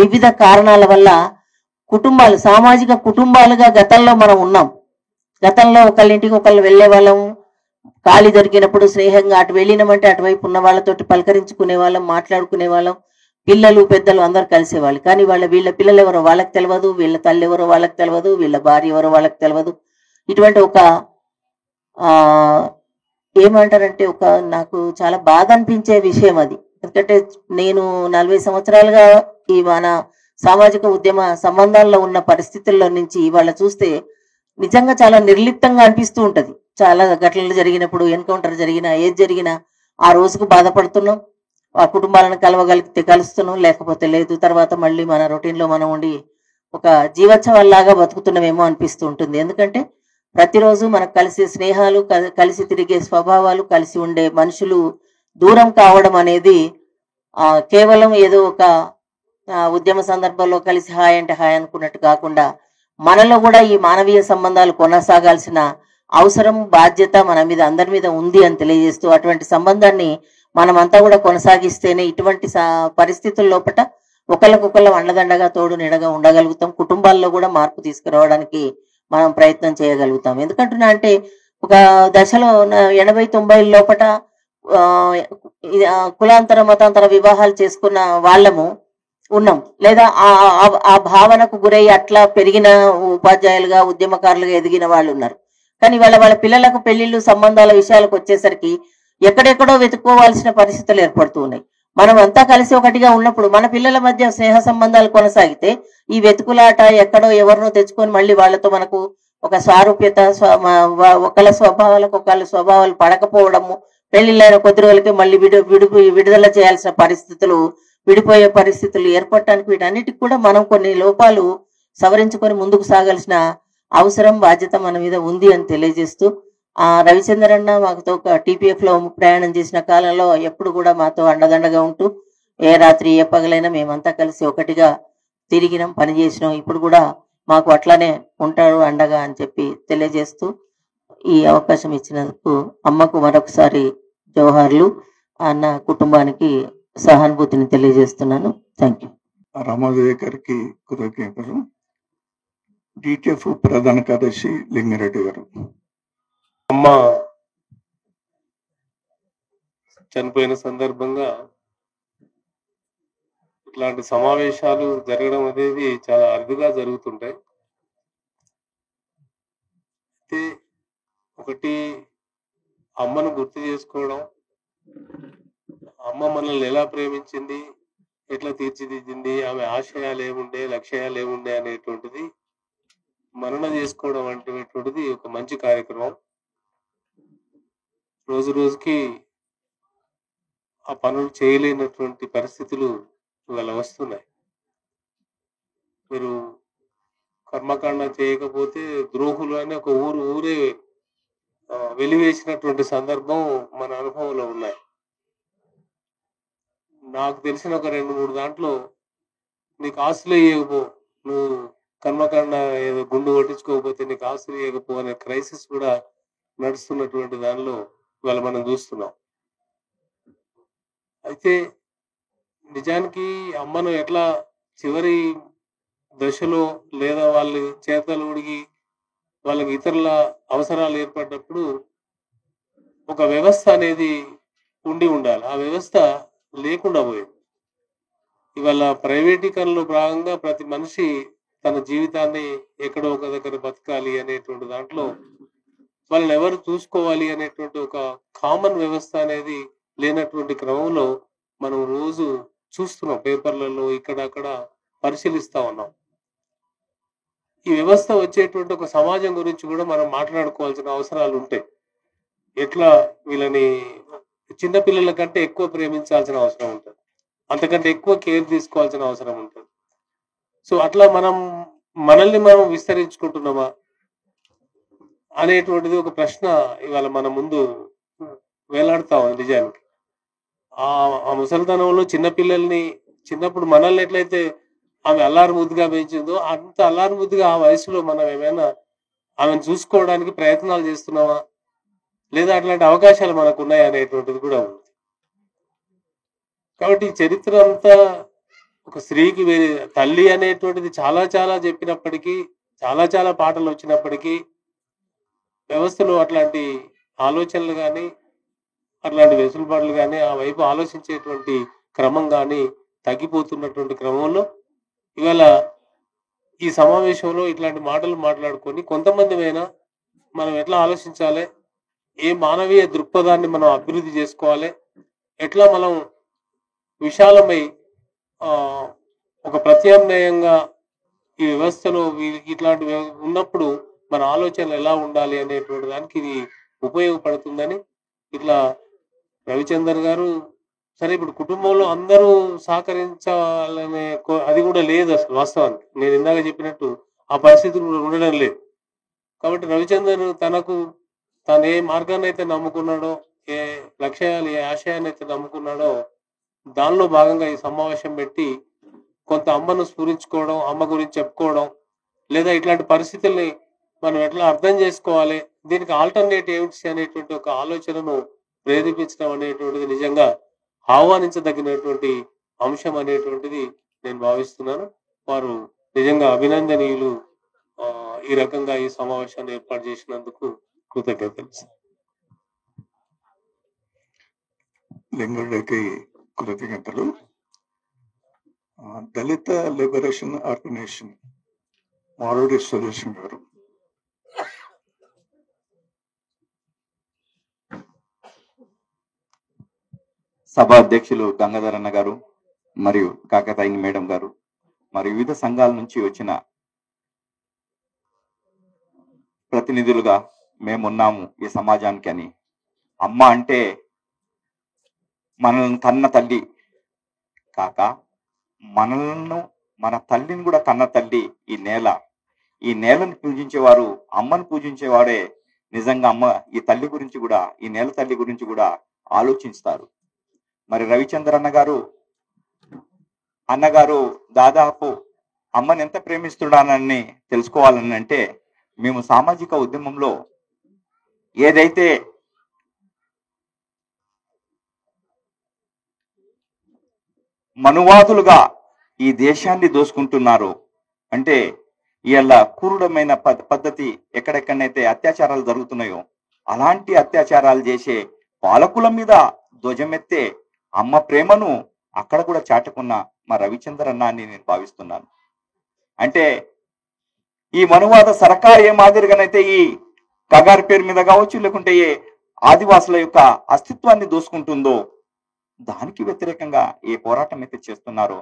వివిధ కారణాల వల్ల సామాజిక కుటుంబాలుగా గతంలో మనం ఉన్నాం. గతంలో ఒకళ్ళింటికి ఒకళ్ళు వెళ్లే వాళ్ళం, ఖాళీ దొరికినప్పుడు స్నేహంగా అటు వెళ్ళినామంటే అటువైపు ఉన్న వాళ్ళతోటి పలకరించుకునే వాళ్ళం, మాట్లాడుకునే వాళ్ళం, పిల్లలు పెద్దలు అందరు కలిసేవాళ్ళు. కానీ వీళ్ళ పిల్లలు ఎవరో వాళ్ళకి తెలియదు, వీళ్ళ తల్లి ఎవరో వాళ్ళకి తెలియదు, వీళ్ళ భార్య ఎవరో వాళ్ళకి తెలియదు. ఇటువంటి ఒక ఏమంటారంటే నాకు చాలా బాధ అనిపించే విషయం అది. ఎందుకంటే నేను 40 సంవత్సరాలుగా ఈ మన సామాజిక ఉద్యమ సంబంధాల్లో ఉన్న పరిస్థితుల్లో నుంచి ఇవాళ చూస్తే నిజంగా చాలా నిర్లిప్తంగా అనిపిస్తూ ఉంటది. చాలా ఘటనలు జరిగినప్పుడు, ఎన్కౌంటర్ జరిగినా, ఏది జరిగినా ఆ రోజుకు బాధపడుతున్నాం, ఆ కుటుంబాలను కలవగలిగితే కలుస్తున్నాం, లేకపోతే లేదు. తర్వాత మళ్ళీ మన రొటీన్ లో మనం ఉండి ఒక జీవోత్సవాల్లాగా బతుకుతున్నామేమో అనిపిస్తూ ఉంటుంది. ఎందుకంటే ప్రతిరోజు మనకు కలిసి స్నేహాలు, కలిసి తిరిగే స్వభావాలు, కలిసి ఉండే మనుషులు దూరం కావడం అనేది కేవలం ఏదో ఒక ఉద్యమ సందర్భంలో కలిసి హాయ్ అంటే హాయ్ అనుకున్నట్టు కాకుండా మనలో కూడా ఈ మానవీయ సంబంధాలు కొనసాగాల్సిన అవసరం, బాధ్యత మన మీద అందరి మీద ఉంది అని తెలియజేస్తూ, అటువంటి సంబంధాన్ని మనమంతా కూడా కొనసాగిస్తేనే ఇటువంటి పరిస్థితుల లోపల ఒకళ్ళకొకళ్ళం అండదండగా తోడు నీడగా ఉండగలుగుతాం. కుటుంబాల్లో కూడా మార్పు తీసుకురావడానికి మనం ప్రయత్నం చేయగలుగుతాం. ఎందుకంటున్నా అంటే ఒక దశలో 80-90 లోపల కులాంతర మతాంతర వివాహాలు చేసుకున్న వాళ్ళము ఉన్నాం, లేదా ఆ భావనకు గురై అట్లా పెరిగిన ఉపాధ్యాయులుగా, ఉద్యమకారులుగా ఎదిగిన వాళ్ళు ఉన్నారు. కానీ వాళ్ళ పిల్లలకు పెళ్లిళ్ళు, సంబంధాల విషయాలకు వచ్చేసరికి ఎక్కడెక్కడో వెతుక్కోవాల్సిన పరిస్థితులు ఏర్పడుతూ ఉన్నాయి. మనం అంతా కలిసి ఒకటిగా ఉన్నప్పుడు మన పిల్లల మధ్య స్నేహ సంబంధాలు కొనసాగితే ఈ వెతుకులాట ఎక్కడో ఎవరినో తెచ్చుకొని మళ్ళీ వాళ్ళతో మనకు ఒక స్వారూప్యత, ఒకళ్ళ స్వభావాలకు ఒకళ్ళ స్వభావాలు పడకపోవడము, పెళ్లిళ్ళైన కొద్ది రోజులకి మళ్ళీ విడుదల చేయాల్సిన పరిస్థితులు, విడిపోయే పరిస్థితులు ఏర్పడటానికి వీటన్నిటికి కూడా మనం కొన్ని లోపాలు సవరించుకొని ముందుకు సాగాల్సిన అవసరం, బాధ్యత మన మీద ఉంది అని తెలియజేస్తూ, రవిచంద్ర అన్న మాతో TPF లో ప్రయాణం చేసిన కాలంలో ఎప్పుడు కూడా మాతో అండదండగా ఉంటూ ఏ రాత్రి ఏ పగలైనా మేమంతా కలిసి ఒకటిగా తిరిగినాం, పనిచేసినాం. ఇప్పుడు కూడా మాకు అట్లానే ఉంటాడు అండగా అని చెప్పి తెలియజేస్తూ, ఈ అవకాశం ఇచ్చినందుకు అమ్మకు మరొకసారి జోహార్లు, అన్న కుటుంబానికి సహానుభూతిని తెలియజేస్తున్నాను. Thank you. రామాదేవి గారికి కృతజ్ఞతలు. DTF ప్రధాన కార్యదర్శి లింగారెడ్డి గారు. అమ్మ చనిపోయిన సందర్భంగా ఇట్లాంటి సమావేశాలు జరగడం అనేది చాలా అరుదుగా జరుగుతుంటాయి. అయితే ఒకటి, అమ్మను గుర్తు చేసుకోవడం, అమ్మ మనల్ని ఎలా ప్రేమించింది, ఎట్లా తీర్చిదిద్దింది, ఆమె ఆశయాలు ఏముండే, లక్ష్యాలు ఏముండే అనేటువంటిది మనన చేసుకోవడం అనేటువంటిది ఒక మంచి కార్యక్రమం. రోజు రోజుకి ఆ పనులు చేయలేనటువంటి పరిస్థితులు ఇవాళ వస్తున్నాయి. మీరు కర్మకాండ చేయకపోతే ద్రోహులు అని ఒక ఊరే వెలివేసినటువంటి సందర్భం మన అనుభవంలో ఉన్నాయి. నాకు తెలిసిన ఒక 2-3 దాంట్లో నీకు ఆస్తులు ఇవ్వకపో, నువ్వు కర్మకాండ ఏదో గుండు కొట్టించుకోకపోతే నీకు ఆస్తులు ఇవ్వకపో అనే క్రైసిస్ కూడా నడుస్తున్నటువంటి దానిలో ఇవాళ మనం చూస్తున్నాం. అయితే నిజానికి అమ్మను ఎట్లా చివరి దశలో, లేదా వాళ్ళు చేతలు ఉడిగి వాళ్ళకి ఇతరుల అవసరాలు ఏర్పడినప్పుడు ఒక వ్యవస్థ అనేది ఉండాలి. ఆ వ్యవస్థ లేకుండా పోయింది. ఇవాళ ప్రైవేటీకరణలో భాగంగా ప్రతి మనిషి తన జీవితాన్ని ఎక్కడో ఒక దగ్గర బతకాలి అనేటువంటి దాంట్లో వాళ్ళని ఎవరు చూసుకోవాలి అనేటువంటి ఒక కామన్ వ్యవస్థ అనేది లేనటువంటి క్రమంలో మనం రోజు చూస్తున్నాం, పేపర్లలో ఇక్కడ అక్కడ పరిశీలిస్తా ఉన్నాం. ఈ వ్యవస్థ వచ్చేటువంటి ఒక సమాజం గురించి కూడా మనం మాట్లాడుకోవాల్సిన అవసరాలు ఉంటాయి. ఎట్లా వీళ్ళని చిన్నపిల్లల కంటే ఎక్కువ ప్రేమించాల్సిన అవసరం ఉంటుంది, అంతకంటే ఎక్కువ కేర్ తీసుకోవాల్సిన అవసరం ఉంటుంది. సో అట్లా మనల్ని మనం విస్తరించుకుంటున్నామా అనేటువంటిది ఒక ప్రశ్న ఇవాళ మన ముందు వేలాడుతా ఉంది. నిజానికి ఆ ముసలితనంలో చిన్నపిల్లల్ని, చిన్నప్పుడు మనల్ని ఎట్లయితే ఆమె అల్లారు ముద్దుగా పెంచిందో అంత అల్లారు ముద్దుగా ఆ వయసులో మనం ఏమైనా ఆమెను చూసుకోవడానికి ప్రయత్నాలు చేస్తున్నామా, లేదా అట్లాంటి అవకాశాలు మనకు ఉన్నాయా అనేటువంటిది కూడా ఉంది. కాబట్టి ఈ చరిత్ర అంతా ఒక స్త్రీకి తల్లి అనేటువంటిది చాలా చాలా చెప్పినప్పటికీ, చాలా చాలా పాటలు వచ్చినప్పటికీ వ్యవస్థలో అట్లాంటి ఆలోచనలు కానీ, అట్లాంటి వెసులుబాట్లు కానీ, ఆ వైపు ఆలోచించేటువంటి క్రమం కానీ తగ్గిపోతున్నటువంటి క్రమంలో ఇవాళ ఈ సమావేశంలో ఇట్లాంటి మాటలు మాట్లాడుకొని కొంతమంది అయినా మనం ఎట్లా ఆలోచించాలి, ఏ మానవీయ దృక్పథాన్ని మనం అభివృద్ధి చేసుకోవాలి, ఎట్లా మనం విశాలమై ఒక ప్రత్యామ్నాయంగా ఈ వ్యవస్థలో ఇట్లాంటివి ఉన్నప్పుడు మన ఆలోచనలు ఎలా ఉండాలి అనేటువంటి దానికి ఇది ఉపయోగపడుతుందని ఇట్లా రవిచందర్ గారు. సరే, ఇప్పుడు కుటుంబంలో అందరూ సహకరించాలనే అది కూడా లేదు అసలు వాస్తవానికి. నేను ఇందాక చెప్పినట్టు ఆ పరిస్థితులు కూడా ఉండడం లేదు. కాబట్టి రవిచందర్ తను ఏ మార్గాన్ని అయితే నమ్ముకున్నాడో, ఏ లక్ష్యాలు, ఏ ఆశయాన్ని అయితే నమ్ముకున్నాడో దానిలో భాగంగా ఈ సమావేశం పెట్టి కొంత అమ్మను స్ఫురించుకోవడం, అమ్మ గురించి చెప్పుకోవడం, లేదా ఇట్లాంటి పరిస్థితుల్ని మనం ఎట్లా అర్థం చేసుకోవాలి, దీనికి ఆల్టర్నేట్ ఏమిటి అనేటువంటి ఒక ఆలోచనను ప్రేరేపించడం అనేటువంటిది నిజంగా ఆహ్వానించదగినటువంటి అంశం అనేటువంటిది నేను భావిస్తున్నాను. వారు నిజంగా అభినందనీయులు. ఈ రకంగా ఈ సమావేశాన్ని ఏర్పాటు చేసినందుకు కృతజ్ఞతలు. లింగరెడ్డికి కృతజ్ఞతలు. దళిత లిబరేషన్ ఆర్గనైజేషన్ మారోడి సురేష్ గారు. సభ అధ్యక్షులు గంగాధర్ అన్న గారు మరియు కాకతాయిని మేడం గారు మరియు వివిధ సంఘాల నుంచి వచ్చిన ప్రతినిధులుగా మేమున్నాము ఈ సమాజానికి అని. అమ్మ అంటే మనల్ని కన్న తల్లి కాక మనలను, మన తల్లిని కూడా కన్న తల్లి ఈ నేల. ఈ నేలను పూజించేవారు, అమ్మను పూజించేవాడే నిజంగా అమ్మ ఈ తల్లి గురించి కూడా, ఈ నేల తల్లి గురించి కూడా ఆలోచిస్తారు. మరి రవిచంద్ర అన్నగారు దాదాపు అమ్మని ఎంత ప్రేమిస్తున్నానని తెలుసుకోవాలని అంటే, మేము సామాజిక ఉద్యమంలో ఏదైతే మనువాదులుగా ఈ దేశాన్ని దోసుకుంటున్నారో, అంటే ఇవాళ క్రూరమైన పద్ధతి ఎక్కడెక్కడైతే అత్యాచారాలు జరుగుతున్నాయో అలాంటి అత్యాచారాలు చేసే పాలకుల మీద ధ్వజమెత్తే అమ్మ ప్రేమను అక్కడ కూడా చాటుకున్న మా రవిచంద్ర అన్న అని నేను భావిస్తున్నాను. అంటే ఈ మనువాద సర్కారు ఏ మాదిరిగానైతే ఈ కగారి పేరు మీద కావచ్చు, లేకుంటే ఏ ఆదివాసుల యొక్క అస్తిత్వాన్ని దోసుకుంటుందో దానికి వ్యతిరేకంగా ఏ పోరాటం అయితే చేస్తున్నారో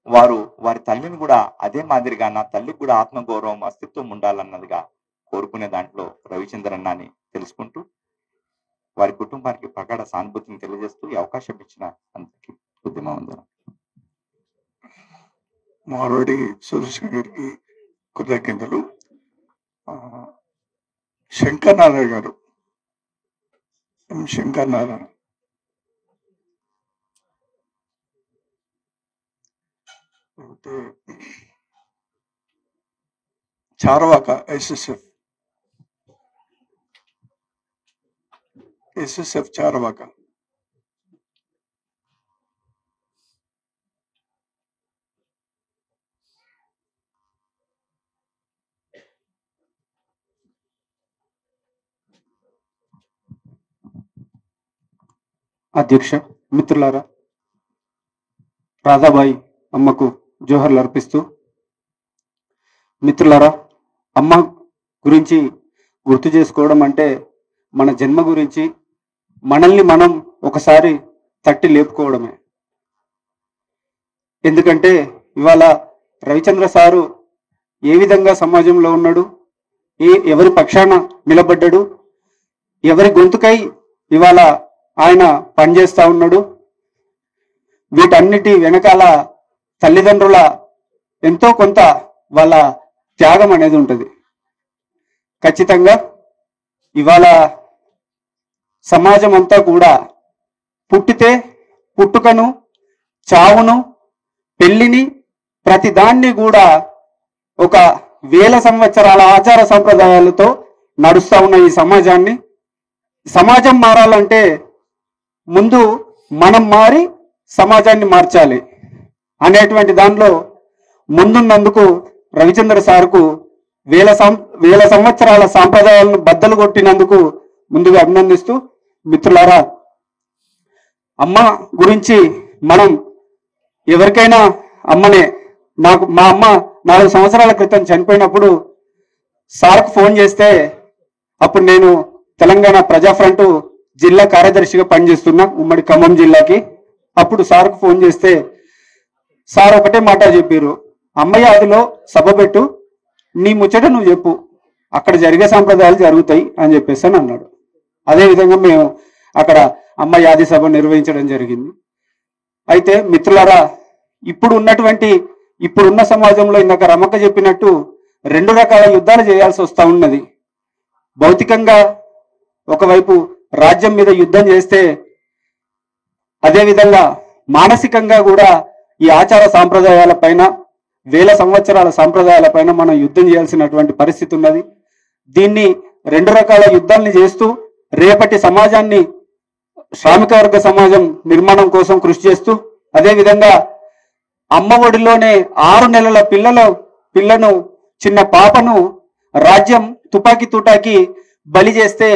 వారు వారి తల్లిని కూడా అదే మాదిరిగా నా తల్లికి కూడా ఆత్మగౌరవం, అస్తిత్వం ఉండాలన్నదిగా కోరుకునే దాంట్లో రవిచంద్ర అన్న అని తెలుసుకుంటూ వారి కుటుంబానికి ప్రగాఢ సానుభూతిని తెలియజేస్తూ ఈ అవకాశం ఇచ్చిన అందరికీ ఉద్యమవందనం. మారోడి సురేష్ గారికి కృతజ్ఞతలు. శంకర్ నారాయణ గారు, శంకర్ నారాయణ. చార్వాక ఎస్ఎస్ఎఫ్ చార్వాక. అధ్యక్ష, మిత్రులారా, రాధాబాయి అమ్మకు జోహర్లు అర్పిస్తూ, మిత్రులారా, అమ్మ గురించి గుర్తు చేసుకోవడం అంటే మన జన్మ గురించి మనల్ని మనం ఒకసారి తట్టి లేపుకోవడమే. ఎందుకంటే ఇవాళ రవిచంద్ర సారు ఏ విధంగా సమాజంలో ఉన్నాడు, ఎవరి పక్షాన నిలబడ్డాడు, ఎవరి గొంతుకై ఇవాళ ఆయన పనిచేస్తా ఉన్నాడు, వీటన్నిటి వెనకాల తల్లిదండ్రుల ఎంతో కొంత వాళ్ళ త్యాగం అనేది ఉంటుంది. ఖచ్చితంగా ఇవాళ సమాజం అంతా కూడా పుట్టితే పుట్టుకను, చావును, పెళ్లిని, ప్రతి దాన్ని కూడా ఒక 1000 సంవత్సరాల ఆచార సంప్రదాయాలతో నడుస్తా ఉన్న ఈ సమాజం మారాలంటే ముందు మనం మారి సమాజాన్ని మార్చాలి అనేటువంటి దానిలో ముందున్నందుకు రవిచంద్ర సార్కు 1000 సంవత్సరాల సాంప్రదాయాలను బద్దలు కొట్టినందుకు ముందుగా అభినందిస్తూ, మిత్రులారా, అమ్మ గురించి మనం ఎవరికైనా అమ్మనే. మా అమ్మ 4 సంవత్సరాల క్రితం చనిపోయినప్పుడు సార్కు ఫోన్ చేస్తే అప్పుడు నేను తెలంగాణ ప్రజా ఫ్రంట్ జిల్లా కార్యదర్శిగా పనిచేస్తున్నా ఉమ్మడి ఖమ్మం జిల్లాకి. అప్పుడు సార్కు ఫోన్ చేస్తే సార్ ఒకటే మాట చెప్పారు, అమ్మయ్య అదిలో సభ పెట్టు, నీ ముచ్చట నువ్వు చెప్పు, అక్కడ జరిగే సాంప్రదాయాలు జరుగుతాయి అని చెప్పేసి అని అన్నాడు. అదేవిధంగా మేము అక్కడ అమ్మ యాది సభ నిర్వహించడం జరిగింది. అయితే మిత్రులారా, ఇప్పుడున్న సమాజంలో ఇందాక రమక్క చెప్పినట్టు 2 రకాల యుద్ధాలు చేయాల్సి వస్తూ ఉన్నది. భౌతికంగా ఒకవైపు రాజ్యం మీద యుద్ధం చేస్తే, అదేవిధంగా మానసికంగా కూడా ఈ ఆచార సాంప్రదాయాల పైన, వేల సంవత్సరాల సాంప్రదాయాల పైన మనం యుద్ధం చేయాల్సినటువంటి పరిస్థితి ఉన్నది. దీన్ని 2 రకాల యుద్ధాలని చేస్తూ రేపటి సమాజాన్ని, శ్రామిక వర్గ సమాజం నిర్మాణం కోసం కృషి చేస్తూ, అదేవిధంగా అమ్మ ఒడిలోనే 6 నెలల పిల్లను చిన్న పాపను రాజ్యం తుపాకీ తుటాకి బలి చేస్తే,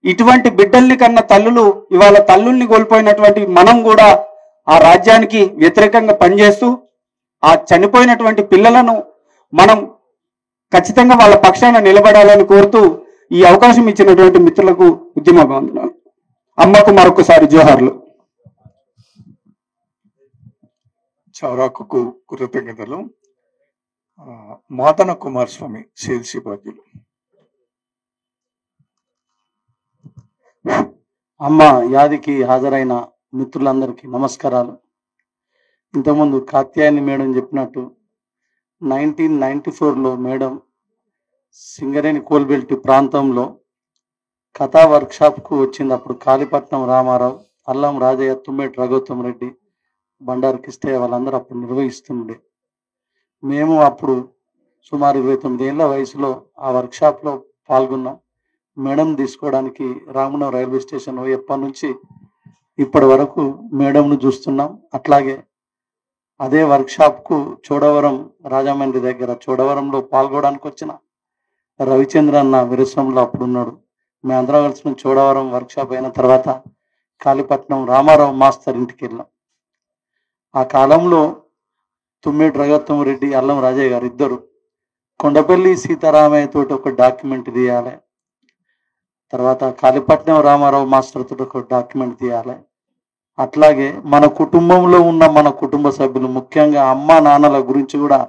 ఇటువంటి బిడ్డల్ని కన్న తల్లులు ఇవాళ తల్లుల్ని కోల్పోయినటువంటి మనం కూడా ఆ రాజ్యానికి వ్యతిరేకంగా పనిచేస్తూ ఆ చనిపోయినటువంటి పిల్లలను మనం ఖచ్చితంగా వాళ్ళ పక్షాన నిలబడాలని కోరుతూ ఈ అవకాశం ఇచ్చినటువంటి మిత్రులకు ఉద్యమ వందనాలు. అమ్మకు మరొకసారి జోహార్లు. చౌరాకు కృతజ్ఞతలు. మాతన కుమారస్వామి సేల్సి బాధ్యులు. అమ్మ యాదికి హాజరైన మిత్రులందరికీ నమస్కారాలు. ఇంతకుముందు కాత్యాయని మేడం చెప్పినట్టు 1994లో మేడం సింగరేణి కోల్బెల్ట్ ప్రాంతంలో కథా వర్క్షాప్కు వచ్చింది. అప్పుడు కాళీపట్నం రామారావు, అల్లం రాజయ్య, తుమ్మేటి రఘోత్తం రెడ్డి, బండారు కిష్టయ్య వాళ్ళందరూ అప్పుడు నిర్వహిస్తుండే. మేము అప్పుడు సుమారు 29 ఏళ్ల వయసులో ఆ వర్క్షాప్లో పాల్గొన్నాం. మేడం తీసుకోవడానికి రామనగరం రైల్వే స్టేషన్ ఎప్పటి నుంచి ఇప్పటి వరకు మేడంను చూస్తున్నాం. అట్లాగే అదే వర్క్షాప్కు చోడవరం, రాజమండ్రి దగ్గర చోడవరంలో పాల్గొనడానికి వచ్చిన రవిచంద్ర అన్న విరసంలో అప్పుడు ఉన్నాడు. మేమందరం కలిసిన చోడవరం వర్క్షాప్ అయిన తర్వాత కాళీపట్నం రామారావు మాస్టర్ ఇంటికి వెళ్ళాం. ఆ కాలంలో తుమ్మేటి రఘోత్తం రెడ్డి, అల్లం రాజయ్య గారు ఇద్దరు కొండపల్లి సీతారామయ్య తోటి ఒక డాక్యుమెంట్ తీయాలి, తర్వాత కాళీపట్నం రామారావు మాస్టర్ తోటి ఒక డాక్యుమెంట్ తీయాలి. అట్లాగే మన కుటుంబంలో ఉన్న మన కుటుంబ సభ్యులు, ముఖ్యంగా అమ్మ నాన్నల గురించి కూడా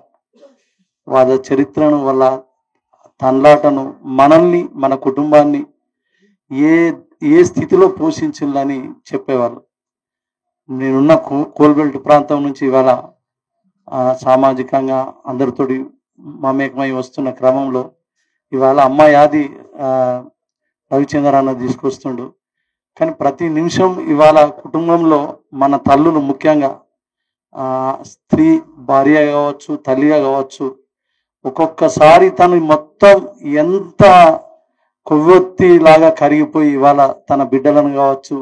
వాళ్ళ చరిత్రను, వాళ్ళ తండ్లాటను, మనల్ని, మన కుటుంబాన్ని ఏ స్థితిలో పోషించాలని చెప్పేవాళ్ళు. నేనున్న కోల్బెల్ట్ ప్రాంతం నుంచి ఇవాళ సామాజికంగా అందరితోటి మమేకమై వస్తున్న క్రమంలో ఇవాళ అమ్మ యాది రవిచంద్ర అన్న తీసుకొస్తుండు. కానీ ప్రతి నిమిషం ఇవాళ కుటుంబంలో మన తల్లులు, ముఖ్యంగా స్త్రీ భార్య కావచ్చు, తల్లిగా కావచ్చు, ఒక్కొక్కసారి తను మొత్తం ఎంత కొవ్వొత్తి లాగా కరిగిపోయి ఇవాళ తన బిడ్డలను కావచ్చు,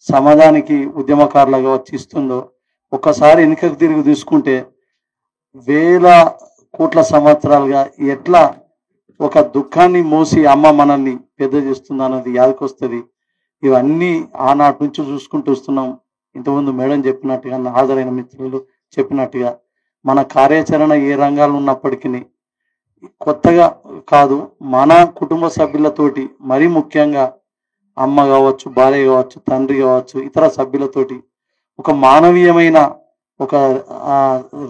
సమాజానికి ఉద్యమకారులుగా వచ్చి ఇస్తుందో, ఒక్కసారి వెనుకకు తిరిగి తీసుకుంటే వేల కోట్ల సంవత్సరాలుగా ఎట్లా ఒక దుఃఖాన్ని మోసి అమ్మ మనల్ని పెద్ద చేస్తుంది అన్నది యాదకొస్తుంది. ఇవన్నీ ఆనాటి నుంచి చూసుకుంటూ వస్తున్నాం. ఇంతకుముందు మేడం చెప్పినట్టుగా, హాజరైన మిత్రులు చెప్పినట్టుగా, మన కార్యాచరణ ఏ రంగాలు ఉన్నప్పటికీ కొత్తగా కాదు, మన కుటుంబ సభ్యులతోటి, మరీ ముఖ్యంగా అమ్మ కావచ్చు, భార్య కావచ్చు, తండ్రి కావచ్చు, ఇతర సభ్యులతోటి ఒక మానవీయమైన ఒక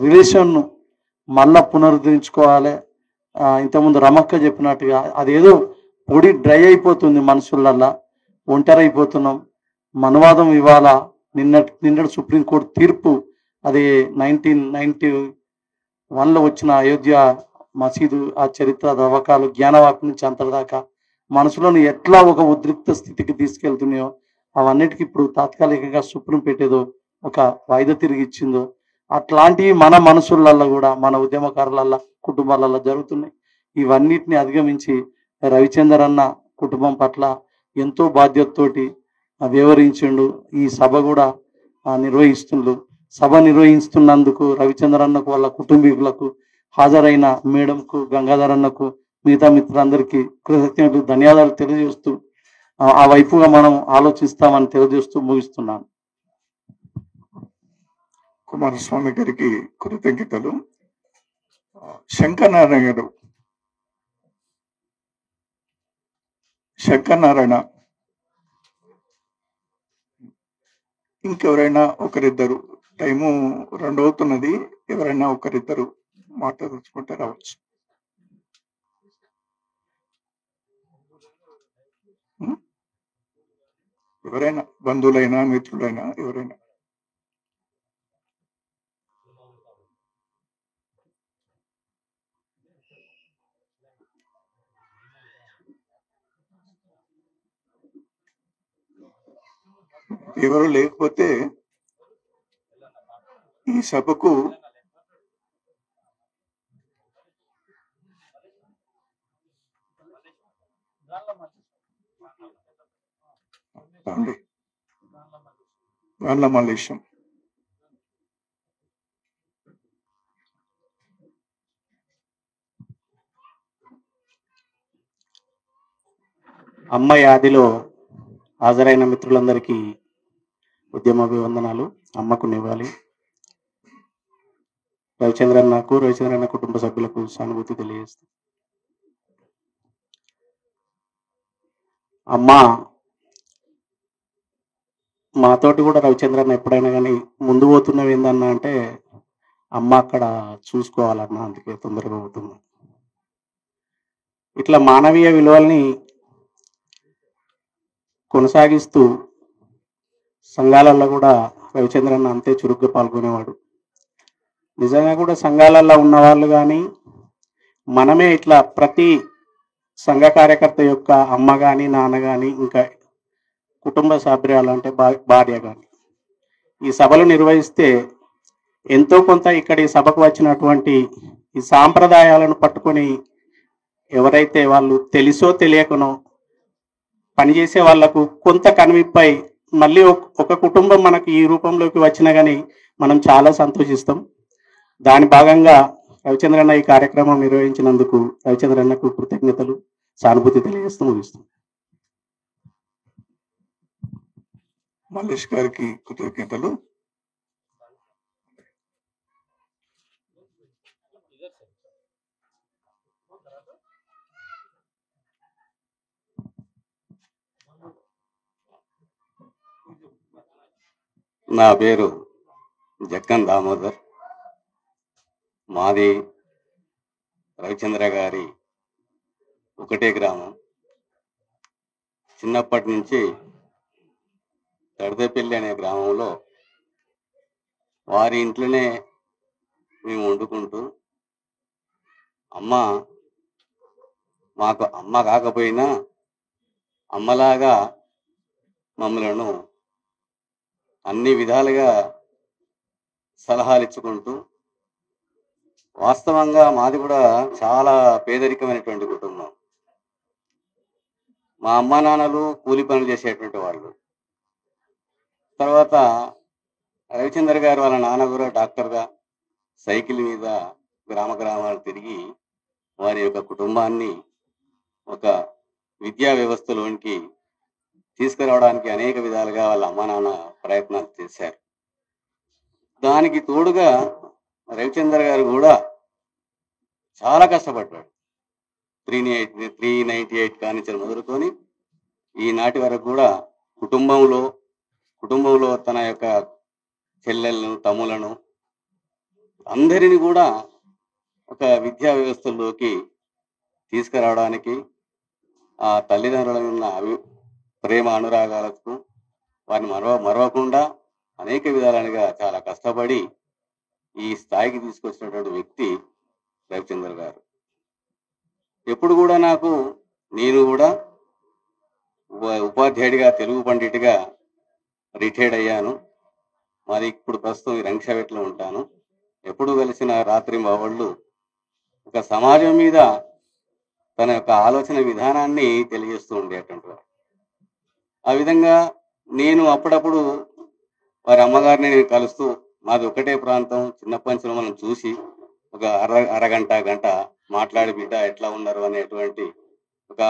రిలేషన్ను మళ్ళా పునరుద్ధరించుకోవాలి. ఇంతకుముందు రమక్క చెప్పినట్టుగా అదేదో పొడి డ్రై అయిపోతుంది మనుషులల్లా, ఒంటరైపోతున్నాం. మనువాదం ఇవాళ నిన్నటి సుప్రీంకోర్టు తీర్పు, అది 1991లో వచ్చిన అయోధ్య మసీదు ఆ చరిత్ర తవ్వకాలు జ్ఞానవాపి నుంచి అంతటిదాకా మనసులోని ఎట్లా ఒక ఉద్రిక్త స్థితికి తీసుకెళ్తున్నాయో అవన్నిటికీ ఇప్పుడు తాత్కాలికంగా సుప్రీం పెట్టేదో ఒక వాయిదా తిరిగి ఇచ్చిందో, అట్లాంటివి మన మనసులల్లో కూడా, మన ఉద్యమకారులల్లో, కుటుంబాలలో జరుగుతున్నాయి. ఇవన్నిటిని అధిగమించి రవిచంద్ర అన్న కుటుంబం పట్ల ఎంతో బాధ్యతతోటి వ్యవహరించిండు. ఈ సభ కూడా నిర్వహిస్తుండ్రు. సభ నిర్వహిస్తున్నందుకు రవిచంద్ర అన్నకు, వాళ్ళ కుటుంబీకులకు, హాజరైన మేడంకు, గంగాధర్ అన్నకు, మిగతా మిత్రులందరికీ కృతజ్ఞతలు, ధన్యవాదాలు తెలియజేస్తూ ఆ వైపుగా మనం ఆలోచిస్తామని తెలియజేస్తూ ముగిస్తున్నాను. కుమారస్వామి గారికి కృతజ్ఞతలు. శంకరనారాయణ గారు శంకరనారాయణ, ఇంకెవరైనా ఒకరిద్దరు, టైము 2 అవుతున్నది, ఎవరైనా ఒకరిద్దరు మాట్లాడుకుంటే రావచ్చు. ఎవరైనా బంధువులైనా మిత్రులైనా ఎవరైనా. ఎవరు లేకపోతే ఈ సభకు వాళ్ళ మల్లేశం. అమ్మ యాదిలో హాజరైన మిత్రులందరికీ ఉద్యమాభివందనాలు. అమ్మకు నివ్వాలి. రవిచంద్రన్న కుటుంబ సభ్యులకు సానుభూతి తెలియజేస్తాం. అమ్మ మాతోటి కూడా రవిచంద్రన్న ఎప్పుడైనా కానీ ముందు పోతున్నవి ఏందన్నా అంటే, అమ్మ అక్కడ చూసుకోవాలన్నా, అందుకే తొందరగా పోతున్నా. ఇట్లా మానవీయ విలువల్ని కొనసాగిస్తూ సంఘాలలో కూడా రవిచంద్రన్న అంతే చురుగ్గా పాల్గొనేవాడు. నిజంగా కూడా సంఘాలలో ఉన్నవాళ్ళు కానీ మనమే ఇట్లా ప్రతి సంఘ కార్యకర్త యొక్క అమ్మ కానీ నాన్న కానీ ఇంకా కుటుంబ సభ్యురాలు అంటే భార్య కానీ ఈ సభలు నిర్వహిస్తే ఎంతో కొంత ఇక్కడ ఈ సభకు వచ్చినటువంటి ఈ సాంప్రదాయాలను పట్టుకొని ఎవరైతే వాళ్ళు తెలుసో తెలియకనో పనిచేసే వాళ్లకు కొంత కనువిప్పై మళ్ళీ ఒక కుటుంబం మనకు ఈ రూపంలోకి వచ్చినా కానీ మనం చాలా సంతోషిస్తాం. దాని భాగంగా రవిచంద్రన్న ఈ కార్యక్రమం నిర్వహించినందుకు రవిచంద్రన్నకు కృతజ్ఞతలు, సానుభూతి తెలియజేస్తూ ముగిస్తాం. మల్లేష్ గారికి కృతజ్ఞతలు. నా పేరు జక్కన్ దామోదర్. మాది రవిచంద్ర గారి ఒకటే గ్రామం. చిన్నప్పటి నుంచి తడదపల్లి అనే గ్రామంలో వారి ఇంట్లోనే మేము వండుకుంటూ, అమ్మ మాకు అమ్మ కాకపోయినా అమ్మలాగా మమ్మలను అన్ని విధాలుగా సలహాలు ఇచ్చుకుంటూ, వాస్తవంగా మాది కూడా చాలా పేదరికమైనటువంటి కుటుంబం. మా అమ్మ నాన్నలు కూలి పనులు చేసేటువంటి వాళ్ళు. తర్వాత రవిచంద్ర గారు వాళ్ళ నాన్న కూడా డాక్టర్గా సైకిల్ మీద గ్రామాలు తిరిగి వారి యొక్క కుటుంబాన్ని ఒక విద్యా వ్యవస్థలోనికి తీసుకురావడానికి అనేక విధాలుగా వాళ్ళ అమ్మ నాన్న ప్రయత్నాలు చేశారు. దానికి తోడుగా రవిచంద్ర గారు కూడా చాలా కష్టపడ్డాడు. 398 కానించి మొదలుకొని ఈనాటి వరకు కూడా కుటుంబంలో తన యొక్క చెల్లెలను, తమ్ములను అందరిని కూడా ఒక విద్యా వ్యవస్థల్లోకి తీసుకురావడానికి, ఆ తల్లిదండ్రుల ఉన్న ప్రేమ అనురాగాలకు వారిని మరవకుండా అనేక విధాలుగా చాలా కష్టపడి ఈ స్థాయికి తీసుకొచ్చినటువంటి వ్యక్తి రవిచంద్ర గారు. ఎప్పుడు కూడా నేను కూడా ఉపాధ్యాయుడిగా, తెలుగు పండితుడిగా రిటైర్డ్ అయ్యాను. మరి ఇప్పుడు ప్రస్తుతం ఈ రంగశవేట్లో ఉంటాను. ఎప్పుడు కలిసిన రాత్రి మావాళ్ళు ఒక సమాజం మీద తన యొక్క ఆలోచన విధానాన్ని తెలియజేస్తూ ఉండేటువంటి వారు. ఆ విధంగా నేను అప్పుడప్పుడు వారి అమ్మగారిని నేను కలుస్తూ, మాది ఒకటే ప్రాంతం, చిన్నప్పటి నుంచి మనం చూసి ఒక గంట మాట్లాడి బిడ్డ ఎట్లా ఉన్నారు అనేటువంటి ఒక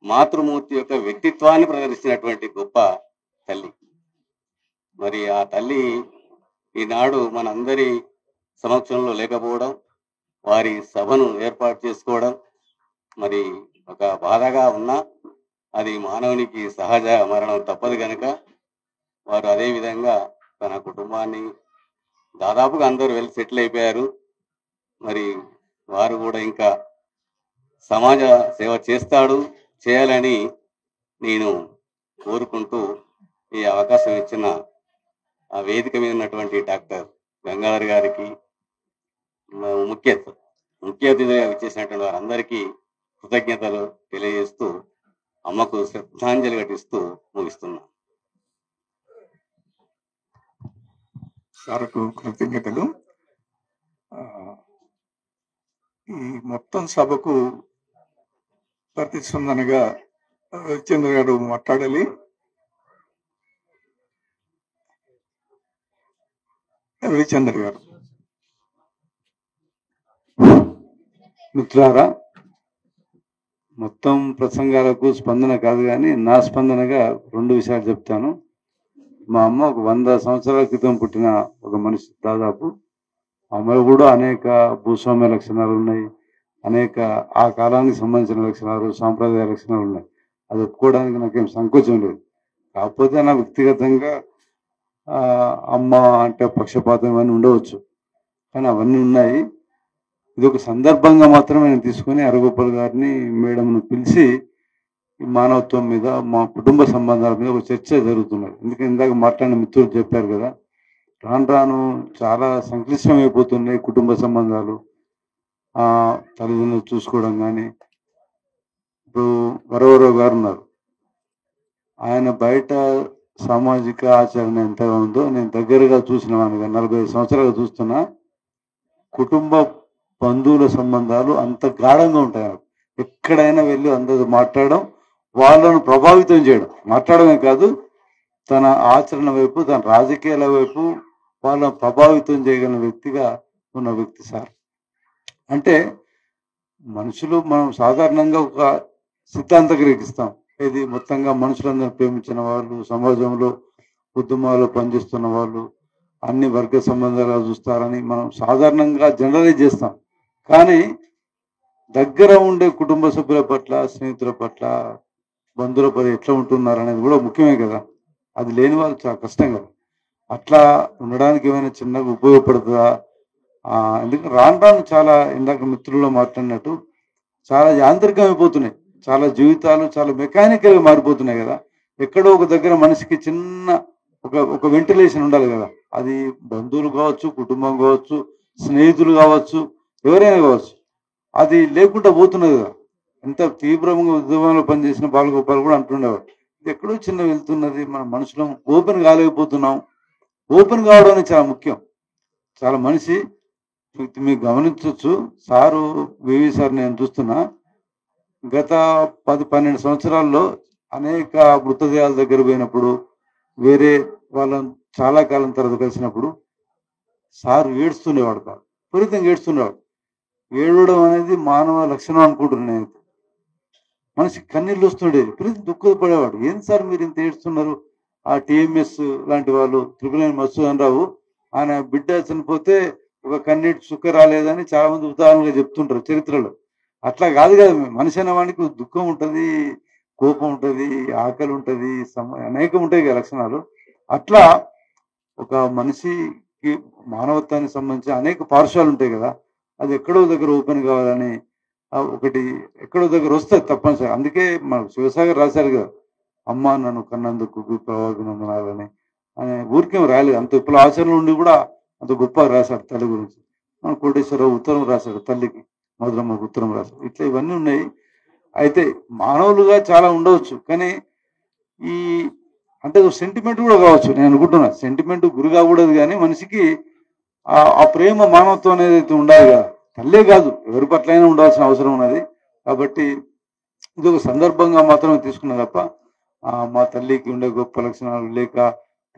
మాతృమూర్తి యొక్క వ్యక్తిత్వాన్ని ప్రదర్శించినటువంటి గొప్ప తల్లి. మరి ఆ తల్లి ఈనాడు మనందరి సమక్షంలో లేకపోవడం, వారి సభను ఏర్పాటు చేసుకోవడం మరి ఒక బాధగా ఉన్నా అది మానవునికి సహజ మరణం తప్పదు కనుక వారు అదే విధంగా తన కుటుంబాన్ని దాదాపుగా అందరూ వెళ్ళి సెటిల్ అయిపోయారు. మరి వారు కూడా ఇంకా సమాజ సేవ చేయాలని నేను కోరుకుంటూ ఈ అవకాశం ఇచ్చిన ఆ వేదిక మీద ఉన్నటువంటి డాక్టర్ గంగాధర్ గారికి, ముఖ్య అతిథిగా వచ్చేసినటువంటి వారందరికీ కృతజ్ఞతలు తెలియజేస్తూ అమ్మకు శ్రద్ధాంజలి ఘటిస్తూ ముగిస్తున్నా. సార్కు కృతజ్ఞతలు. ఈ మొత్తం సభకు ప్రతిస్పందనగా రవిచంద్ర గారు మాట్లాడాలి. రవిచంద్ర గారు. మిత్రులారా, మొత్తం ప్రసంగాలకు స్పందన కాదు కానీ నా స్పందనగా 2 విషయాలు చెప్తాను. మా అమ్మ ఒక 100 సంవత్సరాల క్రితం పుట్టిన ఒక మనిషి. దాదాపు అమ్మలో కూడా అనేక భూస్వామ్య లక్షణాలు ఉన్నాయి, అనేక ఆ కాలానికి సంబంధించిన లక్షణాలు, సాంప్రదాయ లక్షణాలు ఉన్నాయి. అది ఒప్పుకోవడానికి నాకేం సంకోచం లేదు. కాకపోతే నా వ్యక్తిగతంగా అమ్మ అంటే పక్షపాతం ఇవన్నీ ఉండవచ్చు, కానీ అవన్నీ ఉన్నాయి. ఇది ఒక సందర్భంగా మాత్రమే నేను తీసుకుని హరగోపాల్ గారిని, మేడంను పిలిచి ఈ మానవత్వం మీద, మా కుటుంబ సంబంధాల మీద ఒక చర్చ జరుగుతున్నది. ఎందుకంటే ఇందాక మాట్లాడిన మిత్రులు చెప్పారు కదా, రాను రాను చాలా సంక్లిష్టమైపోతున్నాయి కుటుంబ సంబంధాలు. తల్లిదండ్రులు చూసుకోవడం కానీ, ఇప్పుడు వరవరావు గారు ఉన్నారు, ఆయన బయట సామాజిక ఆచరణ ఎంతగా ఉందో నేను దగ్గరగా చూసిన వాడిగా 45 సంవత్సరాలు చూస్తున్నా. కుటుంబ బంధువుల సంబంధాలు అంత గాఢంగా ఉంటాయి. ఎక్కడైనా వెళ్ళి అందరూ మాట్లాడడం, వాళ్ళను ప్రభావితం చేయడం, మాట్లాడమే కాదు తన ఆచరణ వైపు, తన రాజకీయాల వైపు వాళ్ళను ప్రభావితం చేయగలిగిన వ్యక్తిగా ఉన్న వ్యక్తి సార్. అంటే మనుషులు మనం సాధారణంగా ఒక సిద్ధాంతీకరిస్తాం, ఇది మొత్తంగా మనుషులందరూ ప్రేమించిన వాళ్ళు, సమాజంలో ఉద్యమాలు పనిచేస్తున్న వాళ్ళు అన్ని వర్గ సంబంధాలు చూస్తారని మనం సాధారణంగా జనరలైజ్ చేస్తాం. కానీ దగ్గర ఉండే కుటుంబ సభ్యుల పట్ల, స్నేహితుల పట్ల, బంధువుల పట్ల ఎట్లా ఉంటున్నారు అనేది కూడా ముఖ్యమే కదా. అది లేని వాళ్ళు చాలా కష్టం కదా. అట్లా ఉండడానికి ఏమైనా చిన్నగా ఉపయోగపడుతుందా? ఎందుకంటే రాను చాలా ఇందాక మిత్రుల్లో మాట్లాడినట్టు చాలా యాంత్రికం అయిపోతున్నాయి, చాలా జీవితాలు చాలా మెకానికల్గా మారిపోతున్నాయి కదా. ఎక్కడో ఒక దగ్గర మనిషికి చిన్న ఒక వెంటిలేషన్ ఉండాలి కదా. అది బంధువులు కావచ్చు, కుటుంబం కావచ్చు, స్నేహితులు కావచ్చు, ఎవరైనా కావచ్చు, అది లేకుండా పోతున్నది కదా. ఎంత తీవ్రంగా ఉద్యమంలో పనిచేసిన బాలగోపాల్ కూడా అంటుండేవాడు, ఇది ఎక్కడో చిన్న వెళ్తున్నది, మన మనుషులం ఓపెన్ కాలేకపోతున్నాం. ఓపెన్ కావడం అనేది చాలా ముఖ్యం. చాలా మనిషి మీకు గమనించవచ్చు. సారు వివి సార్ నేను చూస్తున్నా, గత 10-12 సంవత్సరాల్లో అనేక మృతదేహాల దగ్గర పోయినప్పుడు, వేరే వాళ్ళని చాలా కాలం తర్వాత కలిసినప్పుడు సార్ ఏడుస్తుండేవాడు కాదు, విపరీతంగా ఏడుస్తుండేవాడు. ఏడవడం అనేది మానవ లక్షణం అనుకుంటున్నాను. మనిషి కన్నీళ్ళు వస్తుండేది, విపరీతం దుఃఖపడేవాడు. ఏం సార్ మీరు ఇంత ఏడుస్తున్నారు? ఆ టీఎంఎస్ లాంటి వాళ్ళు, త్రిపుల్ మధుసూదన్ రావు, ఆయన బిడ్డ చనిపోతే ఒక కన్నీటి చుక్క రాలేదని చాలా మంది ఉదాహరణగా చెప్తుంటారు చరిత్రలో. అట్లా కాదు కదా, మనిషి అనే వానికి దుఃఖం ఉంటుంది, కోపం ఉంటుంది, ఆకలి ఉంటుంది, అనేకం ఉంటాయి కదా లక్షణాలు. అట్లా ఒక మనిషికి మానవత్వానికి సంబంధించి అనేక పార్శ్వాలు ఉంటాయి కదా. అది ఎక్కడో దగ్గర ఓపెన్ కావాలని ఒకటి ఎక్కడో దగ్గర వస్తుంది తప్పనిసరి. అందుకే మన శివసాగర్ రాశారు కదా, అమ్మ నన్ను కన్నందుకు విప్లవాభినందనాలని. అనే ఊరికేం రాయలేదు, అంత విప్లవ ఆచరణ ఉండి కూడా అంత గొప్పగా రాశాడు తల్లి గురించి. మన కోటేశ్వరరావు ఉత్తరం రాశాడు, తల్లికి మధురమ్మకు ఉత్తరం రాశాడు. ఇట్లా ఇవన్నీ ఉన్నాయి. అయితే మానవులుగా చాలా ఉండవచ్చు, కానీ ఈ అంటే సెంటిమెంట్ కూడా కావచ్చు. నేను అనుకుంటున్నా సెంటిమెంట్ గురి కాకూడదు, కానీ మనిషికి ఆ ప్రేమ, మానవత్వం అనేది అయితే ఉండాలి కదా. తల్లే కాదు, ఎవరి పట్లైనా ఉండాల్సిన అవసరం ఉన్నది. కాబట్టి ఇది ఒక సందర్భంగా మాత్రమే తీసుకున్నా తప్ప మా తల్లికి ఉండే గొప్ప లక్షణాలు లేక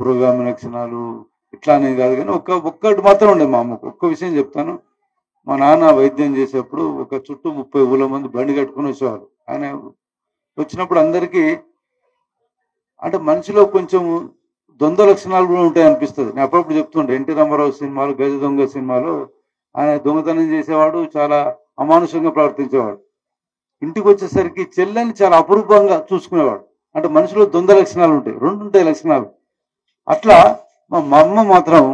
పురోగామి లక్షణాలు ఇట్లా అనేది కాదు. కానీ ఒక్కటి మాత్రం ఉండే మా అమ్మకు. ఒక్క విషయం చెప్తాను. మా నాన్న వైద్యం చేసేప్పుడు ఒక చుట్టూ 30 ఊళ్ళ మంది బండి కట్టుకుని వచ్చేవారు. ఆయన వచ్చినప్పుడు అందరికీ అంటే మనిషిలో కొంచెం ద్వంద్వ లక్షణాలు కూడా ఉంటాయి అనిపిస్తుంది. నేను అప్పుడప్పుడు చెప్తుండే, ఎన్టీ రామారావు సినిమాలు, గజ దొంగ సినిమాలో ఆయన దొంగతనం చేసేవాడు, చాలా అమానుషంగా ప్రవర్తించేవాడు. ఇంటికి వచ్చేసరికి చెల్లెని చాలా అపురూపంగా చూసుకునేవాడు. అంటే మనిషిలో ద్వంద్వ లక్షణాలు ఉంటాయి, 2 ఉంటాయి లక్షణాలు. అట్లా మా అమ్మ మాత్రం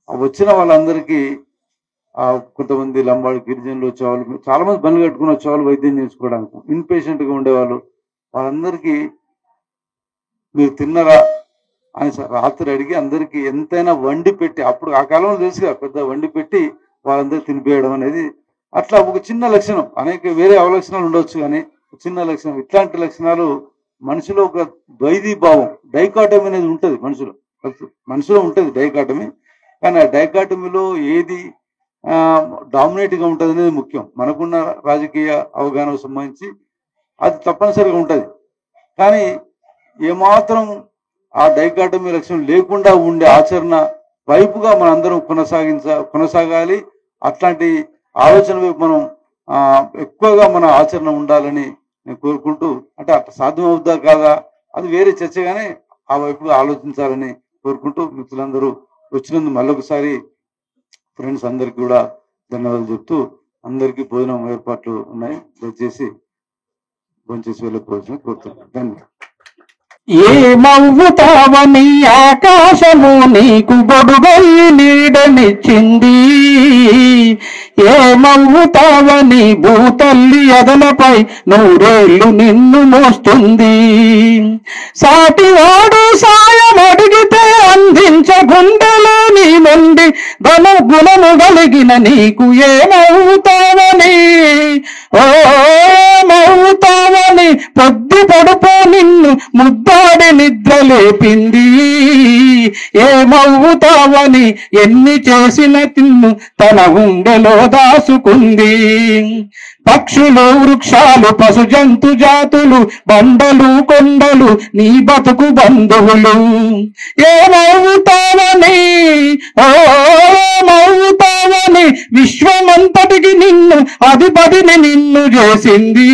వచ్చిన వాళ్ళందరికీ కొంతమంది లంబాడి గిరిజనులు వచ్చేవాళ్ళు, చాలా మంది బండ్లు కట్టుకుని వచ్చేవాళ్ళు వైద్యం చేసుకోవడానికి, ఇన్ పేషెంట్గా ఉండేవాళ్ళు. వాళ్ళందరికీ మీరు తిన్నరా అని రాత్రి అడిగి అందరికీ ఎంతైనా వండి పెట్టి, అప్పుడు ఆ కాలంలో తెలుసుగా పెద్ద వండి పెట్టి వాళ్ళందరూ తినిపేయడం అనేది అట్లా ఒక చిన్న లక్షణం. అనేక వేరే అవలక్షణాలు ఉండవచ్చు, కానీ చిన్న లక్షణం. ఇట్లాంటి లక్షణాలు మనిషిలో ఒక ద్వైధీభావం, డైకాటమీ అనేది ఉంటుంది మనిషిలో ఉంటుంది డైకాటమీ. కానీ ఆ డైకాటమీలో ఏది డామినేట్గా ఉంటుంది అనేది ముఖ్యం. మనకున్న రాజకీయ అవగాహనకు సంబంధించి అది తప్పనిసరిగా ఉంటుంది. కానీ ఏమాత్రం ఆ డైకాటమీ లక్ష్యం లేకుండా ఉండే ఆచరణ వైపుగా మనందరం కొనసాగాలి. అట్లాంటి ఆలోచన వైపు మనం ఎక్కువగా మన ఆచరణ ఉండాలని నేను కోరుకుంటూ, అంటే అట్లా సాధ్యం అవుద్దా కాదా అది వేరే చర్చగానే ఆ వైపుగా ఆలోచించాలని కోరుకుంటూ, మిత్రులందరూ వచ్చినందుకు మళ్ళొకసారి ఫ్రెండ్స్ అందరికీ కూడా ధన్యవాదాలు చెప్తూ, అందరికీ భోజనం ఏర్పాట్లు ఉన్నాయి, దయచేసి భోంచేసి వెళ్ళిపోవాల్సిన కోరుతున్నాను. ధన్యవాదాలు. ఏమవుతావని ఆకాశము నీకు గొడుగై నీడనిచ్చింది, ఏమవుతావని భూతల్లి అదనపై 100 ఏళ్ళు నిన్ను మోస్తుంది. సాటివాడు సాయం అడిగితే అందించ గుండెలో నీ నుండి గుణము కలిగిన నీకు ఏమవుతావని, ఏమవుతావని పొద్దు పొడుపు నిన్ను ముద్దాడి నిద్ర లేపింది. ఏమవుతావని ఎన్ని చేసిన తిన్ను తన గుండెలో దాసుకుంది. పక్షులు వృక్షాలు పశు జంతు జాతులు బండలు కొండలు నీ బతుకు బంధువులు. ఏమవుతావని, ఏమవుతావని విశ్వమంతటికి నిన్ను అధిపతిని నిన్ను చేసింది.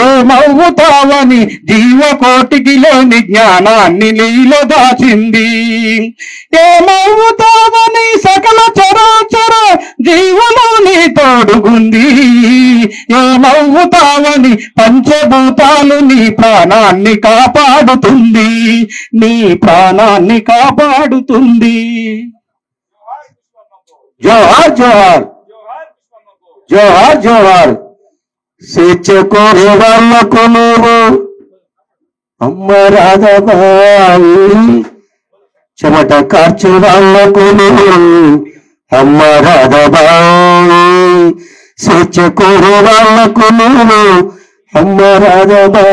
ఏమవుతావని జీవకోటికి లేని జ్ఞానాన్ని నీలో దాచింది. ఏమవుతావని సకల చరాచర జీవులు నీ తోడుగుంది. ఏమవుతావని పంచభూతాలు నీ ప్రాణాన్ని కాపాడుతుంది, నీ ప్రాణాన్ని కాపాడుతుంది. జోహార్ జోహార్ జోహార్ జోహార్. స్వేచ్ఛ కోరే వాళ్ళకు నువ్వు అమ్మ రాధబాయి, చెమట కార్చే వాళ్ళకు నువ్వు అమ్మ రాధబాయి, స్వేచ్ఛ కోరే వాళ్ళకు నువ్వు అమ్మ రాధబాయి.